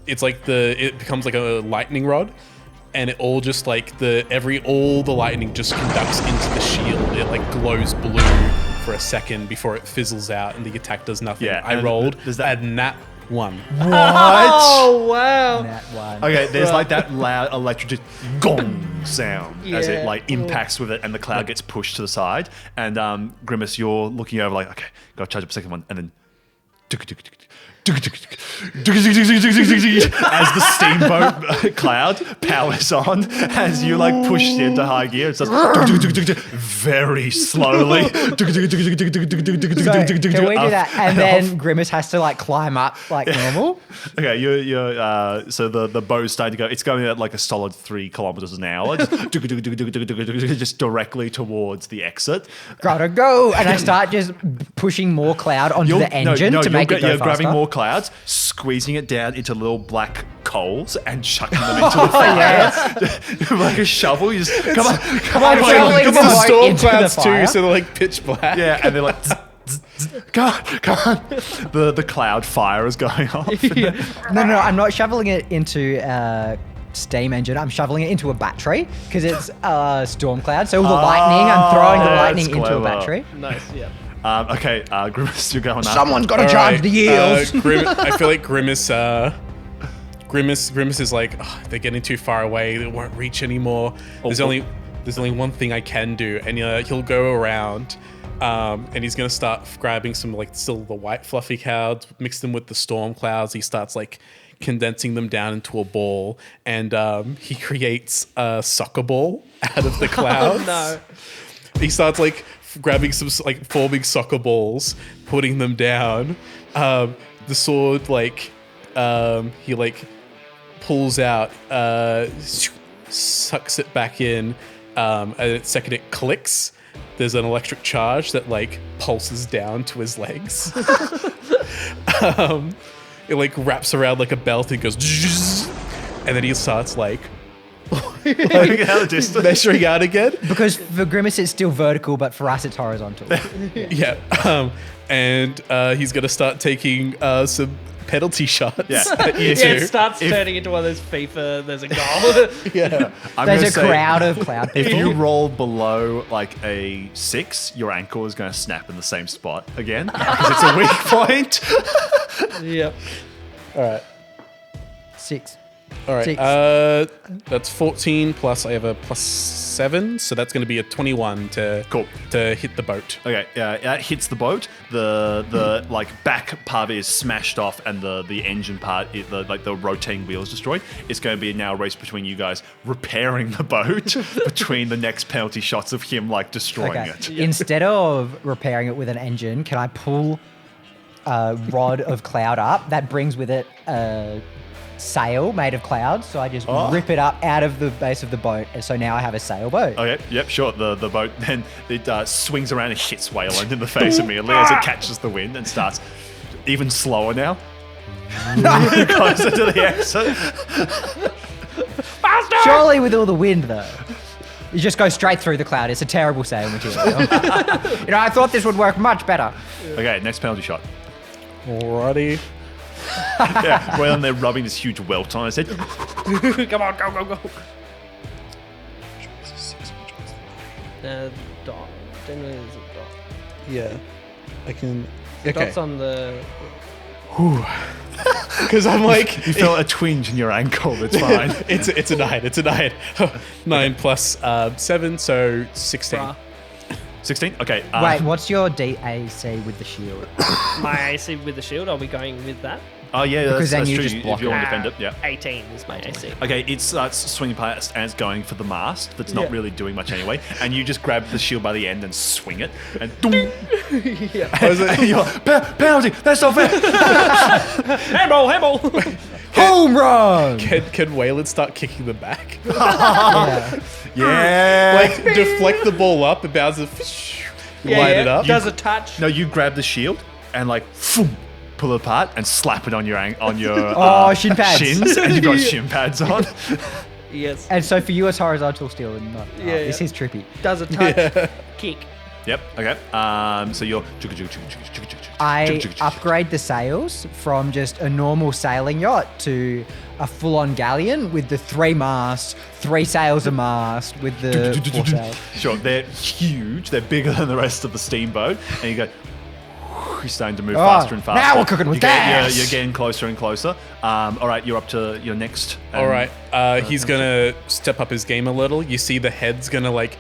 Speaker 2: It's like it becomes like a lightning rod, and it all just like all the lightning just conducts into the shield. It like glows blue for a second before it fizzles out, and the attack does nothing.
Speaker 1: Yeah,
Speaker 2: I
Speaker 1: and
Speaker 2: rolled
Speaker 1: does that-
Speaker 2: a nat 1.
Speaker 1: What?
Speaker 3: Oh wow!
Speaker 4: That one.
Speaker 1: Okay, there's like that loud electric just gong sound as it
Speaker 3: Yeah.
Speaker 1: like impacts with it, and the cloud gets pushed to the side. And Grimace, you're looking over like, okay, gotta charge up a second one, and then as the steamboat cloud powers on, as you like push it into high gear, it starts very slowly.
Speaker 4: So can we do that? And then Grimace has to like climb up like normal.
Speaker 1: Okay, you're so the bow's starting to go. It's going at like a solid 3 kilometers an hour, just directly towards the exit.
Speaker 4: Gotta go. And I start just pushing more cloud onto the engine to make it go
Speaker 1: You're
Speaker 4: faster.
Speaker 1: grabbing more clouds, squeezing it down into little black coals, and chucking them into the fire. Like a shovel, you just come on.
Speaker 4: I'm shoveling
Speaker 2: It's
Speaker 4: the
Speaker 2: the
Speaker 4: boat
Speaker 2: storm
Speaker 4: into the
Speaker 2: clouds too,
Speaker 4: fire.
Speaker 2: so they're like pitch black.
Speaker 1: Yeah, and they're like, come on. The cloud fire is going off.
Speaker 4: No, I'm not shoveling it into steam engine. I'm shoveling it into a battery because it's storm cloud. So all the lightning, I'm throwing the
Speaker 1: that's
Speaker 4: lightning into a
Speaker 1: clever.
Speaker 4: battery.
Speaker 3: Nice, yeah.
Speaker 1: Okay, Grimace, you're going up.
Speaker 4: Someone's got to
Speaker 2: All
Speaker 4: charge
Speaker 2: right,
Speaker 4: the eels.
Speaker 2: I feel like Grimace Grimace is like, oh, they're getting too far away. They won't reach anymore. There's only one thing I can do, and he'll go around, and he's gonna start grabbing some like still the white fluffy clouds, mix them with the storm clouds. He starts like condensing them down into a ball, and he creates a soccer ball out of the clouds.
Speaker 3: No.
Speaker 2: He starts like grabbing some like forming soccer balls, putting them down. The sword he like pulls out, sucks it back in, and the second it clicks, there's an electric charge that like pulses down to his legs. It like wraps around like a belt and goes, and then he starts like measuring out again.
Speaker 4: Because for Grimace it's still vertical, but for us it's horizontal.
Speaker 2: Yeah. And he's going to start taking some penalty shots at you two.
Speaker 3: It starts turning into one of those FIFA, there's a goal.
Speaker 2: Yeah.
Speaker 4: There's a crowd of cloud people.
Speaker 1: If you roll below like a 6, your ankle is going to snap in the same spot again because it's a weak point.
Speaker 3: Yep.
Speaker 2: All right.
Speaker 4: 6.
Speaker 2: All right.
Speaker 4: 6.
Speaker 2: That's 14 plus I have a plus 7, so that's going to be a 21 to hit the boat.
Speaker 1: Okay, it hits the boat. The like back part of it is smashed off, and the engine part, the rotating wheel is destroyed. It's going to be now a race between you guys repairing the boat between the next penalty shots of him like destroying it.
Speaker 4: Instead of repairing it with an engine, can I pull a rod of cloud up that brings with it a sail made of clouds? So I just rip it up out of the base of the boat, and so now I have a sailboat.
Speaker 1: Okay, yep, sure. The boat then it swings around and hits Wayland in the face immediately as it catches the wind and starts even slower now. Closer to the exit.
Speaker 3: Faster!
Speaker 4: Surely with all the wind though. You just go straight through the cloud. It's a terrible sail material. I thought this would work much better.
Speaker 1: Okay, next penalty shot.
Speaker 2: Alrighty.
Speaker 1: Yeah, Wayland, they're rubbing this huge welt on his head.
Speaker 3: Come on, go. Dot. Generally, there's a dot.
Speaker 2: Yeah. I can...
Speaker 3: Dot's on the...
Speaker 2: Because I'm like...
Speaker 1: You felt a twinge in your ankle, that's fine.
Speaker 2: It's a 9. It's a 9. 9 plus 7, so 16.
Speaker 3: Bruh.
Speaker 1: 16? Okay.
Speaker 4: Wait, what's your DAC with the shield?
Speaker 3: My AC with the shield, are we going with that?
Speaker 1: Oh, yeah,
Speaker 4: Because then
Speaker 1: that's
Speaker 4: you
Speaker 1: true.
Speaker 4: just block
Speaker 1: If you want to defend it, yeah.
Speaker 3: 18 is my AC.
Speaker 1: Okay, it starts swinging past and it's going for the mast that's not really doing much anyway. And you just grab the shield by the end and swing it. And doom! And you're like, penalty! That's not fair!
Speaker 3: Handball!
Speaker 4: Home run!
Speaker 2: Can Wayland start kicking them back?
Speaker 1: Yeah!
Speaker 2: Like, deflect the ball up, it bounces, light it up.
Speaker 3: Does a touch.
Speaker 1: No, you grab the shield and like, phoom, pull it apart and slap it on your
Speaker 4: shin pads.
Speaker 1: shins, and you've got shin pads on.
Speaker 3: Yes.
Speaker 4: And so for you it's horizontal still and not... This
Speaker 3: yeah.
Speaker 4: is trippy.
Speaker 3: Does a touch. Kick.
Speaker 1: Yep. Okay. So you're.
Speaker 4: I upgrade the sails from just a normal sailing yacht to a full-on galleon with the 3 masts, 3 sails a mast with the 4 sails.
Speaker 1: Sure. They're huge. They're bigger than the rest of the steamboat, and you go. You're starting to move faster and faster.
Speaker 4: Now we're cooking with gas.
Speaker 1: You're getting closer and closer. All right, you're up to your next.
Speaker 2: All right, he's gonna step up his game a little. You see the head's gonna like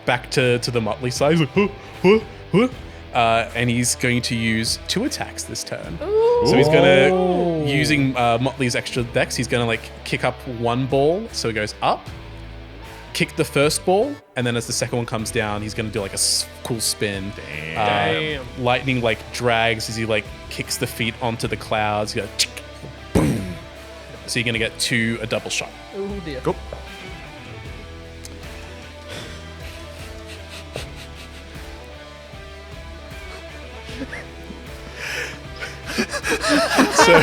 Speaker 2: back to the Motley side. He's like, and he's going to use 2 attacks this turn.
Speaker 3: Ooh.
Speaker 2: So he's gonna using Motley's extra dex. He's gonna like kick up 1 ball, so he goes up. Kick the first ball, and then as the second one comes down, he's gonna do like a cool spin.
Speaker 3: Damn.
Speaker 2: Lightning like drags as he like kicks the feet onto the clouds. You go, boom. So you're gonna get a double shot.
Speaker 3: Oh dear.
Speaker 1: Go.
Speaker 2: So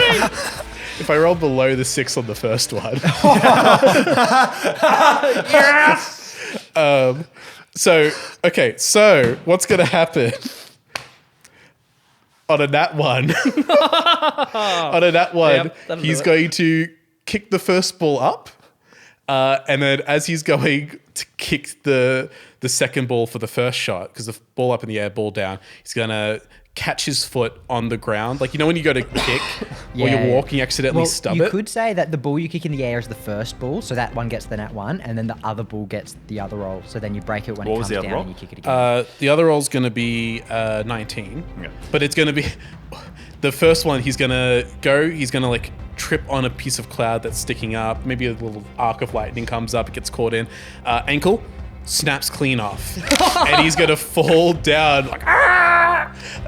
Speaker 2: if I roll below the 6 on the first one.
Speaker 3: Yes!
Speaker 2: So what's going to happen on a nat 1? On a nat 1,
Speaker 3: Yep,
Speaker 2: he's going to kick the first ball up. And then as he's going to kick the second ball for the first shot, because the ball up in the air, ball down, he's going to catch his foot on the ground. Like, you know when you go to kick or
Speaker 4: Yeah.
Speaker 2: you're walking, you accidentally stub
Speaker 4: you
Speaker 2: it?
Speaker 4: could say that the ball you kick in the air is the first ball, so that one gets the nat 1, and then the other ball gets the other roll. So then you break it when
Speaker 1: What
Speaker 4: it
Speaker 1: was
Speaker 4: comes
Speaker 1: the other
Speaker 4: down
Speaker 1: roll?
Speaker 4: and you kick it again.
Speaker 2: The other roll's going to be 19.
Speaker 1: Yeah.
Speaker 2: But it's going to be... The first one, he's going to like trip on a piece of cloud that's sticking up. Maybe a little arc of lightning comes up, it gets caught in. Ankle snaps clean off. And he's going to fall down like,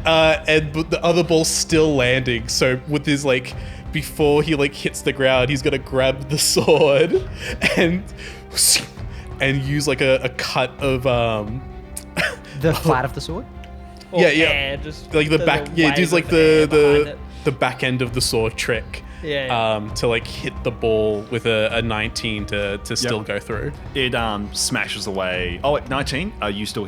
Speaker 2: but the other ball's still landing. So with his like, before he like hits the ground, he's going to grab the sword and use like a cut of
Speaker 4: The flat of the sword?
Speaker 3: Or
Speaker 2: yeah.
Speaker 3: air, just
Speaker 2: like the
Speaker 3: there's
Speaker 2: back,
Speaker 3: a
Speaker 2: yeah,
Speaker 3: wave
Speaker 2: just like
Speaker 3: of air behind
Speaker 2: the
Speaker 3: it.
Speaker 2: the back end of the sword trick.
Speaker 3: Yeah.
Speaker 2: To like hit the ball with a 19 to still go through.
Speaker 1: It smashes away. Oh, wait, 19? You still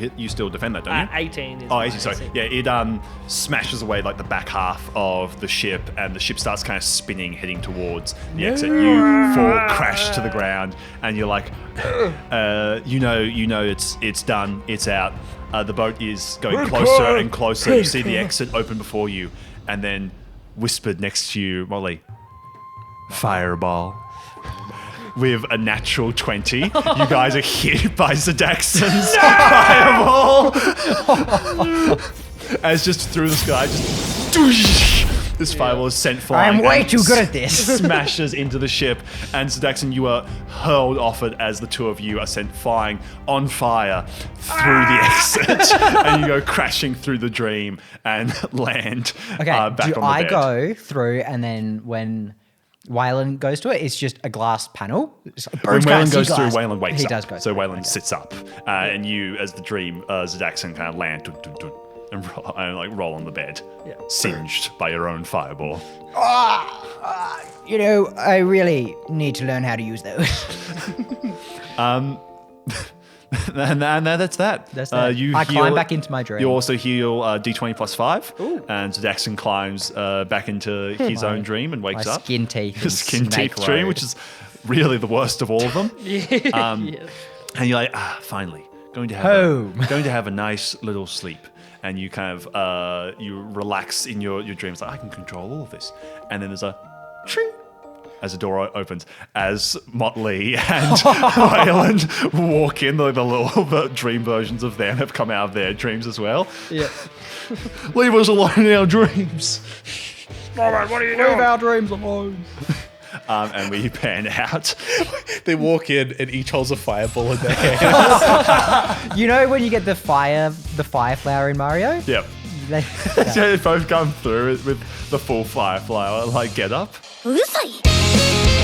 Speaker 1: defend that, don't you?
Speaker 3: 18 is
Speaker 1: Oh,
Speaker 3: my
Speaker 1: 18, sorry.
Speaker 3: AC.
Speaker 1: Yeah, it smashes away like the back half of the ship, and the ship starts kind of spinning, heading towards the exit. You fall, crash to the ground, and you're like, you know, it's done, it's out. The boat is going closer and closer. You see the exit open before you, and then whispered next to you, Molly, fireball. With a natural 20, you guys are hit by Zadaxin's fireball. As just through the sky, just doosh, this fireball is sent flying.
Speaker 4: I'm way
Speaker 1: and
Speaker 4: too good at this.
Speaker 1: Smashes into the ship, and Zadaxin, you are hurled off it as the two of you are sent flying on fire through the exit, and you go crashing through the dream and land
Speaker 4: Okay,
Speaker 1: back
Speaker 4: do
Speaker 1: on the
Speaker 4: I
Speaker 1: bed.
Speaker 4: go through and then when Waylon goes to it, it's just a glass panel? It's like,
Speaker 1: When
Speaker 4: birds can't
Speaker 1: Waylon
Speaker 4: see
Speaker 1: goes through,
Speaker 4: glass.
Speaker 1: Waylon wakes
Speaker 4: He
Speaker 1: up.
Speaker 4: does go
Speaker 1: So
Speaker 4: through.
Speaker 1: Waylon sits up, and you, as the dream, Zadaxin, kind of land dun, dun, dun, and like roll on the bed,
Speaker 3: Yeah.
Speaker 1: singed by your own fireball.
Speaker 4: You know, I really need to learn how to use those.
Speaker 1: And that's that.
Speaker 4: That's that.
Speaker 1: You
Speaker 4: I climb
Speaker 1: heal-
Speaker 4: back into my dream.
Speaker 1: You also heal D20 plus 5, and Zadaxin climbs back into his own dream and wakes
Speaker 4: My
Speaker 1: up.
Speaker 4: skin teeth
Speaker 1: His
Speaker 4: and
Speaker 1: skin
Speaker 4: snake
Speaker 1: teeth dream,
Speaker 4: road.
Speaker 1: which is really the worst of all of them.
Speaker 3: Yeah.
Speaker 1: And you're like, finally, going to have
Speaker 4: Home.
Speaker 1: going to have a nice little sleep. And you kind of you relax in your dreams, like I can control all of this. And then there's a tring as the door opens, as Motley and Waylon walk in. The little dream versions of them have come out of their dreams as well.
Speaker 3: Yeah.
Speaker 1: Leave us alone in our dreams.
Speaker 4: Leave our dreams alone.
Speaker 1: And we pan out.
Speaker 2: They walk in and each holds a fireball in their hand.
Speaker 4: You know when you get the fire flower in Mario?
Speaker 1: Yep.
Speaker 4: They-
Speaker 1: So they both come through with the full firefly like get up.
Speaker 5: うるさい